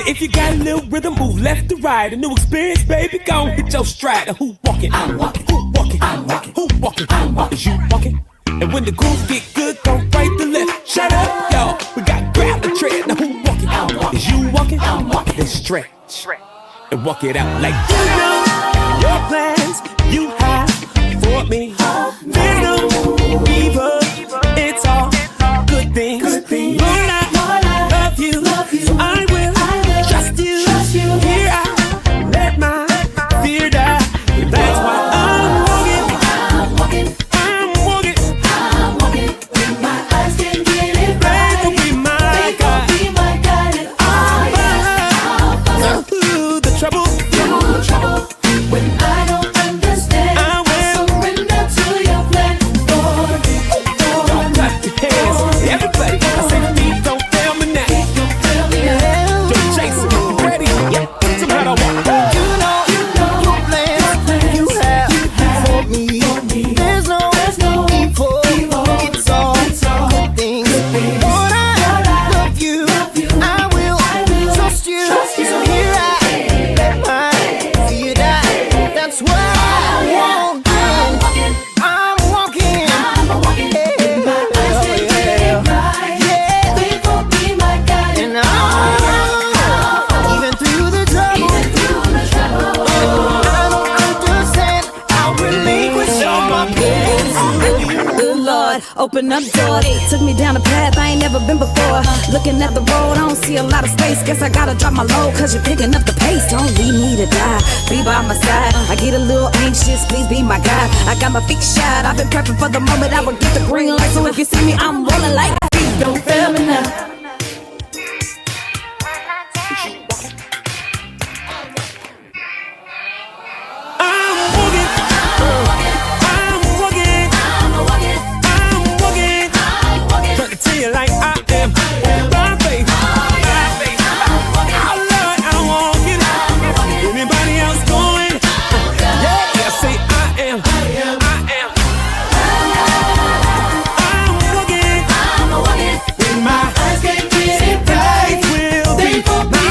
If you got a little rhythm, move left to right. A new experience, baby, gon' hit your stride. And who walking? I'm walking. Who walking? I'm walking. Who walking? I'm walking. Is you walking? And when the grooves get good, go right to left. Shut up, y'all. We got grab the tread. Now who walking? I'm walking. Is you walking? I'm walking. Then stretch and walk it out like you know your plans you have for me. There's no evil. It's all good things. Lord, I love you. So I will trust you. Here I let my fear die. That's why I'm walking. When my eyes can get it right. They gon' be my guide. And I'll follow through the trouble. When I don't understand, I surrender to your plan for me. Don't clap your hands, everybody. I say to me, don't fail me now. Don't chase it, you ready? Somebody walk. You know your plans you have for me. There's no evil. It's all good things. Lord, I love you. I will trust you. So here I let my fear die. That's why I'm walking. I'm walking. Yeah. And even through the trouble, I don't understand. I'll relinquish all my plans. Good Lord, open up doors. Took me down a path I ain't never been before. Looking at the road, I don't see a lot of space. Guess I gotta drop my load, cause you're picking up the pace. Don't leave me to die, be by my side. I get a little anxious, please be my guide. I got my feet shot, I've been prepping for the moment I will get the green light. So if you see me, I'm rolling like don't fail me now. Like I am by faith. Oh Lord, I won't get it. Anybody else going? Yeah, say I am. I'm walking. When my eyes can't get it right, will be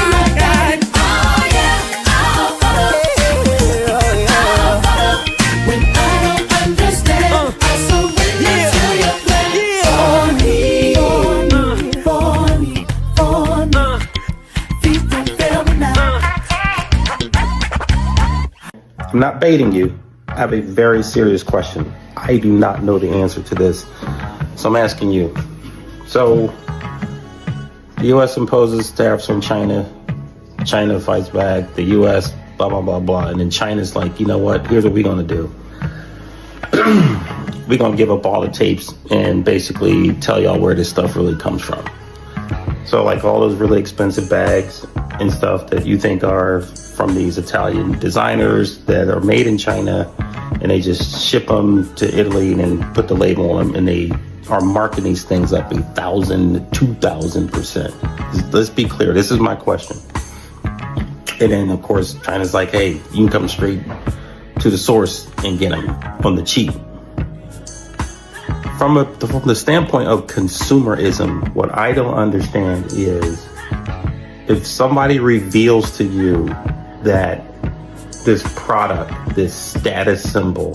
my guide. Oh yeah, I'll follow. When I don't understand, I surrender to your plan for me. I'm not baiting you. I have a very serious question. I do not know the answer to this, so I'm asking you. So, the U.S. imposes tariffs on China. China fights back. The U.S. blah, blah, blah, blah. And then China's like, you know what? Here's what we're going to do. We're going to give up all the tapes and basically tell y'all where this stuff really comes from. So, like all those really expensive bags and stuff that you think are from these Italian designers that are made in China, and they just ship them to Italy and then put the label on them, and they are marketing these things up 1,000 to 2,000%. Let's be clear. This is my question. And then, of course, China's like, hey, you can come straight to the source and get them on the cheap. From the standpoint of consumerism, what I don't understand is if somebody reveals to you that this product, this status symbol,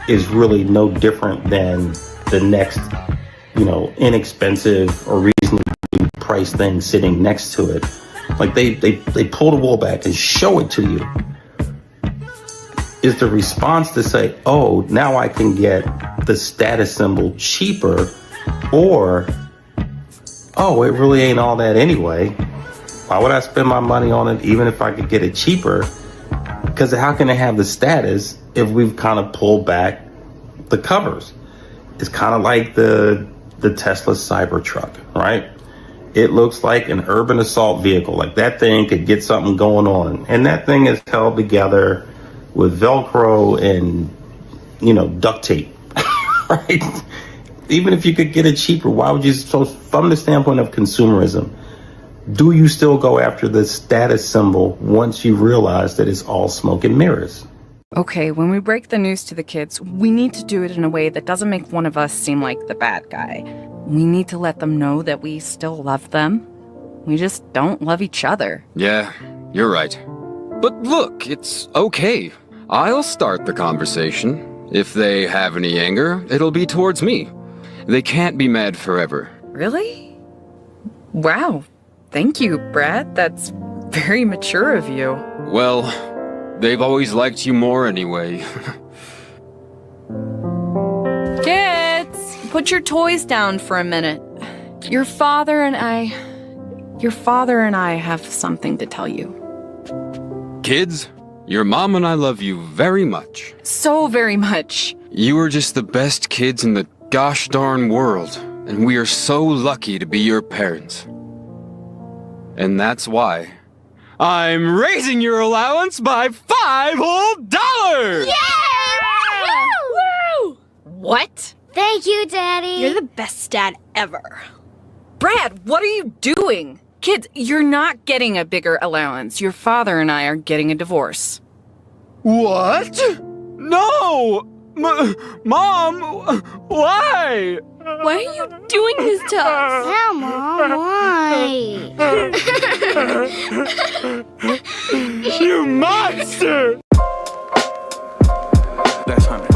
is really no different than the next, inexpensive or reasonably priced thing sitting next to it. Like they pull the wool back and show it to you. Is the response to say, oh, now I can get the status symbol cheaper, or, oh, it really ain't all that anyway. Why would I spend my money on it even if I could get it cheaper? Because how can it have the status if we've kind of pulled back the covers. It's kind of like the Tesla Cybertruck, right? It looks like an urban assault vehicle. Like that thing could get something going on. And that thing is held together with Velcro and, duct tape, right? Even if you could get it cheaper, why would you? So from the standpoint of consumerism, do you still go after the status symbol once you realize that it's all smoke and mirrors? Okay, when we break the news to the kids, we need to do it in a way that doesn't make one of us seem like the bad guy. We need to let them know that we still love them. We just don't love each other. Yeah, you're right. But look, it's okay. I'll start the conversation. If they have any anger, it'll be towards me. They can't be mad forever. Really? Wow. Thank you, Brad. That's very mature of you. Well, they've always liked you more anyway. Kids, put your toys down for a minute. Your father and I have something to tell you. Kids, your mom and I love you very much. So very much. You are just the best kids in the gosh darn world, and we are so lucky to be your parents. And that's why I'm raising your allowance by $5 whole. Yeah! Woo! What? Thank you, Daddy. You're the best dad ever. Brad, what are you doing? Kids, you're not getting a bigger allowance. Your father and I are getting a divorce. What? No! Mom, why? Why are you doing this to us? Yeah, Mom, why? You monster! That's honey.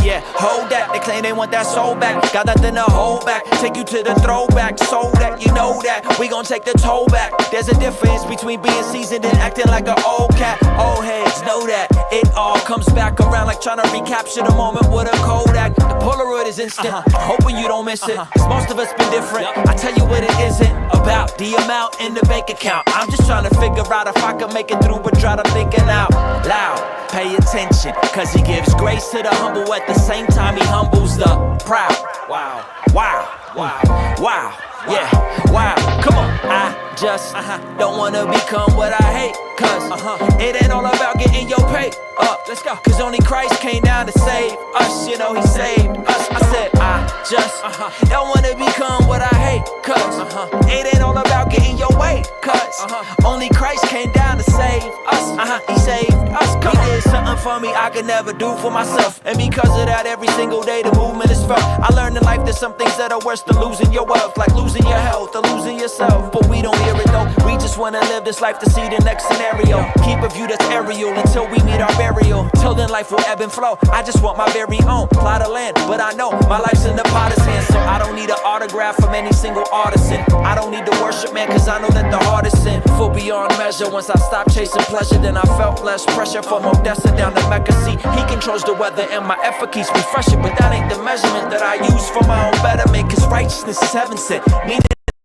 Yeah, hold that. They claim they want that soul back. Got nothing to hold back. Take you to the throwback. So that you know that we gon' take the toll back. There's a difference between being seasoned and acting like an old cat. Old heads know that it all comes back around like trying to recapture the moment with a Kodak. The Polaroid is instant. Hoping you don't miss it. Cause most of us been different. I tell you what it isn't about. The amount in the bank account. I'm just trying to figure out if I can make it through, but try to thinking out loud. Pay attention, cause he gives grace to the humble at the same time he humbles the proud. Wow, wow, wow, wow, yeah, wow. Come on, I just don't wanna become what I hate. Cause it ain't all about getting your pay up. Let's go. Cause only Christ came down to save us, you know he saved us. I said I just don't wanna become what I hate. Cause it ain't all about getting your way. Cause only Christ came down to save us. He saved us. He did something for me I could never do for myself. And because of that, every single day the movement is felt. I learned in life there's some things that are worse than losing your wealth, like losing your health or losing yourself. But we don't hear it though. We just wanna live this life to see the next scenario. Keep a view that's aerial until we meet our burial. Till then life will ebb and flow. I just want my very own plot of land. But I know my life's in the potter's hands, so I don't need an autograph from any single artisan. I don't need to worship man, cause I know that the heart is sin. Full beyond measure. Once I stopped chasing pleasure, then I felt less pressure. From Odessa down to Mecca, see, he controls the weather and my effort keeps me fresher. But that ain't the measurement that I use for my own betterment. Cause righteousness is heaven sent, meaning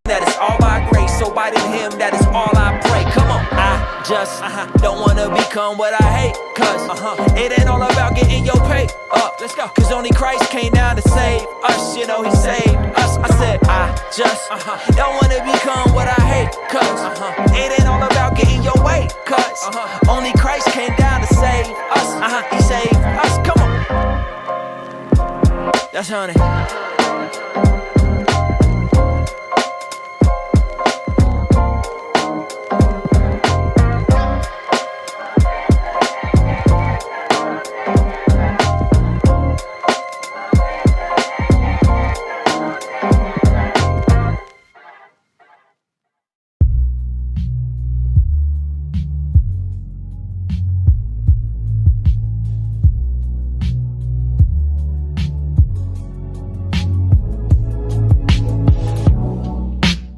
that it's all by grace. So by him, that is all I pray. Come on, I just don't wanna become what I hate. Cause it ain't all about getting your pay up. Let's go. Cause only Christ came down to save us, you know he saved us. I said I just don't wanna become what I hate. Cause it ain't all about getting your way. Cause only Christ came down to save us. He saved us. Come on. That's honey.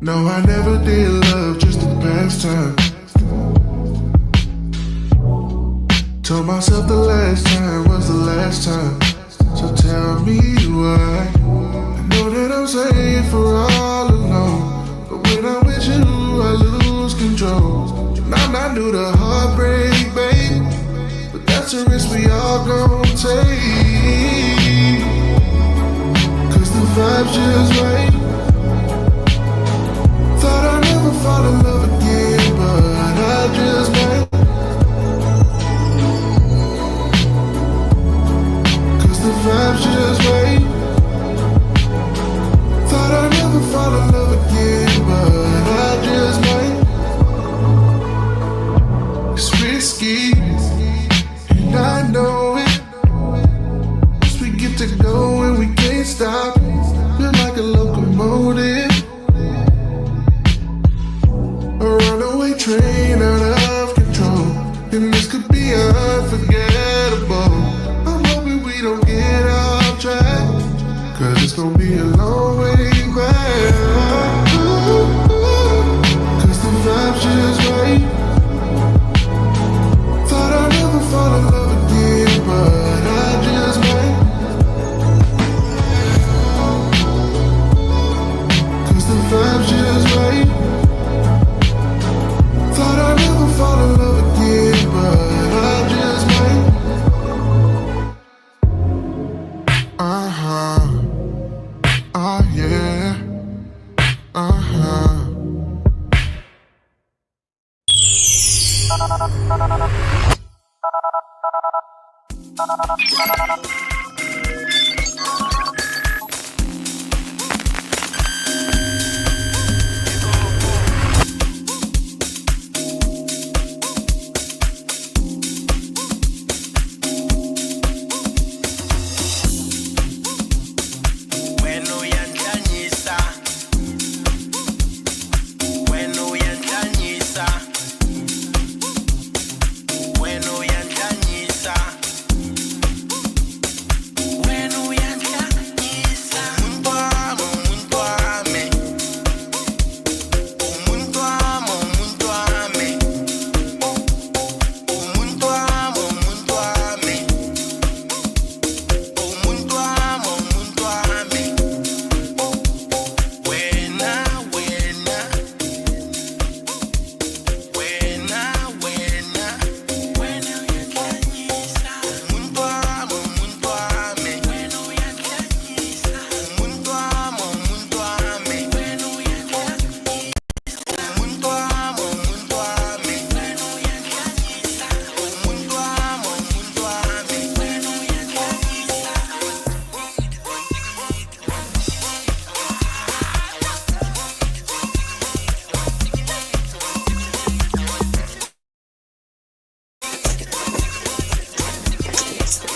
No, I never did love, just a pastime. Told myself the last time was the last time. So tell me why. I know that I'm safe for all alone, but when I'm with you, I lose control. And I'm not new to heartbreak, babe, but that's a risk we all gon' take.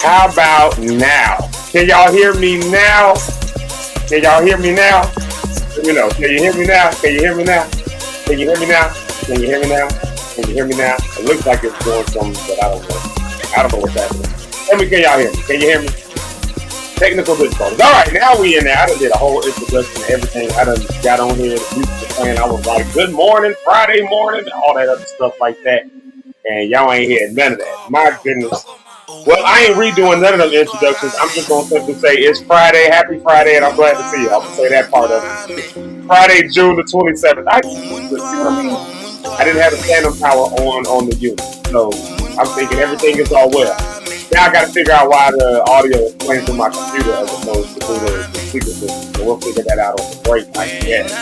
How about now? Can y'all hear me now? Can y'all hear me now? Let me know. Can you hear me now? Can you hear me now? Can you hear me now? Can you hear me now? Can you hear me now? It looks like it's doing something, but I don't know. I don't know what's happening. Tell me, can y'all hear me? Can you hear me? Technical difficulties. All right, now we in there. I done did a whole introduction to everything. I done got on here. The music was playing. I was like, good morning, Friday morning, all that other stuff like that. And y'all ain't hear none of that. My goodness. Well, I ain't redoing none of them introductions. I'm just going to simply say it's Friday, happy Friday, and I'm glad to see you. I'm going to say that part of it. Friday, June the 27th. You see what I mean? I didn't have the phantom power on the unit. So I'm thinking everything is all well. Now I got to figure out why the audio is playing through my computer as opposed to through the speaker system. So we'll figure that out on the break, I guess.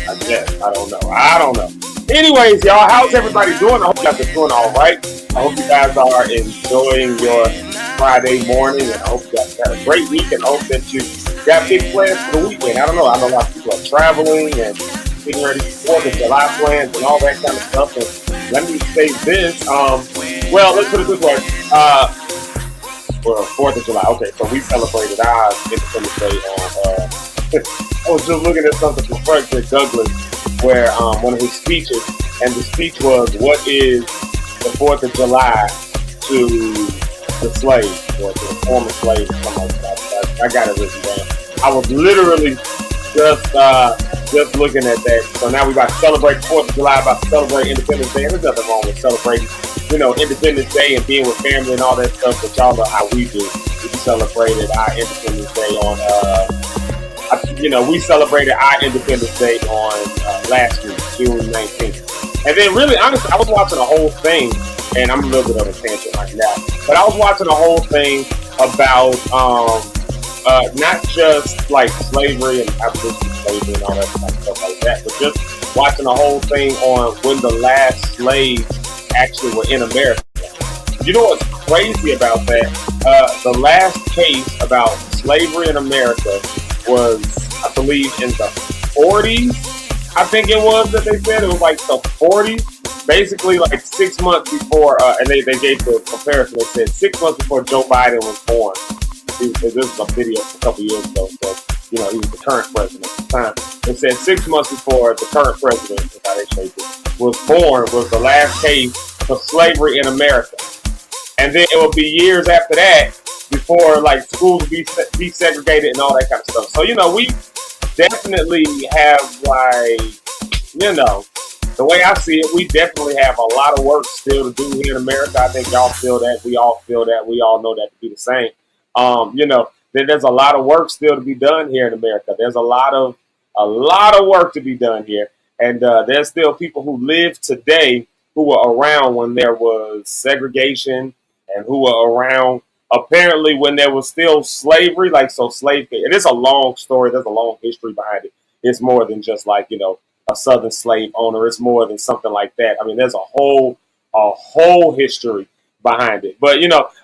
I don't know. Anyways, y'all, how's everybody doing? I hope you guys are doing all right. I hope you guys are enjoying your Friday morning, and I hope you guys had a great week, and I hope that you got big plans for the weekend. I don't know. I know a lot of people are traveling and getting ready for the July plans and all that kind of stuff. And let me say this. Well, let's put it this way. Well, 4th of July. Okay, so we celebrated our Independence Day on. I was just looking at something from Frederick Douglass, where one of his speeches, and the speech was, "What is the 4th of July to the slave, or to the former slave," or something like that. I got it written down. I was literally just looking at that. So now we about to celebrate the 4th of July, about to celebrate Independence Day. And there's nothing wrong with celebrating, Independence Day and being with family and all that stuff. But y'all know how we do. We celebrated our Independence Day on, we celebrated our Independence Day on last week, June 19th. And then really, honestly, I was watching the whole thing, and I'm a little bit on a tangent right now, but I was watching the whole thing about not just like slavery and abolition of slavery and all that kind of stuff like that, but just watching the whole thing on when the last slaves actually were in America. You know what's crazy about that? The last case about slavery in America was, I believe, in the 40s. I think it was that they said it was like the 40s, basically like 6 months before, and they gave the comparison. They said 6 months before Joe Biden was born. This was a video a couple years ago, so he was the current president at the time. They said 6 months before the current president, is how they shaped it, was born, was the last case for slavery in America. And then it would be years after that before like schools would be desegregated and all that kind of stuff. So we definitely have the way I see it, we definitely have a lot of work still to do here in America. I think y'all feel that. We all feel that. We all know that to be the same. There's a lot of work still to be done here in America. There's a lot of work to be done here. And there's still people who live today who were around when there was segregation and who were around apparently when there was still slavery, slavery. And it's a long story. There's a long history behind it. It's more than just a southern slave owner. It's more than something like that. I mean, there's a whole history behind it. But,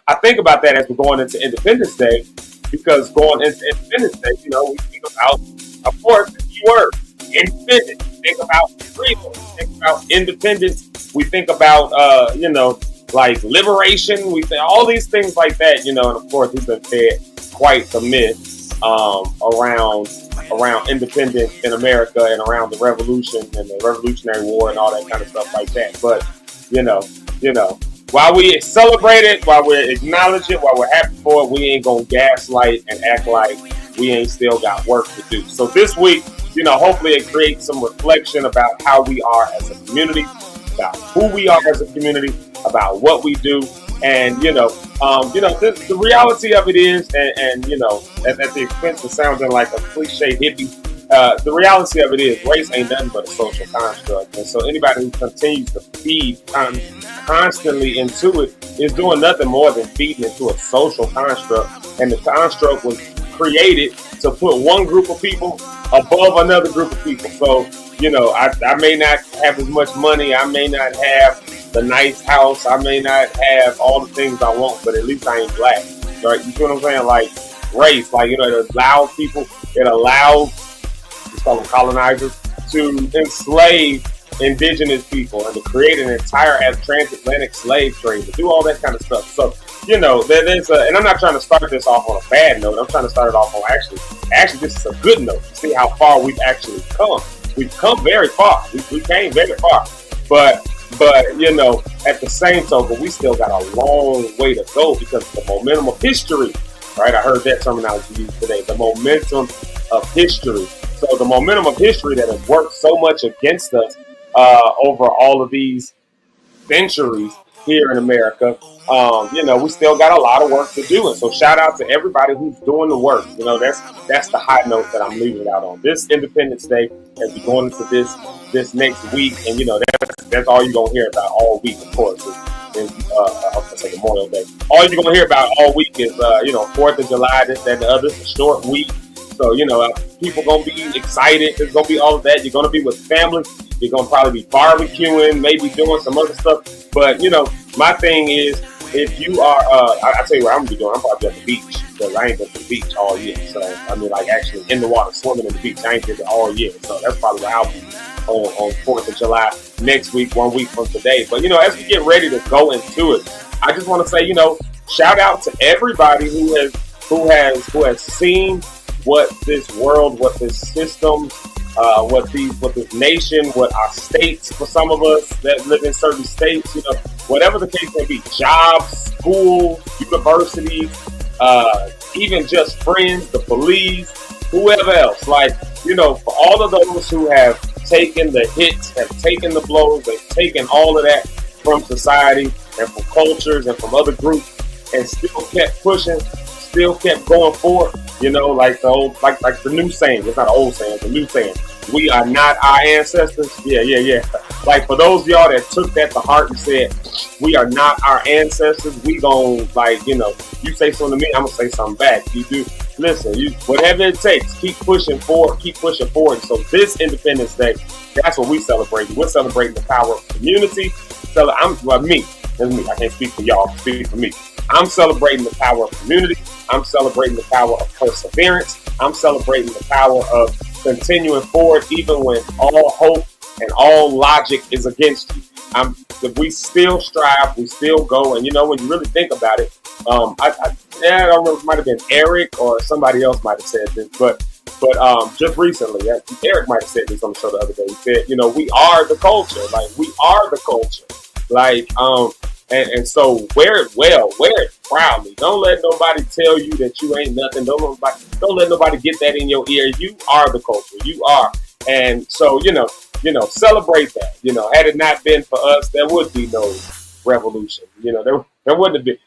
I think about that as we're going into Independence Day, because going into Independence Day, we think about, of course, the key word, independence. Think about freedom. Think about independence. We think about, like liberation. We think all these things like that, and of course, we've been fed quite the myth around independence in America and around the revolution and the Revolutionary War and all that kind of stuff like that. But, while we celebrate it, while we acknowledge it, while we're happy for it, we ain't gonna gaslight and act like we ain't still got work to do. So this week, hopefully it creates some reflection about how we are as a community, about who we are as a community, about what we do. And, the reality of it is, and at the expense of sounding like a cliche hippie, the reality of it is race ain't nothing but a social construct. And so anybody who continues to feed constantly into it is doing nothing more than feeding into a social construct. And the construct was created to put one group of people above another group of people. So, I may not have as much money. I may not have the nice house. I may not have all the things I want, but at least I ain't black. Right? You see what I'm saying? Like race, like, it allows people, let's call them colonizers, to enslave indigenous people and to create an entire transatlantic slave trade, to do all that kind of stuff. So, there's and I'm not trying to start this off on a bad note. I'm trying to start it off on actually this is a good note to see how far we've actually come. We've come very far. We came very far. But at the same token, we still got a long way to go because of the momentum of history, right? I heard that terminology used today, the momentum of history. So the momentum of history that has worked so much against us over all of these centuries here in America, we still got a lot of work to do. And so shout out to everybody who's doing the work. That's the high note that I'm leaving it out on. This Independence Day, as we go into this next week, and that's all you're gonna hear about all week, of course. I'll say Memorial Day. All you're gonna hear about all week is 4th of July, this, that, and the other. It's a short week. So, people going to be excited. There's going to be all of that. You're going to be with family. You're going to probably be barbecuing, maybe doing some other stuff. But, my thing is, if you are, I'll tell you what I'm going to be doing. I'm probably at the beach because I ain't been to the beach all year. So, actually in the water, swimming in the beach. I ain't did it all year. So, that's probably what I'll be on 4th of July next week, 1 week from today. But, as we get ready to go into it, I just want to say, shout out to everybody who has seen what this world, what this system, what this nation, what our states, for some of us that live in certain states, whatever the case may be, jobs, schools, universities, even just friends, the police, whoever else, for all of those who have taken the hits, have taken the blows, they've taken all of that from society and from cultures and from other groups and still kept pushing, still kept going forward. Like the old, like the new saying. It's not an old saying, it's a new saying. We are not our ancestors. Yeah. Like for those of y'all that took that to heart and said, we are not our ancestors, we gon' you say something to me, I'm gonna say something back. You do, listen, whatever it takes, keep pushing forward. So this Independence Day, that's what we celebrate. We're celebrating the power of community. So me. I can't speak for y'all, speak for me. I'm celebrating the power of community. I'm celebrating the power of perseverance. I'm celebrating the power of continuing forward even when all hope and all logic is against you. We still strive, we still go. And when you really think about it, I don't know, it might have been Eric or somebody else might have said this, but just recently, Eric might have said this on the show the other day. He said, we are the culture. We are the culture. And so wear it proudly. Don't let nobody tell you that you ain't nothing. Don't let nobody get that in your ear. You are the culture. You are. And so, celebrate that. Had it not been for us, there would be no revolution. There wouldn't have been,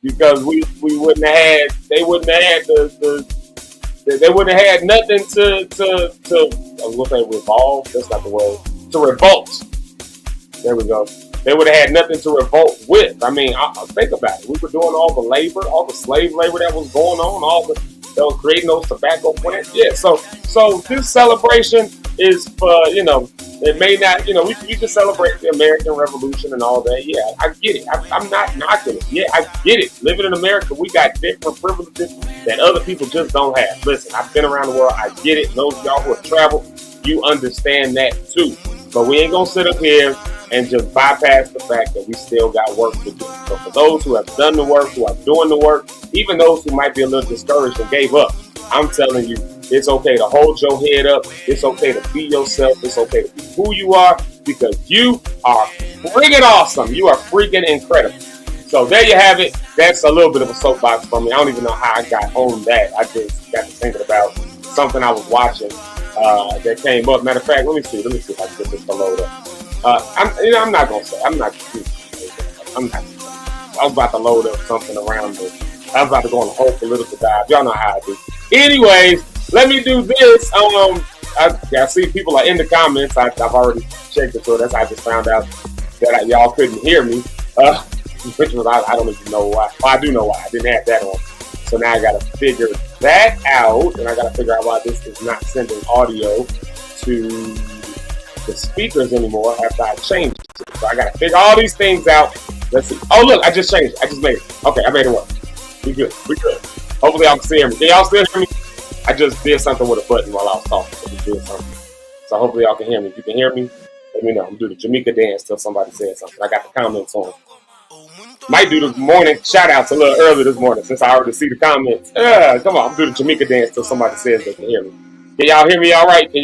because we wouldn't have had, they wouldn't have had they wouldn't have had nothing to I was going to say revolve. That's not the word. To revolt. There we go. They would have had nothing to revolt with. I think about it. We were doing all the labor, all the slave labor that was going on, that was creating those tobacco plants. Yeah. So this celebration is for, It may not, we can celebrate the American Revolution and all that. Yeah, I get it. I'm not knocking it. Yeah, I get it. Living in America, we got different privileges that other people just don't have. Listen, I've been around the world. I get it. Those of y'all who have traveled, you understand that too. But we ain't going to sit up here and just bypass the fact that we still got work to do. So for those who have done the work, who are doing the work, even those who might be a little discouraged and gave up, I'm telling you, it's okay to hold your head up. It's okay to be yourself. It's okay to be who you are because you are freaking awesome. You are freaking incredible. So there you have it. That's a little bit of a soapbox for me. I don't even know how I got on that. I just got to thinking about something I was watching that came up. Matter of fact, let me see if I can get this to load up. I'm not gonna say. I'm not. I was about to load up something around this. I was about to go on a whole political dive. Y'all know how I do. Anyways, let me do this. I see people are in the comments. I've already checked it, so that's how I just found out that y'all couldn't hear me. Which was I don't even know why. Well, I do know why. I didn't have that on. So now I got to figure that out, and I got to figure out why this is not sending audio to the speakers anymore after I changed it. So I got to figure all these things out. Let's see. Oh, look, I just changed it. I just made it. Okay, I made it work. We good. Hopefully y'all can see me. Can y'all still hear me? I just did something with a button while I was talking. So we did something. So hopefully y'all can hear me. If you can hear me, let me know. I'm doing the Jamaica dance till somebody says something. I got the comments on. Might do the morning shout outs a little early this morning since I already see the comments. Come on, I'm doing the Jamaica dance till somebody says they can hear me. Can y'all hear me all right? Can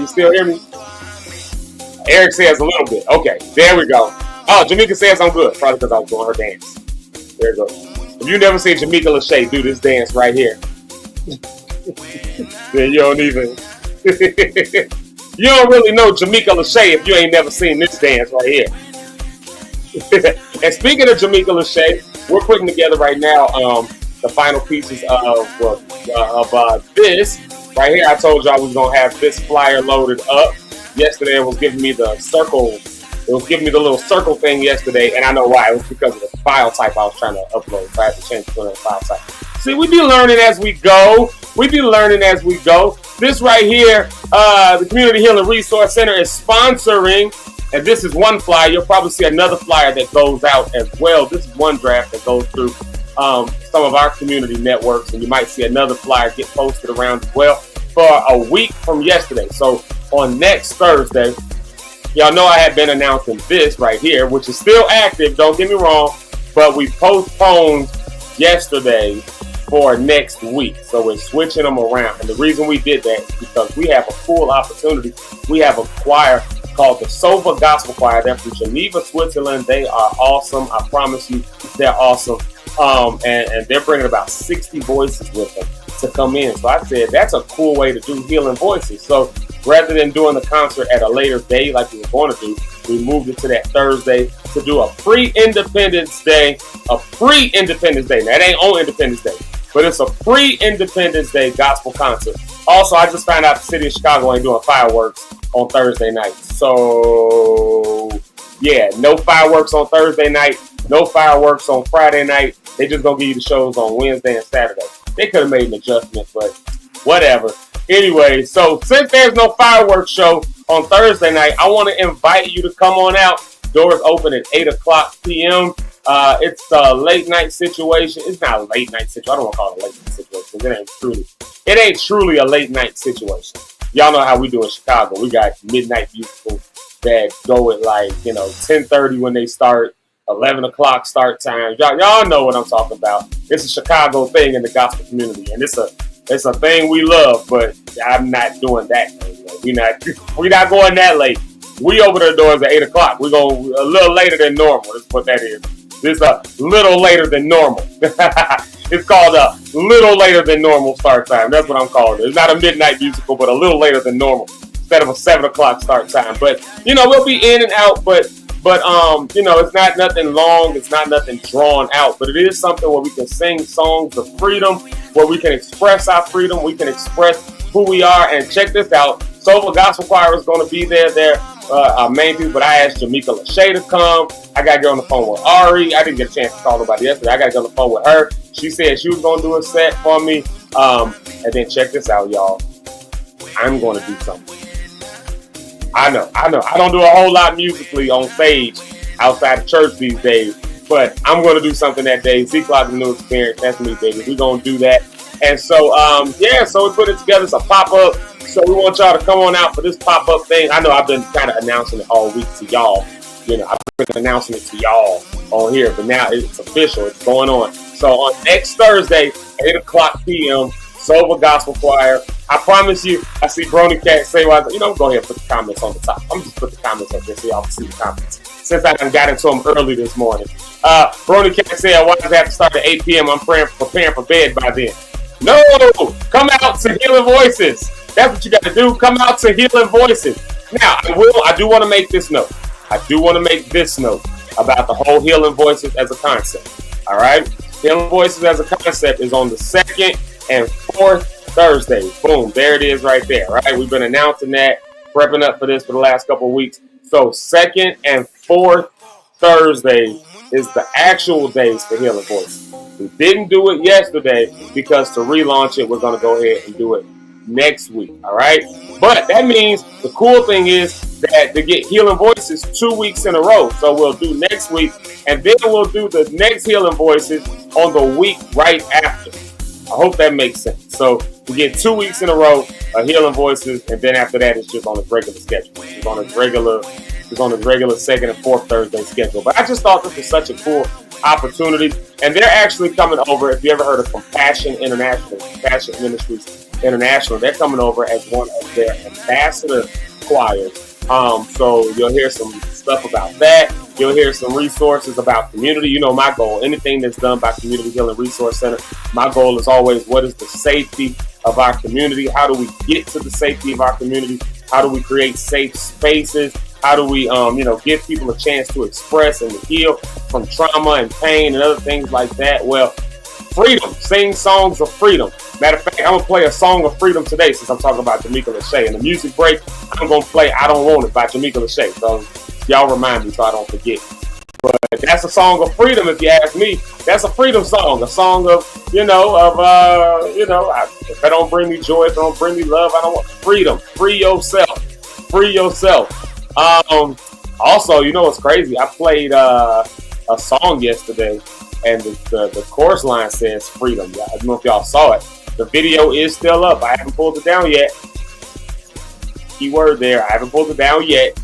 you still hear me? Eric says a little bit. Okay, there we go. Oh, Jamaica says I'm good. Probably because I was doing her dance. There you go. If you never seen Jamaica Lachey do this dance right here, then you don't even... you don't really know Jamaica Lachey if you ain't never seen this dance right here. And speaking of Jamaica Lachey, we're putting together right now the final pieces of this. Right here, I told y'all we was going to have this flyer loaded up. Yesterday, it was giving me the circle. It was giving me the little circle thing yesterday, and I know why. It was because of the file type I was trying to upload, so I had to change it to the file type. See, we be learning as we go. This right here, the Community Healing Resource Center is sponsoring, and this is one flyer. You'll probably see another flyer that goes out as well. This is one draft that goes through some of our community networks, and you might see another flyer get posted around as well for a week from yesterday. So on next Thursday, y'all know I had been announcing this right here, which is still active, don't get me wrong, but we postponed yesterday for next week. So we're switching them around. And the reason we did that is because we have a full opportunity. We have a choir called the Sova Gospel Choir. They're from Geneva, Switzerland. They are awesome. I promise you, they're awesome. And they're bringing about 60 voices with them to come in. So I said, that's a cool way to do healing voices. So rather than doing the concert at a later day like we were going to do, we moved it to that Thursday to do a pre-Independence Day. Now, it ain't on Independence Day, but it's a pre-Independence Day gospel concert. Also, I just found out the city of Chicago ain't doing fireworks on Thursday night. So, yeah, no fireworks on Thursday night, no fireworks on Friday night. They just gonna give you the shows on Wednesday and Saturday. They could have made an adjustment, but whatever. Anyway, so since there's no fireworks show on Thursday night, I want to invite you to come on out. Doors open at 8 o'clock p.m. It's a late night situation. It's not a late night situation. I don't want to call it a late night situation. It ain't truly a late night situation. Y'all know how we do in Chicago. We got midnight musicals that go at 10:30 when they start, 11 o'clock start time. Y'all know what I'm talking about. It's a Chicago thing in the gospel community, and it's a thing we love, but I'm not doing that thing. We're not going that late. We open the doors at 8 o'clock. We're going a little later than normal. That's what that is. It's a little later than normal. It's called a little later than normal start time. That's what I'm calling it. It's not a midnight musical, but a little later than normal instead of a 7 o'clock start time. But, we'll be in and out, but it's not nothing long. It's not nothing drawn out, but it is something where we can sing songs of freedom, where we can express our freedom. We can express who we are. And check this out. Sova Gospel Choir is going to be there. They're our main people, but I asked Jamaica Lachey to come. I got to get on the phone with Ari. I didn't get a chance to call nobody yesterday. I got to get on the phone with her. She said she was going to do a set for me. And then check this out, y'all. I'm going to do something. I know. I don't do a whole lot musically on stage outside of church these days, but I'm going to do something that day. Zeke, Locke'd, new experience. That's me, baby. We're going to do that. And so, so we put it together. It's a pop-up. So we want y'all to come on out for this pop-up thing. I know I've been kind of announcing it all week to y'all. I've been announcing it to y'all on here, but now it's official. It's going on. So on next Thursday, 8 o'clock p.m., Silver Gospel Choir. I promise you, I see Brony Cat say, go ahead and put the comments on the top. I'm just put the comments up there so y'all can see the comments. Since I got into them early this morning. Brony Cat said, why does it have to start at 8 p.m.? I'm preparing for bed by then. No! Come out to Healing Voices. That's what you got to do. Come out to Healing Voices. Now, I do want to make this note. About the whole Healing Voices as a concept. All right? Healing Voices as a concept is on the 2nd and 4th Thursday. Boom. There it is right there. All right? We've been announcing that, prepping up for this for the last couple of weeks. So 2nd and 4th Thursday is the actual days for Healing Voices. We didn't do it yesterday because to relaunch it, we're going to go ahead and do it next week. All right? But that means the cool thing is that to get Healing Voices 2 weeks in a row. So we'll do next week, and then we'll do the next Healing Voices on the week right after. I hope that makes sense. So we get 2 weeks in a row of Healing Voices, and then after that, it's just on its regular schedule. It's on its regular 2nd and 4th Thursday schedule. But I just thought this was such a cool opportunity, and they're actually coming over. If you ever heard of Compassion Ministries International, they're coming over as one of their ambassador choirs. So you'll hear some stuff about that. You'll hear some resources about community. You know my goal. Anything that's done by Community Healing Resource Center, my goal is always, what is the safety of our community? How do we get to the safety of our community? How do we create safe spaces? How do we, give people a chance to express and to heal from trauma and pain and other things like that? Well, freedom. Sing songs of freedom. Matter of fact, I'm going to play a song of freedom today since I'm talking about Jamaica Lachey. In the music break, I'm going to play I Don't Want It by Jamaica Lachey. So y'all remind me so I don't forget. But that's a song of freedom, if you ask me. That's a freedom song. A song of, if that don't bring me joy, if it don't bring me love, I don't want freedom. Free yourself. Free yourself. Also, what's crazy? I played a song yesterday, and the chorus line says freedom. I don't know if y'all saw it. The video is still up. I haven't pulled it down yet. Keyword there. I haven't pulled it down yet.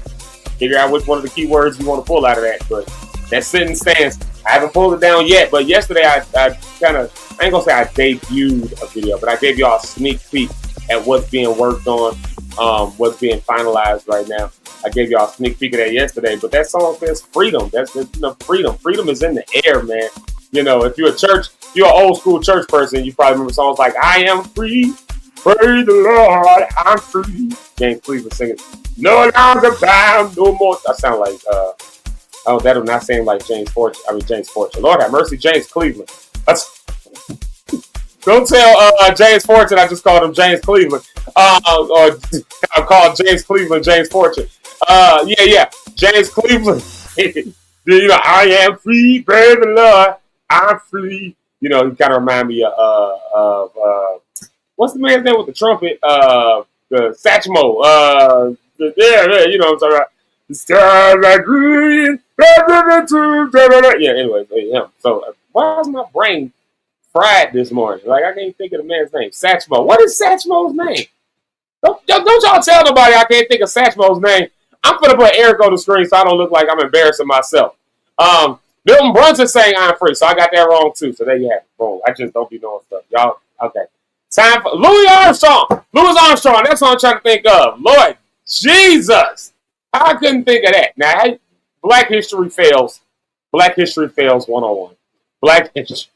Figure out which one of the keywords you want to pull out of that. But that sentence stands. I haven't pulled it down yet. But yesterday I ain't going to say I debuted a video, but I gave y'all a sneak peek at what's being worked on, what's being finalized right now. I gave y'all a sneak peek of that yesterday, but that song says freedom. That's freedom. Freedom is in the air, man. If you're you're an old school church person, you probably remember songs like I am free, praise the Lord, I'm free. James Cleveland singing, no longer bound, no more. I sound like, that do not sound like James Fortune. Lord have mercy, James Cleveland. Don't tell James Fortune I just called him James Cleveland. Or I called James Cleveland James Fortune. James Cleveland. I am free, praise the Lord, I'm free. He kind of remind me of what's the man's name with the trumpet? The Satchmo. What I'm talking about. The stars are green. Anyways, him. So why is my brain fried this morning? Like, I can't think of the man's name. Satchmo. What is Satchmo's name? Don't y'all tell nobody I can't think of Satchmo's name. I'm going to put Eric on the screen so I don't look like I'm embarrassing myself. Milton Brunson saying I'm free, so I got that wrong too. So there you have it. Boom. I just don't be doing stuff. Y'all, okay. Time for Louis Armstrong. That's what I'm trying to think of. Lord Jesus. I couldn't think of that. Now, Black History Fails. Black History Fails 101. Black History.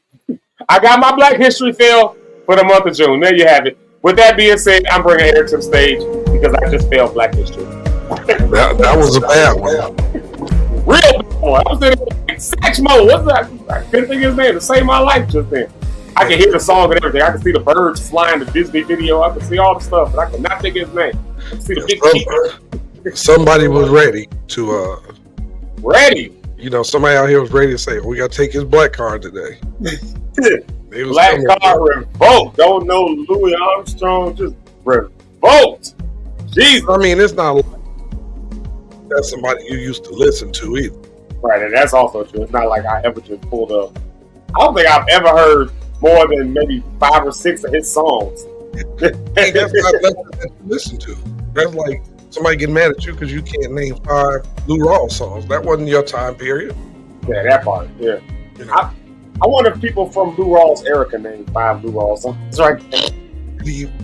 I got my Black History Fail for the month of June. There you have it. With that being said, I'm bringing Eric to the stage because I just failed Black History. That was a bad one. Real bad one. I was thinking like Satchmo. What's that? I couldn't think of his name to save my life just then. I can hear the song and everything. I can see the birds flying, the Disney video. I can see all the stuff, but I could not think of his name. I can see the big cheek. Somebody was ready to ready. Somebody out here was ready to say, we got to take his black card today. Black card revoked. Don't know Louis Armstrong, just revoked. Jesus. I mean, it's not that's somebody you used to listen to either. Right, and that's also true. It's not like I ever just pulled up. I don't think I've ever heard more than maybe 5 or 6 of his songs. Hey, that's not nothing that you listen to. That's like somebody getting mad at you because you can't name 5 Lou Rawls songs. That wasn't your time period. Yeah, that part. Yeah. You know? I wonder if people from Lou Rawls era can name 5 Lou Rawls songs. That's right.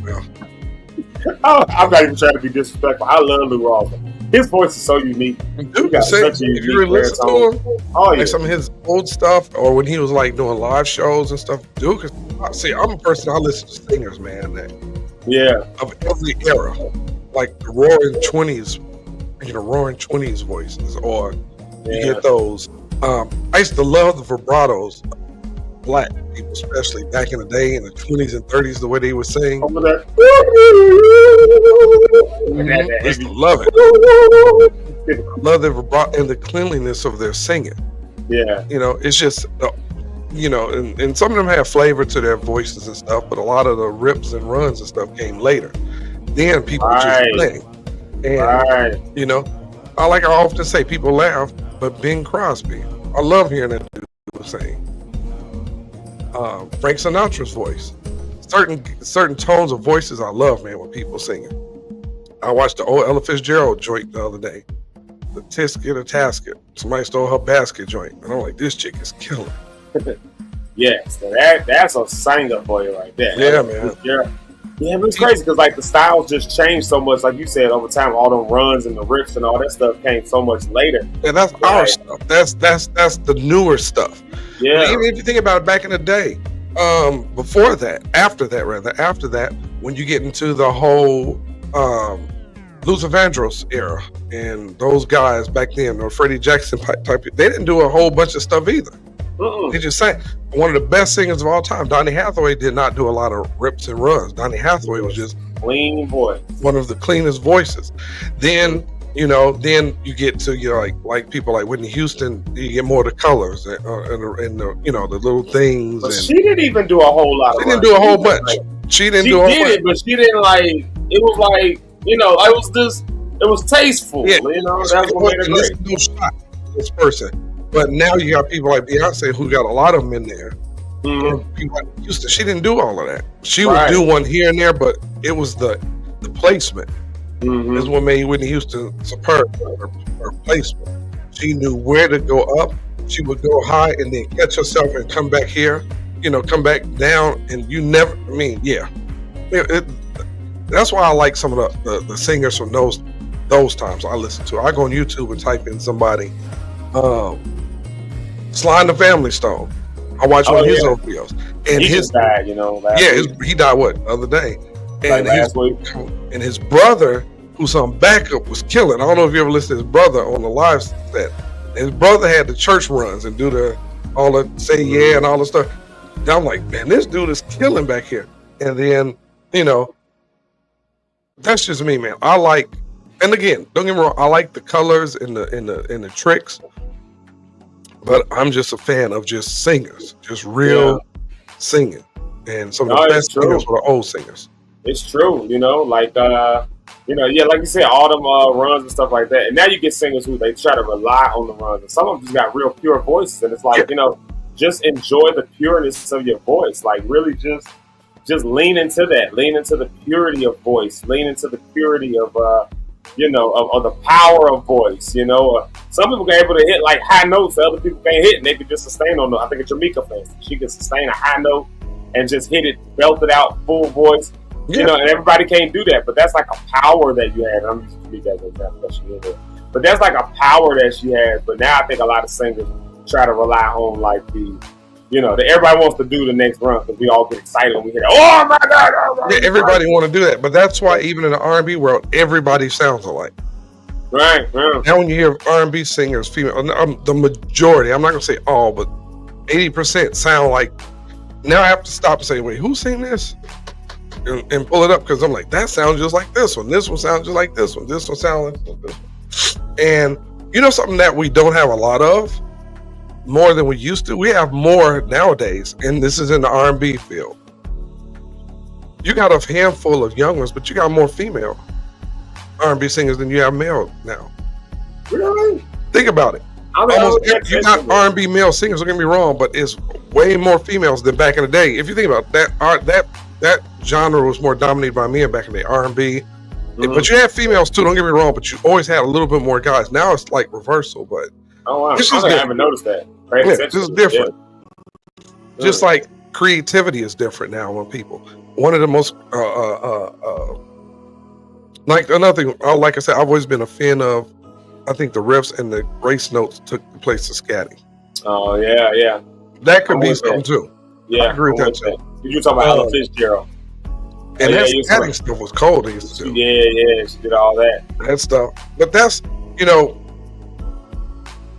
Well, I'm not even trying to be disrespectful. I love Lou Rawls. His voice is so unique. Dude, if you really listen to him, like some of his old stuff, or when he was like doing live shows and stuff, dude. See, I'm a person. I listen to singers, man. That of every era, like the Roaring 20s, Roaring 20s voices, or you get those. I used to love the vibratos, black people, especially back in the day in the 20s and 30s, the way they would sing. I used to love it. Love the vibrato and the cleanliness of their singing. Yeah. It's just, and some of them have flavor to their voices and stuff, but a lot of the rips and runs and stuff came later. Then people just sing. And, I often say, people laugh, but Bing Crosby, I love hearing that dude sing. Frank Sinatra's voice. Certain tones of voices I love, man, when people singing. I watched the old Ella Fitzgerald joint the other day. The Tisket or Tasket. Somebody stole her basket joint. And I'm like, this chick is killing. Yes, that's a singer for you right there. Yeah, man. Yeah, but it's crazy because like the styles just changed so much, like you said, over time. All them runs and the riffs and all that stuff came so much later. And that's our stuff. That's the newer stuff. Yeah. But even if you think about it, back in the day, after that, when you get into the whole Luther Vandross era and those guys back then, or Freddie Jackson type, they didn't do a whole bunch of stuff either. They just sang. One of the best singers of all time, Donny Hathaway, did not do a lot of rips and runs. Donny Hathaway was just clean voice, one of the cleanest voices. Then then you get to like people like Whitney Houston. You get more of the colors and the the little things. But she didn't even do a whole lot. She didn't do a whole bunch. She didn't do a whole bunch. But she didn't like. It was like it was just. It was tasteful. Yeah, that's what made it great. No shot this person. But now you got people like Beyonce who got a lot of them in there. Mm-hmm. People like Houston, she didn't do all of that. She would do one here and there, but it was the placement. Is what made Whitney Houston superb. Her placement. She knew where to go up. She would go high and then catch herself and come back here. Come back down, and you never. That's why I like some of the singers from those times. I listen to. I go on YouTube and type in somebody. Sly and the Family Stone. I watched one of his old videos, and he died. He died the other day, and last week. And his brother, who's on backup, was killing. I don't know if you ever listened to his brother on the live set. His brother had the church runs and do all the say yeah and all the stuff. And I'm like, man, this dude is killing back here. And then that's just me, man. I like, and again, don't get me wrong, I like the colors and the tricks. But I'm just a fan of just singers, just real singing, and some of the best singers were the old singers. It's true, like like you said, all them runs and stuff like that. And now you get singers who they try to rely on the runs, and some of them just got real pure voices, and it's like just enjoy the pureness of your voice, like really just lean into that, lean into the purity of voice, lean into the purity of of the power of voice. Some people are able to hit like high notes that other people can't hit, and they can just sustain on. I think it's Jamaica fans. She can sustain a high note and just hit it, belt it out, full voice. And everybody can't do that. But that's like a power that you have. I'm using Jamaica as an example, but that's like a power that she has. But now I think a lot of singers try to rely on like that everybody wants to do the next run because we all get excited when we hear, oh my God. Everybody want to do that. But that's why even in the R&B world, everybody sounds alike. Right. Yeah. Now when you hear R&B singers, female, the majority, I'm not going to say all, but 80% sound like, now I have to stop and say, wait, who sing this? And pull it up because I'm like, that sounds just like this one. This one sounds just like this one. This one sounds like this one. And something that we don't have a lot of, more than we used to. We have more nowadays, and this is in the R&B field. You got a handful of young ones, but you got more female R&B singers than you have male now. Really? Think about it. You got R&B male singers. Don't get me wrong, but it's way more females than back in the day. If you think about that genre was more dominated by men back in the day, R&B. But you had females too. Don't get me wrong, but you always had a little bit more guys. Now it's like reversal, but I haven't noticed that. This is different. Just like creativity is different now when people. One of the most like another thing, like I said, I've always been a fan of. I think the riffs and the race notes took the place of scatting. Oh yeah. That could be something too. Yeah, I agree with that too. You talking about Ella Fitzgerald? And that scatting stuff was cold. They used to do. Yeah, she did all that. That stuff, but that's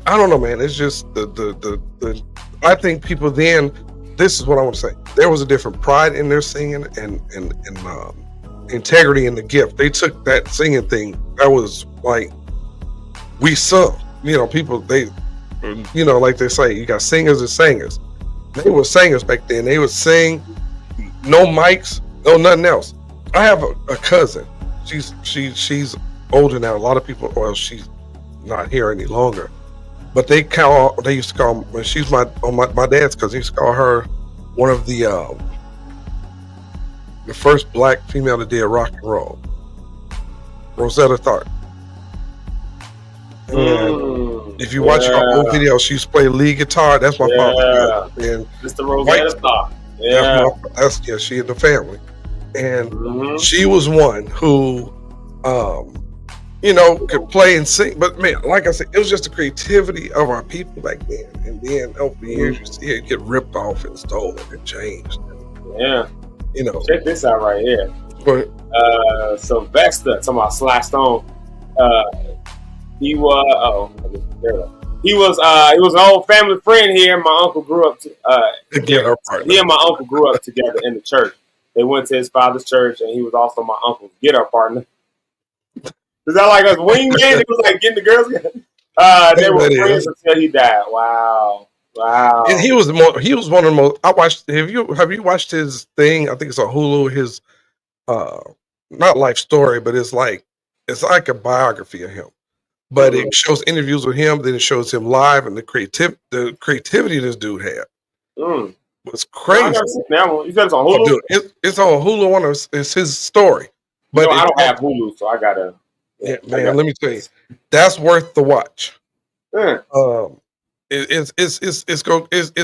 I don't know, man. It's just the. I think people then. This is what I want to say. There was a different pride in their singing and integrity in the gift. They took that singing thing. That was like we sung. People like they say, you got singers and singers. They were singers back then. They would sing, no mics, no nothing else. I have a cousin. She's older now. A lot of people. Well, she's not here any longer. But they used to call when she's my dad's cousin. He used to call her one of the first black female that did rock and roll, Rosetta Tharpe. And if you watch her old videos, she used to play lead guitar. That's my father. And Mr. Rosetta Tharpe. Yeah, she in the family, and she was one who, could play and sing. But man, like I said, it was just the creativity of our people back then. And then over the years, you see it get ripped off and stolen and changed. Yeah. Check this out right here. Sylvester, talking about Sly Stone. He was an old family friend here. My uncle grew up he and my uncle grew up together in the church. They went to his father's church, and he was also my uncle's guitar partner. Is that like a wingman? It was like getting the girls. They were friends until he died. Wow. And he was one of the most. I watched. Have you watched his thing? I think it's on Hulu. His not life story, but it's like a biography of him. But it shows interviews with him. Then it shows him live, and the creativity this dude had was crazy. I never seen that one. You said it's on Hulu. Oh, dude, it's on Hulu. It's his story. But I don't have Hulu, so I gotta. Yeah, man, let me tell you, that's worth the watch. Yeah. It's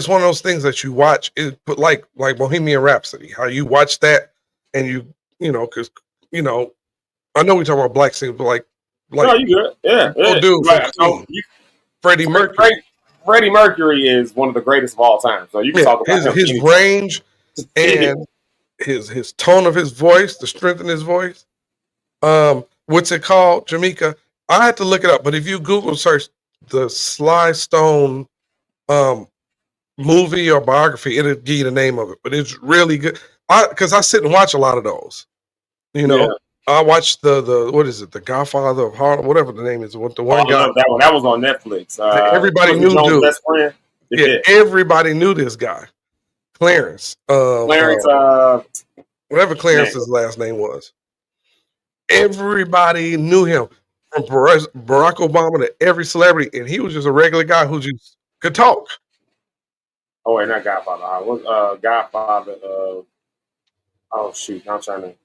one of those things that you watch. But like Bohemian Rhapsody, how you watch that and because I know we talk about black singers, but like no, you good? Yeah. Dude, Freddie Mercury. Freddie Mercury is one of the greatest of all time. So you can talk about his range and his tone of his voice, the strength in his voice. What's it called, Jamaica? I had to look it up, but if you Google search the Sly Stone movie or biography, it'll give you the name of it. But it's really good. Because I sit and watch a lot of those. I watched the what is it, The Godfather of Harlem, whatever the name is. What the one guy that one? That was on Netflix. Everybody knew dude. Best friend. Everybody knew this guy, Clarence. Whatever Clarence's last name was. Everybody knew him, from Barack Obama to every celebrity, and he was just a regular guy who just could talk. Oh wait, not Godfather. I was Godfather of. Oh shoot, I'm trying to.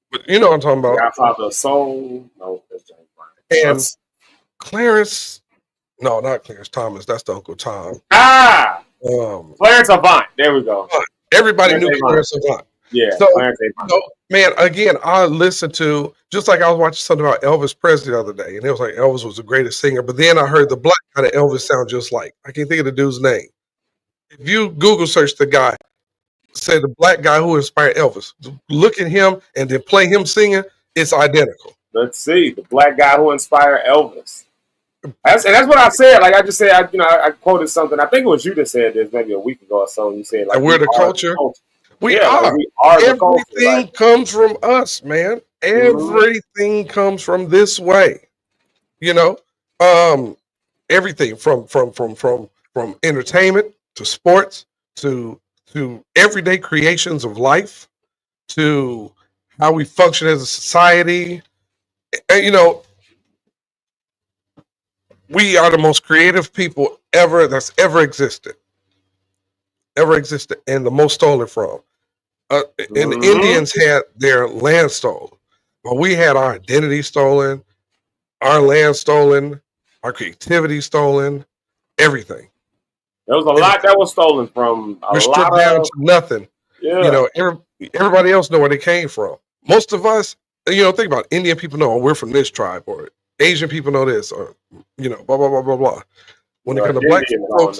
But you know what I'm talking about. Godfather of Soul. No, that's James Brown. And Clarence. No, not Clarence Thomas. That's the Uncle Tom. Clarence Avant. There we go. Everybody knew Clarence Avant. Yeah. So, man, again, I listened to, just like I was watching something about Elvis Presley the other day, and it was like Elvis was the greatest singer. But then I heard the black guy that Elvis sound just like. I can't think of the dude's name. If you Google search the guy, say the black guy who inspired Elvis, look at him and then play him singing, it's identical. Let's see, the black guy who inspired Elvis. That's what I said. Like I just said, I quoted something. I think it was you that said this maybe a week ago or so. You said like we're the culture. We are. Like, we are the culture. Everything comes from us, man. Everything comes from this way. Everything from entertainment to sports to everyday creations of life to how we function as a society. we are the most creative people ever that's ever existed, and the most stolen from. And the Indians had their land stolen, but we had our identity stolen, our land stolen, our creativity stolen, everything. There was a lot that was stolen from We're stripped down to nothing. Yeah. You know, everybody else know where they came from. Most of us, you know, think about it. Indian people know we're from this tribe, or Asian people know this, or you know, blah blah blah blah blah. When it comes to black folks,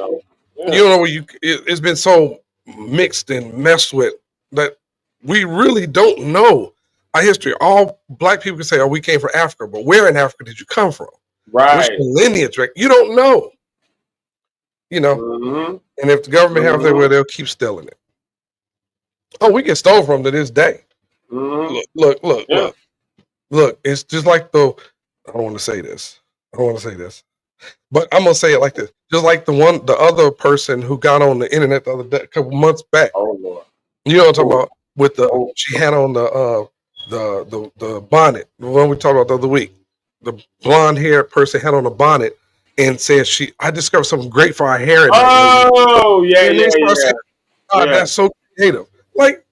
you know, it's been so mixed and messed with that we really don't know our history. All black people can say, "Oh, we came from Africa," but where in Africa did you come from? Right. Which lineage? Right? You don't know. You know, and if the government has their way, they'll keep stealing it. Oh, we get stolen from to this day. Look. It's just like I don't want to say this. But I'm gonna say it like this. Just like the other person who got on the internet the other day, a couple months back. Oh Lord. You know what I'm talking about? With she had on the bonnet, the one we talked about the other week. The blonde haired person had on a bonnet and said I discovered something great for our hair. Oh, yeah. God, that's so creative. Like,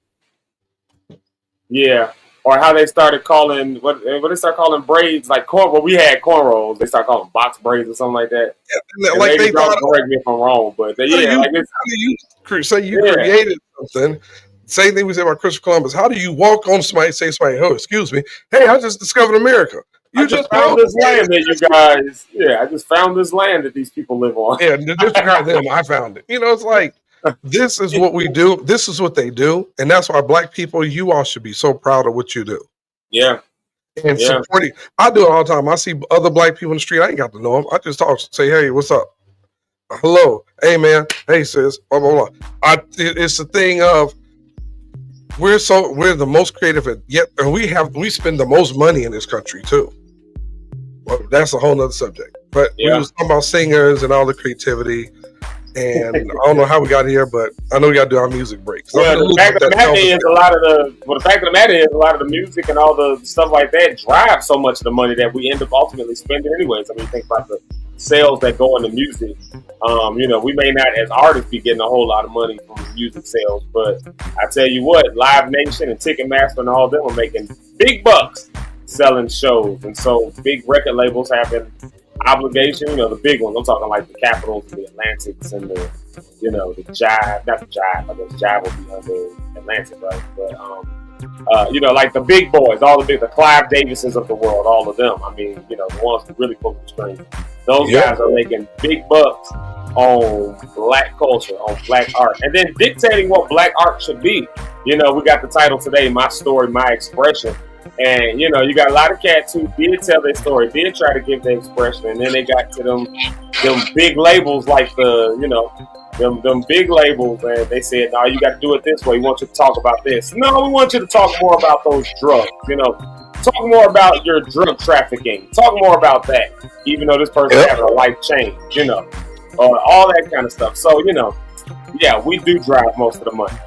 yeah. Or how they started calling what they start calling braids like corn. Well, we had cornrows. They start calling box braids or something like that. Yeah, like they thought. Correct me if I'm wrong, but you created something. Same thing we said about Christopher Columbus. How do you walk on somebody and say, "Oh, excuse me, hey, I just discovered America." I just found this land that you guys. Yeah, I just found this land that these people live on. Yeah, disregard them. I found it. You know, it's like this is what we do. This is what they do, and that's why black people, you all should be so proud of what you do. Yeah, and supporting. I do it all the time. I see other black people in the street. I ain't got to know them. I just talk, say, "Hey, what's up? Hello, hey man, hey sis." Blah blah blah. It's the thing of. We're the most creative, and we spend the most money in this country too. Well, that's a whole nother subject. But we was talking about singers and all the creativity, and I don't know how we got here, but I know we got to do our music break. Well, the fact of the matter is, a lot of the music and all the stuff like that drives so much of the money that we end up ultimately spending anyways. I mean, think about the sales that go into music. You know, we may not as artists be getting a whole lot of money from music sales, but I tell you what, Live Nation and Ticketmaster and all of them are making big bucks selling shows, and so big record labels have an obligation. You know, the big ones. I'm talking like the Capitals, and the Atlantics, and the the Jive. Not the Jive. I guess Jive will be under Atlantic, right? But like the big boys, the Clive Davises of the world, all of them. I mean, the ones who really pull the strings. Those guys are making big bucks on black culture, on black art, and then dictating what black art should be. We got the title today, My Story, My Expression. And, you got a lot of cats who did tell their story, did try to give their expression, and then they got to them big labels like them big labels, and they said, no, you got to do it this way. We want you to talk about this. No, we want you to talk more about those drugs, talk more about your drug trafficking. Talk more about that, even though this person has a life change, all that kind of stuff. So, we do drive most of the money.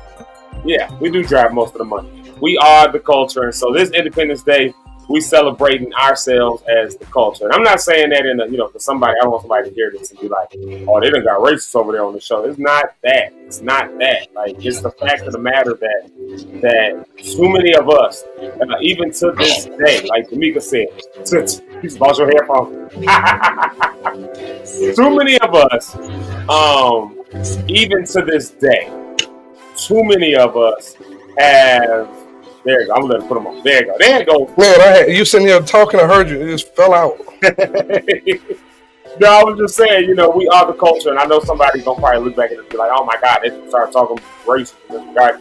Yeah, we do drive most of the money. We are the culture, and so this Independence Day, we celebrating ourselves as the culture. And I'm not saying that for somebody, I don't want somebody to hear this and be like, oh, they done got racists over there on the show. It's not that. It's not that. Like, it's the fact of the matter that too many of us, even to this day, like Tamika said, you lost your headphones. Too many of us, even to this day, too many of us have. There you go. I'm gonna put them on. There you go. There you go. Man, you sitting here talking. I heard you. It just fell out. No, I was just saying. We are the culture, and I know somebody's gonna probably look back at it and be like, "Oh my God, they start talking race. They're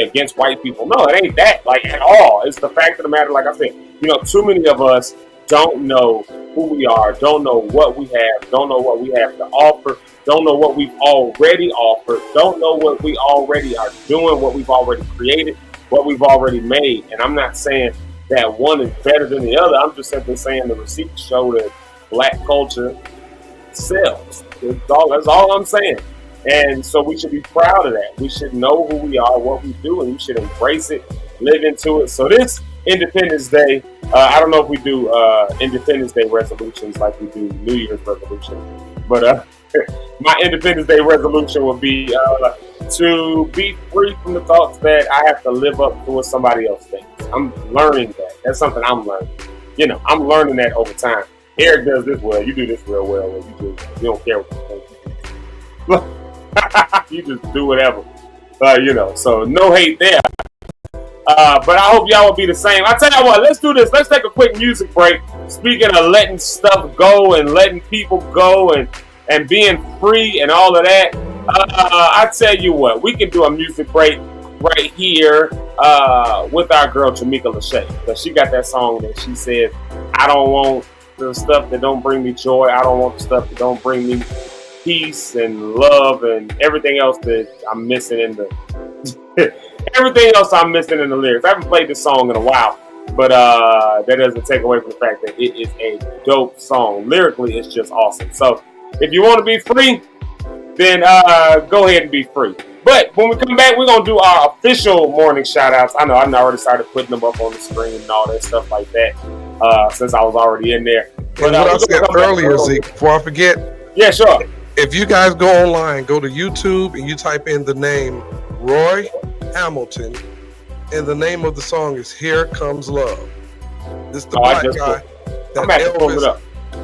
against white people." No, it ain't that. Like at all. It's the fact of the matter. Like I said, too many of us don't know who we are, don't know what we have, don't know what we have to offer, don't know what we've already offered, don't know what we already are doing, what we've already created, what we've already made. And I'm not saying that one is better than the other. I'm just simply saying the receipts show that black culture sells. That's all I'm saying. And so we should be proud of that. We should know who we are, what we do, and we should embrace it, live into it. So this Independence Day, I don't know if we do Independence Day resolutions like we do New Year's resolutions, but my Independence Day resolution would be to be free from the thoughts that I have to live up to what somebody else thinks. I'm learning that. That's something I'm learning. You know, I'm learning that over time. Eric does this well. You do this real well. You don't care what you think. You just do whatever. You know, so no hate there. But I hope y'all will be the same. I tell you what, let's do this. Let's take a quick music break. Speaking of letting stuff go and letting people go and being free and all of that, I tell you what, we can do a music break right here with our girl Jamaica Lachey, because she got that song that she said, I don't want the stuff that don't bring me joy. I don't want the stuff that don't bring me peace and love and everything else that I'm missing in the everything else I'm missing in the lyrics. I haven't played this song in a while, but that doesn't take away from the fact that it is a dope song. Lyrically, it's just awesome. So if you want to be free, then go ahead and be free. But when we come back, we're going to do our official morning shout-outs. I know I already started putting them up on the screen and all that stuff like that since I was already in there. But, and what I said earlier, Zeke, before I forget. Yeah, sure. If you guys go online, go to YouTube, and you type in the name Roy Hamilton, and the name of the song is Here Comes Love. This is the black guy that Elvis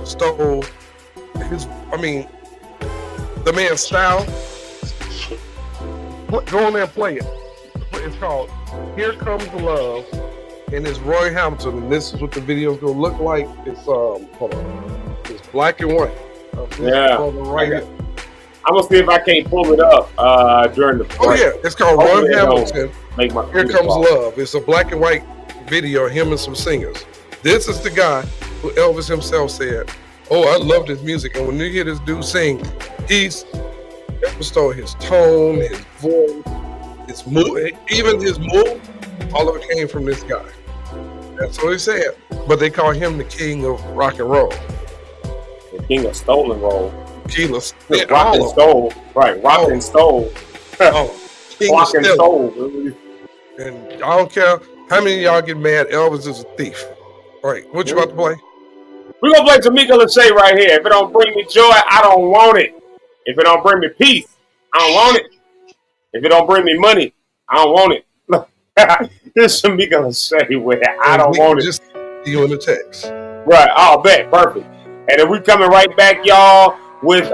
stole his, the man's style. Go on there and play it. It's called Here Comes Love, and it's Roy Hamilton, and this is what the video's gonna look like. It's hold on. It's black and white. Yeah. Right here. I'm gonna see if I can't pull it up during the break. Oh yeah, it's called Roy Hamilton. Here Comes Love. It's a black and white video of him and some singers. This is the guy who Elvis himself said, "Oh, I love this music." And when you hear this dude sing, Elvis stole his tone, his voice, his move, even his move. All of it came from this guy. That's what he said. But they call him the king of rock and roll. The king of stolen roll. King of rock and stole. Right, rock and stole. Rock and stole. And I don't care how many of y'all get mad, Elvis is a thief. All right, what you about to play? We're going to play Jamaica Lachey right here. If it don't bring me joy, I don't want it. If it don't bring me peace, I don't want it. If it don't bring me money, I don't want it. This Jamaica Lachey where I don't want it. Just you in the text. Right, I'll bet. Perfect. And then we coming right back, y'all, with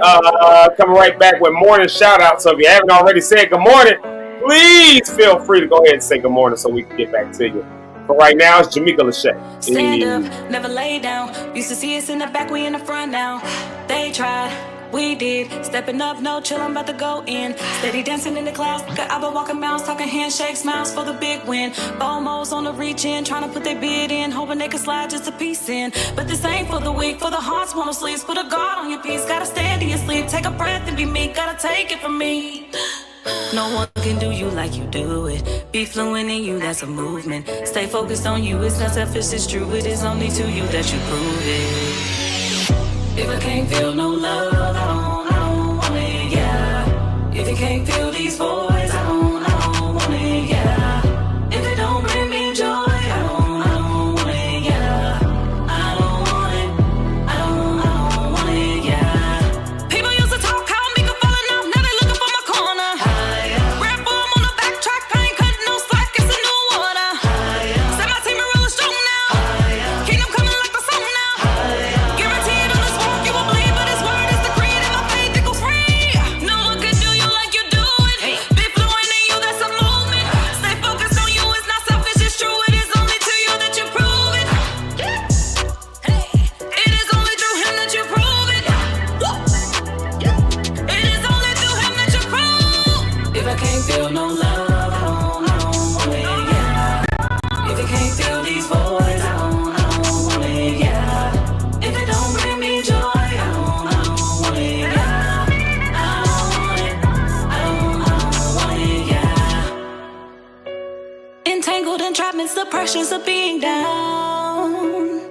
morning shout out. So if you haven't already said good morning, please feel free to go ahead and say good morning so we can get back to you. But right now it's Jamaica Lachey. Stand up, never lay down. Used to see us in the back, we in the front now. They tried, we did. Stepping up, no chill, I'm about to go in. Steady dancing in the clouds, I've been walking mounds, talking handshake smiles for the big win. Bomos on the reach in, trying to put their bid in, hoping they can slide just a piece in. But this ain't for the weak, for the hearts wanna sleep. Put a guard on your piece, gotta stand in your sleep. Take a breath and be meek, gotta take it from me. No one can do you like you do it. Be fluent in you, that's a movement. Stay focused on you, it's not selfish, it's true. It is only to you that you prove it. If I can't feel no love, I don't want it, yeah. If you can't feel these voids, I don't want it, yeah. If it don't bring me joy, I don't want it, yeah. I don't want it, I don't want it, yeah. People used to talk how me could fall enough, now they looking for my corner. Red form on the backtrack, I ain't cutting no slack, it's a new order. Set my team real strong now. Kingdom coming like the sun now. Guaranteed on this walk, you will believe, but his word is the creed, and my faith equals free. No one can do you like you do it. Be fluent in you, that's a movement. Stay focused on you, it's not selfish, it's true. It is only to you that you prove it. Hey, it is only through him that you prove it. It is only through him that you prove. If I can't feel no love, I don't want it, yeah. If you can't feel these voids, I don't want it, yeah. If it don't bring me joy, I don't want it, yeah. I don't want it, I don't want it, yeah. Entangled entrapments, the pressures of being down.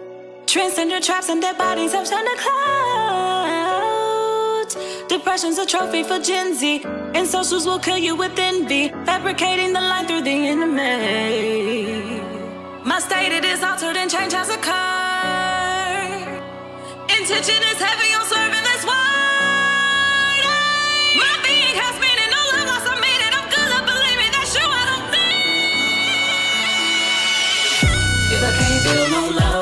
Transcendent traps and dead bodies have turned to clouds. Depression's a trophy for Gen Z, and socials will kill you with envy, fabricating the lie through the enemy. My my state, it is altered and change has occurred. Intention is heavy on serving this word. My being has meaning, no love lost, I mean it. I'm good, I believe me, that's you, I don't think. If I can't feel no love,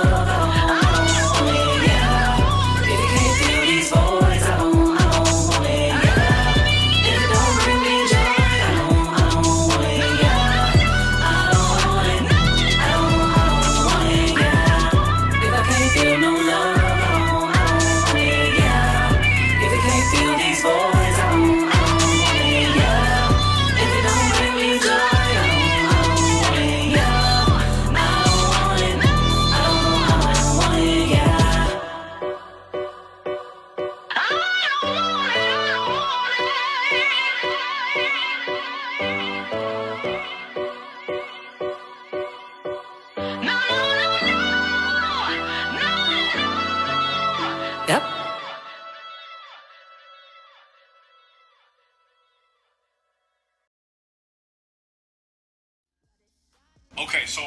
Okay, so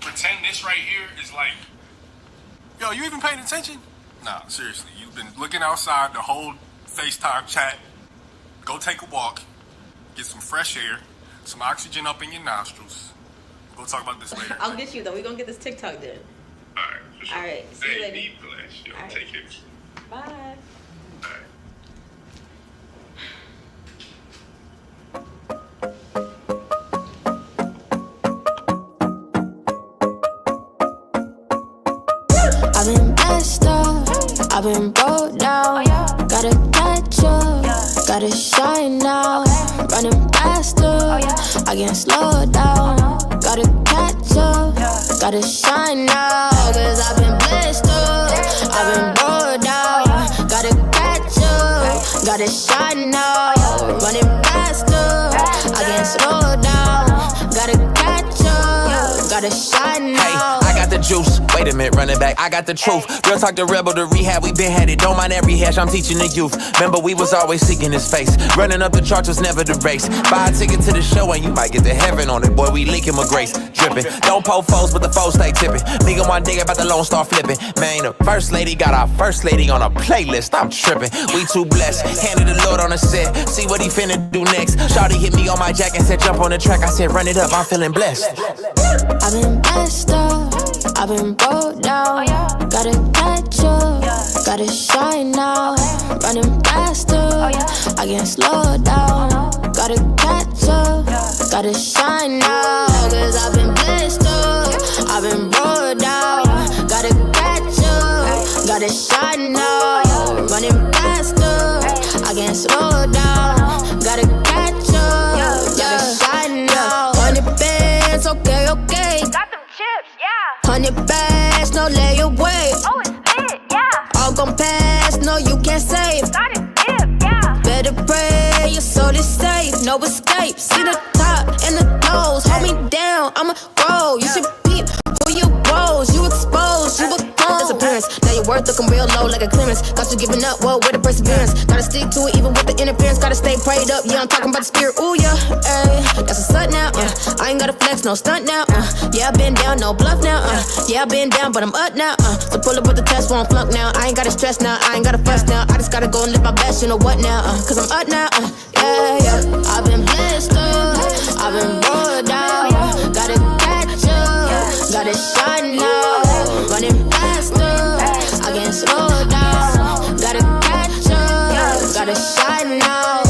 pretend this right here is like, yo, you even paying attention? Nah, seriously, you've been looking outside the whole FaceTime chat. Go take a walk, get some fresh air, some oxygen up in your nostrils. We'll talk about this later. I'll get you though. We're gonna get this TikTok done. Alright, for sure. Alright, see you later. Be blessed, yo. Right. Take care. Bye. Alright. I've been messed up, I've been broke down. Gotta catch up, gotta shine now. Running faster, I can't slow down. Gotta catch up, gotta shine now. Cause I've been blessed up, I've been broke down. Gotta catch up, gotta shine now. Running faster, I can't slow down. Gotta catch up, gotta shine now. Hey, I got the juice. Wait a minute, run it back. I got the truth. Real talk, the rebel to rehab. We been headed. Don't mind every hash. I'm teaching the youth. Remember, we was always seeking his face. Running up the charts was never the race. Buy a ticket to the show and you might get to heaven on it. Boy, we leaking with grace. Dripping. Don't poke foes, but the foes stay tipping. Nigga one day about the Lone Star flipping. Man, the first lady got our first lady on a playlist. I'm tripping. We too blessed. Handed the Lord on a set. See what he finna do next. Shawty hit me on my jack and said jump on the track. I said run it up. I'm feeling blessed. I've been messed up, I've been broke down. Gotta catch up, gotta shine now. Running faster, I can't slow down. Gotta catch up, gotta shine now. Cause I've been blessed up, I've been broke down. Gotta catch up, gotta shine now. Running faster, I can't slow down. Gotta catch up, gotta shine now. 100 bands, okay. Got them chips, yeah. 100 bags, no layaway. Oh, it's lit, yeah. All gon' pass, no you can't save. Got it, dip, yeah. Better pray, your soul is safe, no escape. See the top and the toes, hold me down, I'ma grow. You should peep who you rose, you exposed, you a clone. Disappearance, now your worth looking real low like a clearance. Got you giving up, whoa, with the perseverance. Gotta stick to it even with the interference. Gotta stay prayed up, yeah, I'm talking about the spirit, ooh yeah. Ay, that's a slut now, I ain't gotta flex, no stunt now, yeah, I been down, no bluff now, yeah, I been down, but I'm up now, so pull up with the test, won't flunk now. I ain't gotta stress now, I ain't gotta fuss now. I just gotta go and live my best, you know what now, cause I'm up now, yeah. I've been blessed up, I've been rolled down. Gotta catch up, gotta shine now. Running faster, I can't slow down. Gotta catch up, gotta shine now.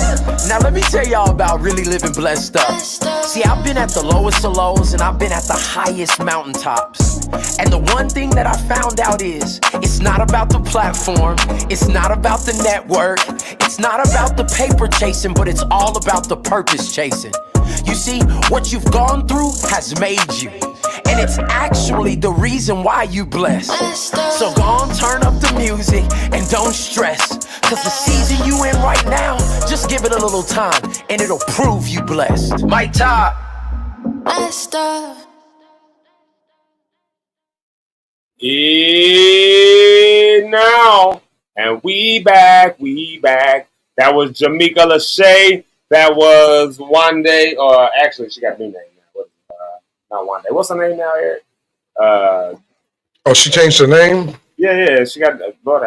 Now let me tell y'all about really living blessed up. See, I've been at the lowest of lows and I've been at the highest mountaintops. And the one thing that I found out is it's not about the platform, it's not about the network, it's not about the paper chasing, but it's all about the purpose chasing. You see, what you've gone through has made you, and it's actually the reason why you blessed. So go on, turn up the music and don't stress, cause the season you in right now, just give it a little time and it'll prove you blessed. My top. Blessed up. Now, and we back. That was Jamaica Lachey. That was Wande, or actually, she got a new name now. Not Wande. What's her name now, Eric? Oh, she changed her name? Yeah. She got. Lord,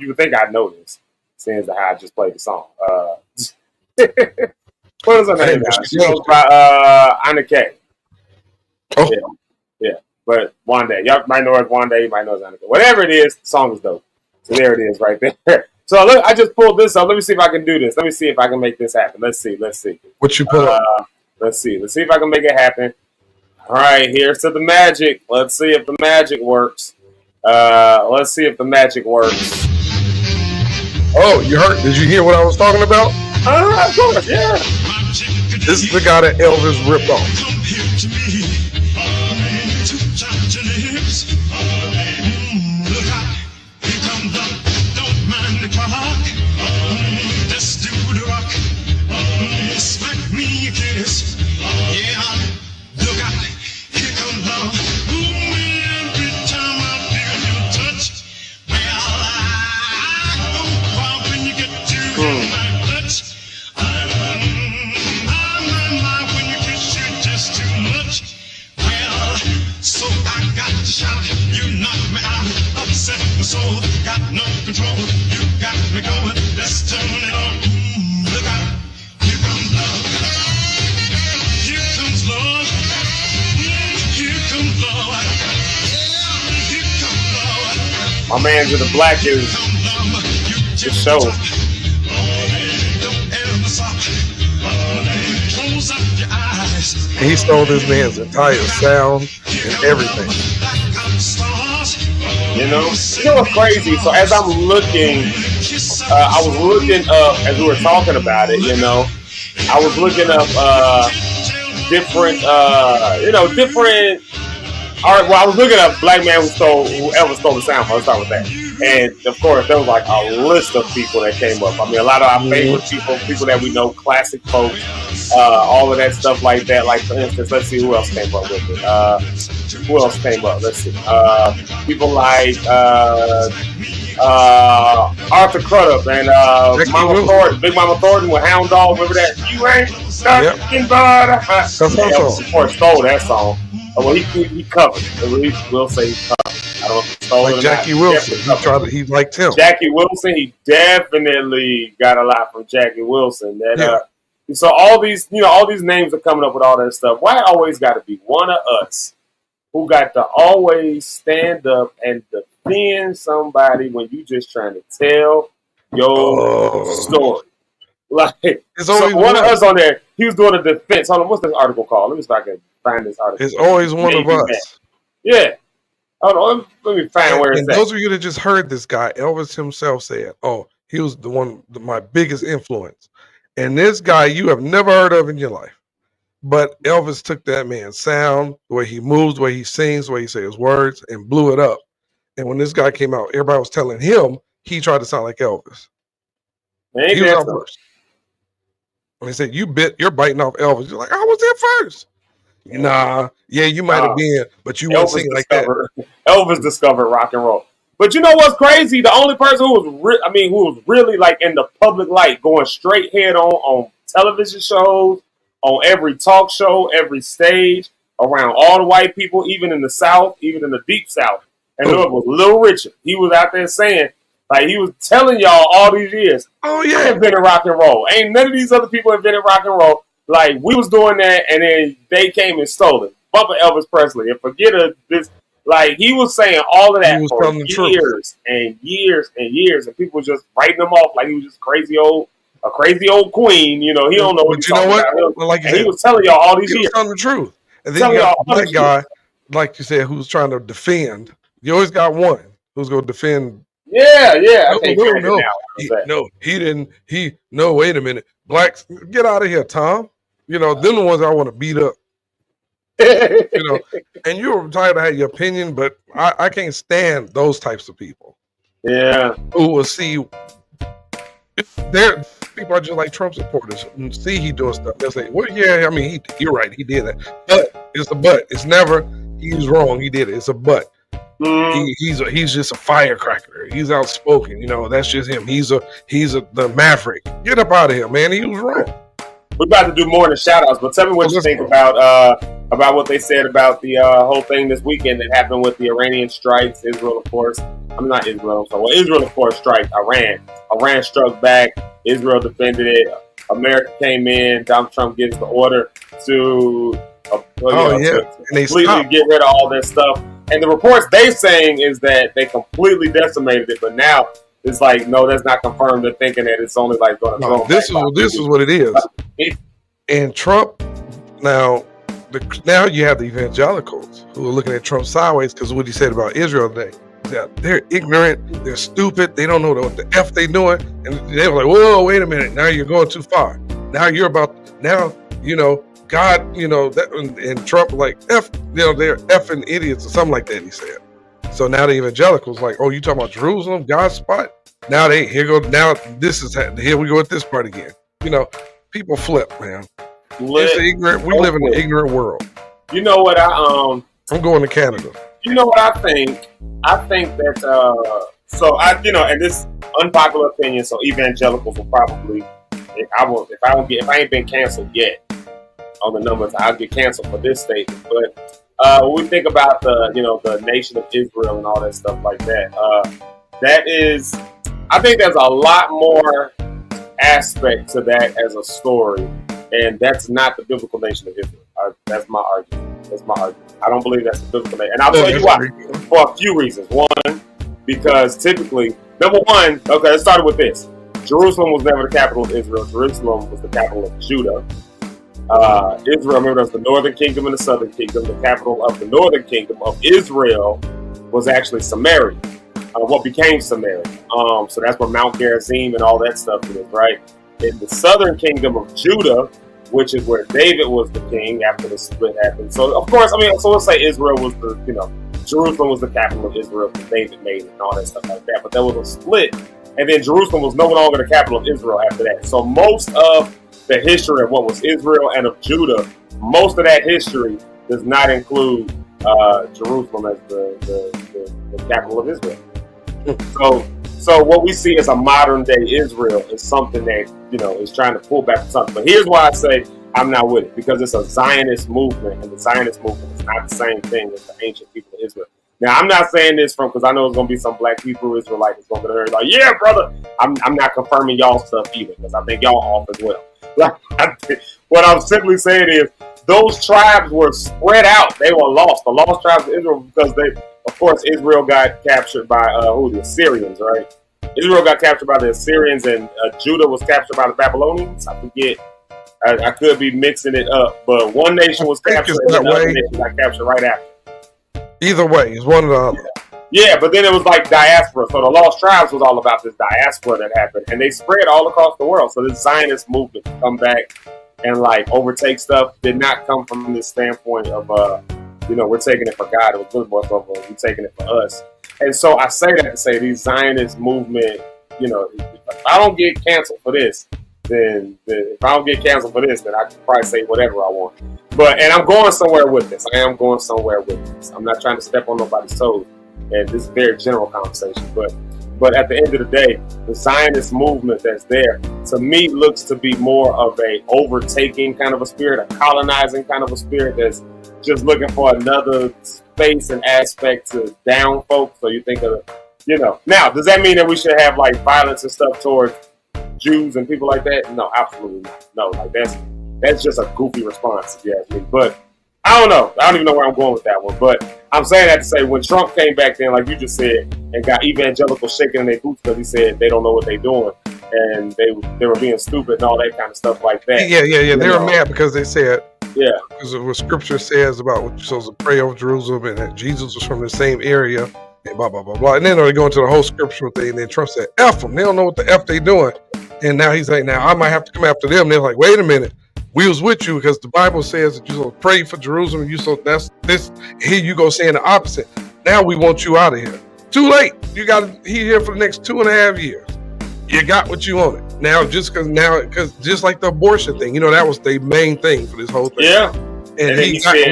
you would think I'd know this, seeing as how I just played the song. What is her name now? She goes by Anna K. Oh. Yeah. But Wanda, y'all might know it as Wanda, you might know it as Anna K. Whatever it is, the song is dope. So there it is, right there. So look, I just pulled this up. Let me see if I can do this. Let me see if I can make this happen. Let's see. What you pull up? Let's see if I can make it happen. All right, here's to the magic. Let's see if the magic works. Let's see if the magic works. Oh, you heard? Did you hear what I was talking about? Of course, yeah. This is the guy that Elvis ripped off. My man's in the black is the show. He stole this man's entire sound and everything. You know what's crazy? So as I'm looking, I was looking up as we were talking about it. You know, I was looking up different, different. All right, well, I was looking up black man whoever stole the sound. Let's start with that. And of course, there was like a list of people that came up. I mean, a lot of our favorite people that we know, classic folks, all of that stuff like that. Like, for instance, let's see who else came up with it. Who else came up? Let's see. People like Arthur Crudup and Mama Thornton, Big Mama Thornton with Hound Dog. Remember that? You ain't nothing but a Elvis, of course, stole that song. Well, he covered it. We'll say he covered it. I don't know if he stole like it or Jackie not. Wilson. He liked him. Jackie Wilson, he definitely got a lot from Jackie Wilson. So all these names are coming up with all that stuff. Why always got to be one of us who got to always stand up and defend somebody when you just trying to tell your story? Like, so one of us on there, he was doing a defense. Hold on, what's this article called? Let me see if I can find this article. It's always one of us. Yeah. Hold on, let me find where it's at. Those of you that just heard this guy, Elvis himself said, "Oh, he was my biggest influence." And this guy you have never heard of in your life, but Elvis took that man's sound, the way he moves, the way he sings, the way he says words, and blew it up. And when this guy came out, everybody was telling him he tried to sound like Elvis. He was out first. And they said, you're biting off Elvis. You're like, I was there first. Nah, yeah, you might have been, but you weren't singing like that. Elvis discovered rock and roll. But you know what's crazy? The only person who was really like in the public light, going straight head on television shows, on every talk show, every stage, around all the white people, even in the South, even in the deep South. And it was Little Richard. He was out there saying, like, he was telling y'all all these years, I invented rock and roll. Ain't none of these other people invented rock and roll. Like, we was doing that, and then they came and stole it. Bumper Elvis Presley. And forget this. Like, he was saying all of that for years and years and years, and people just writing him off like he was just a crazy old queen. You know, he don't know what he's talking about. Well, like he was telling y'all all these years. He was telling the truth. And then you got that guy, like you said, who's trying to defend. You always got one who's going to defend. Yeah. No, he didn't. No, wait a minute. Blacks, get out of here, Tom. You know, them the ones I want to beat up. You know, and you're entitled to have your opinion, but I can't stand those types of people. Yeah. Who will see people are just like Trump supporters and see he doing stuff. They'll say, well, yeah, I mean, you're right, he did that. But it's a but. It's never he's wrong, he did it. It's a but. He's just a firecracker. He's outspoken. You know, that's just him. He's the maverick. Get up out of here, man. He was wrong. We're about to do more than shout outs, but tell me what you think about about what they said about the whole thing this weekend that happened with the Iranian strikes. Israel, of course. I'm not Israel. I'm sorry. Well, Israel, of course, struck Iran. Iran struck back. Israel defended it. America came in. Donald Trump gives the order to completely get rid of all that stuff. And the reports they're saying is that they completely decimated it. But now it's like, no, that's not confirmed. They're thinking that it's only like going to this is what it is. And Trump now you have the evangelicals who are looking at Trump sideways because of what he said about Israel today. They're ignorant, they're stupid, they don't know what the F they doing, and they were like, whoa, wait a minute, now you're going too far. Now God, that, and Trump like F, they're effing idiots or something like that, he said. So now the evangelicals like, oh, you talking about Jerusalem, God's spot? Now here we go at this part again. People flip, man. We live in an ignorant world. You know what I'm going to Canada. You know what I think? I think that and this unpopular opinion, so evangelicals will probably if I ain't been canceled yet on the numbers, I'll get canceled for this statement. But when we think about the nation of Israel and all that stuff like that, I think there's a lot more aspect to that as a story, and that's not the biblical nation of Israel. That's my argument. I don't believe that's the biblical nation, and I'll tell you why. For a few reasons. One, because typically, number one, okay, let's start with this. Jerusalem was never the capital of Israel. Jerusalem was the capital of Judah. Israel, remember, there's the northern kingdom and the southern kingdom. The capital of the northern kingdom of Israel was actually Samaria, what became Samaria. So that's where Mount Gerizim and all that stuff is, right? In the southern kingdom of Judah, which is where David was the king after the split happened. So, of course, so let's say Israel was Jerusalem was the capital of Israel because David made it and all that stuff like that. But there was a split, and then Jerusalem was no longer the capital of Israel after that. So most of the history of what was Israel and of Judah, most of that history does not include Jerusalem as the capital of Israel. So what we see as a modern day Israel is something that is trying to pull back from something. But here's why I say I'm not with it, because it's a Zionist movement, and the Zionist movement is not the same thing as the ancient people of Israel. Now, I'm not saying this because I know there's going to be some black Hebrew Israelite that's going to be there like, yeah, brother. I'm not confirming y'all stuff either, because I think y'all off as well. What I'm simply saying is those tribes were spread out. They were lost. The lost tribes of Israel, because of course, Israel got captured by the Assyrians, right? Israel got captured by the Assyrians, and Judah was captured by the Babylonians. I forget. I could be mixing it up, but one nation was captured and another nation got captured right after. Either way, it's one or the other. Yeah, but then it was like diaspora. So the lost tribes was all about this diaspora that happened, and they spread all across the world. So this Zionist movement to come back and like overtake stuff did not come from this standpoint of we're taking it for God. It was really more so we're taking it for us. And so I say that to say these Zionist movement, if I don't get canceled for this, then if I don't get canceled for this, then I can probably say whatever I want. And I'm going somewhere with this. I am going somewhere with this. I'm not trying to step on nobody's toes. And this is a very general conversation. But at the end of the day, the Zionist movement that's there, to me, looks to be more of a overtaking kind of a spirit, a colonizing kind of a spirit that's just looking for another space and aspect to down folks. So you think of, now, does that mean that we should have like violence and stuff towards Jews and people like that? No, absolutely not. No, like that's just a goofy response, if you ask me. But I don't know. I don't even know where I'm going with that one. But I'm saying that to say when Trump came back then, like you just said, and got evangelicals shaking in their boots because he said they don't know what they're doing and they were being stupid and all that kind of stuff like that. Yeah. They were mad because they said, because of what Scripture says about what you're supposed to pray over Jerusalem and that Jesus was from the same area and blah, blah, blah, blah. And then they go into the whole scriptural thing. And then Trump said, F them. They don't know what the F they doing. And now he's like, now I might have to come after them. And they're like, wait a minute. We was with you because the Bible says that you're supposed to pray for Jerusalem. That's this. Here you go saying the opposite. Now we want you out of here. Too late. You got to be here for the next 2.5 years. You got what you wanted. Now, because just like the abortion thing, that was the main thing for this whole thing. Yeah. And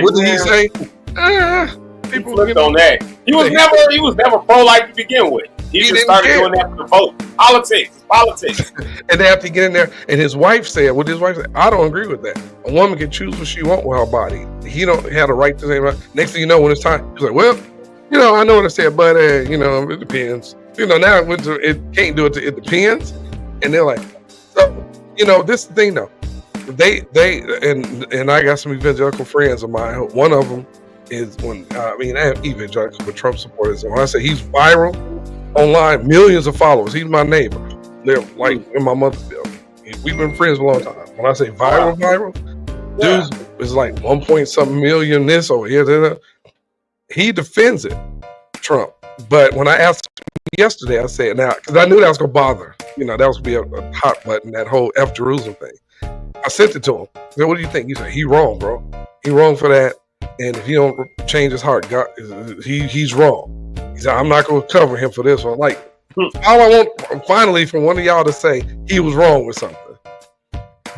what did he say? He flipped on that. He was never pro-life to begin with. He just started doing that for the vote. Politics. And they have to get in there. And his wife said, I don't agree with that. A woman can choose what she wants with her body. He don't have the right to say that. Next thing you know, when it's time, he's like, well, I know what I said, but it depends. Now it can't do it. It depends. And they're like, so, this is the thing though. They and I got some evangelical friends of mine. One of them is I have evangelical but Trump supporters. And when I say he's viral online, millions of followers. He's my neighbor. They're like in my mother's building. We've been friends a long time. When I say viral, dude is like 1.something million this over here. He defends it, Trump. But when I asked him yesterday, I said, now, because I knew that was going to bother. That was going to be a hot button, that whole F Jerusalem thing. I sent it to him. I said, what do you think? He said, he wrong, bro. He wrong for that. And if he don't change his heart, God, he's wrong. He said, I'm not going to cover him for this one. Like, all I want finally from one of y'all to say he was wrong with something.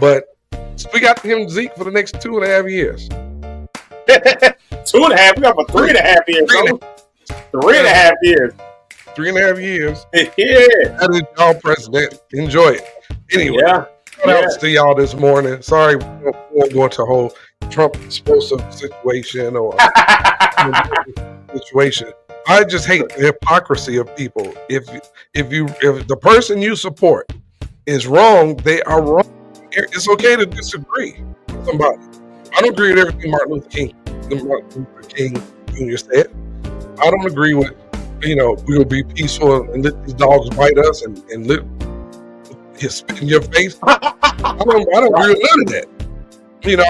But we got him Zeke for the next 2.5 years. 2.5? We got for 3.5 years. 3.5 years. 3.5 years. Yeah. That is y'all president. Enjoy it. Anyway, shout outs to y'all this morning. Sorry, we won't go into a whole Trump explosive situation or situation. I just hate the hypocrisy of people. If the person you support is wrong, they are wrong. It's okay to disagree with somebody. I don't agree with everything Martin Luther King Jr. said. I don't agree with, we will be peaceful and let these dogs bite us and let his spit in your face. I don't agree with none of that.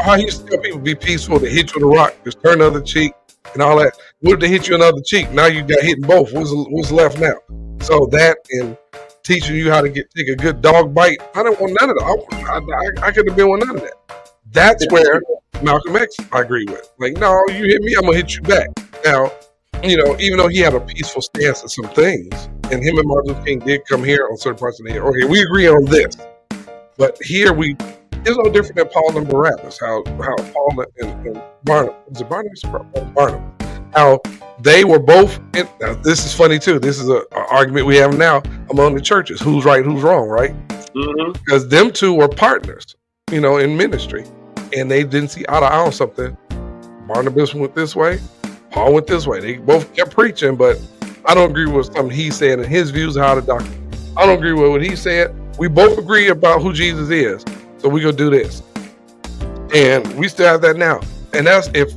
How he tell people be peaceful, to hit you with a rock, just turn the other cheek and all that. What if they hit you another cheek? Now you got hit in both. What's left now? So that and teaching you how to take a good dog bite. I don't want none of that. I could have been with none of that. That's where Malcolm X I agree with. Like, no, you hit me, I'm gonna hit you back. Now, even though he had a peaceful stance on some things, and him and Martin Luther King did come here on certain parts of the head. Okay, we agree on this, but here it's no different than Paul and Barabbas. How Paul and Barnabas, how they were both. Now, this is funny too. This is an argument we have now among the churches. Who's right? Who's wrong? Right? Because them two were partners, in ministry, and they didn't see eye to eye on something. Barnabas went this way. Paul went this way. They both kept preaching, but I don't agree with something he said and his views of how to doctrine. I don't agree with what he said. We both agree about who Jesus is, so we gonna do this, and we still have that now. And that's if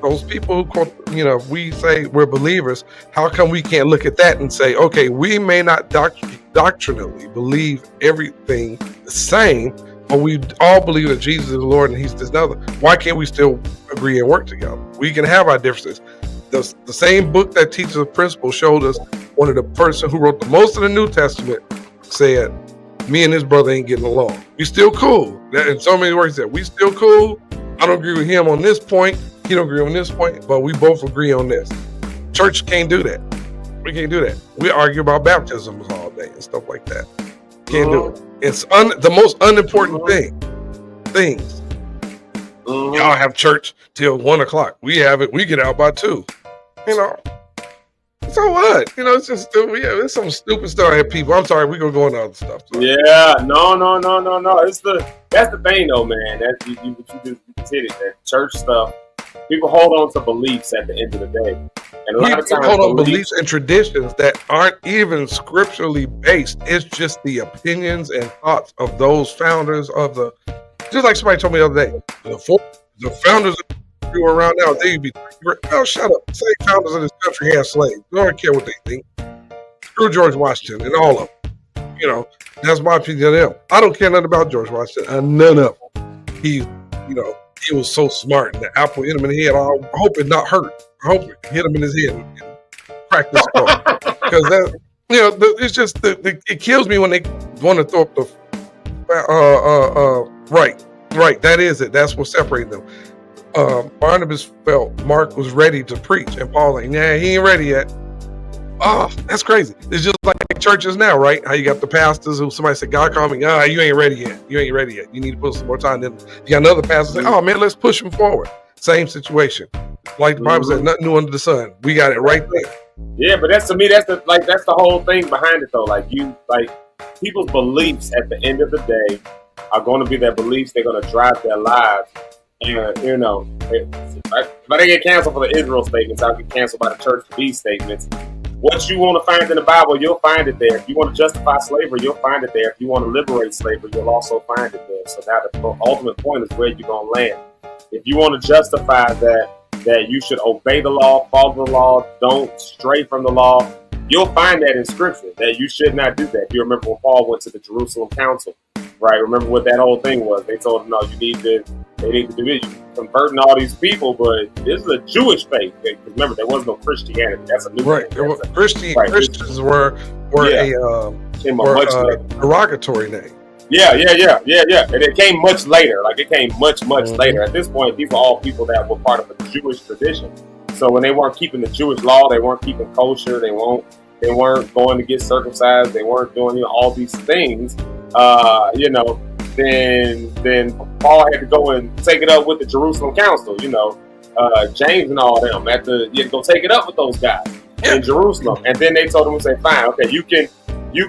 those people who quote, if we say we're believers, how come we can't look at that and say, okay, we may not doctrinally believe everything the same, but we all believe that Jesus is the Lord and He's this other. Why can't we still agree and work together? We can have our differences. The same book that teaches the principle showed us one of the person who wrote the most of the New Testament said, me and his brother ain't getting along. We still cool. That, in so many words, that we still cool. I don't agree with him on this point. He don't agree on this point, but we both agree on this. Church can't do that. We can't do that. We argue about baptisms all day and stuff like that. Can't do it. It's the most unimportant things. Y'all have church till 1:00. We have it. We get out by 2. So what? It's just it's some stupid stuff. I have people. I'm sorry. We gonna go into other stuff. So. Yeah. No. That's the thing, though, man. That's you just hit it. That church stuff. People hold on to beliefs at the end of the day, and a lot of times hold on beliefs and traditions that aren't even scripturally based. It's just the opinions and thoughts of those founders of the. Just like somebody told me the other day, the founders who are around now, they'd be. Oh, shut up! Same founders of this country had slaves. I don't care what they think. Screw George Washington and all of them. That's my opinion of them. I don't care nothing about George Washington. None of them. He was so smart, and the apple hit him in the head. I hope it not hurt. I hope it hit him in his head and crack the skull. Because that, it's just it kills me when they want to throw up the right. That is it. That's what separated them. Barnabas felt Mark was ready to preach, and Paul like, nah, he ain't ready yet. Oh, that's crazy. It's just like churches now, right? How you got the pastors who somebody said, God called me, you ain't ready yet. You ain't ready yet. You need to put some more time. Then you got another pastor say, oh man, let's push him forward. Same situation. Like the Bible said, nothing new under the sun. We got it right there. Yeah, but that's to me, that's the whole thing behind it though. People's beliefs at the end of the day are going to be their beliefs. They're going to drive their lives. And if I get canceled for the Israel statements, I'll get canceled by the church for these statements. What you want to find in the Bible, you'll find it there. If you want to justify slavery, you'll find it there. If you want to liberate slavery, you'll also find it there. So now the ultimate point is where you're going to land. If you want to justify that you should obey the law, follow the law, don't stray from the law, you'll find that in Scripture, that you should not do that. You remember when Paul went to the Jerusalem Council, right? Remember what that whole thing was. They told him, no, they need to do this. You're converting all these people, but this is a Jewish faith. Because remember, there was no Christianity. That's a new thing. Christians were a derogatory name. Yeah. And it came much later. Like, it came much later. At this point, these are all people that were part of a Jewish tradition. So when they weren't keeping the Jewish law, they weren't keeping kosher, they weren't going to get circumcised, they weren't doing all these things, then Paul had to go and take it up with the Jerusalem Council, James and all them. You had to go take it up with those guys in Jerusalem. And then they told him to say, fine, okay, you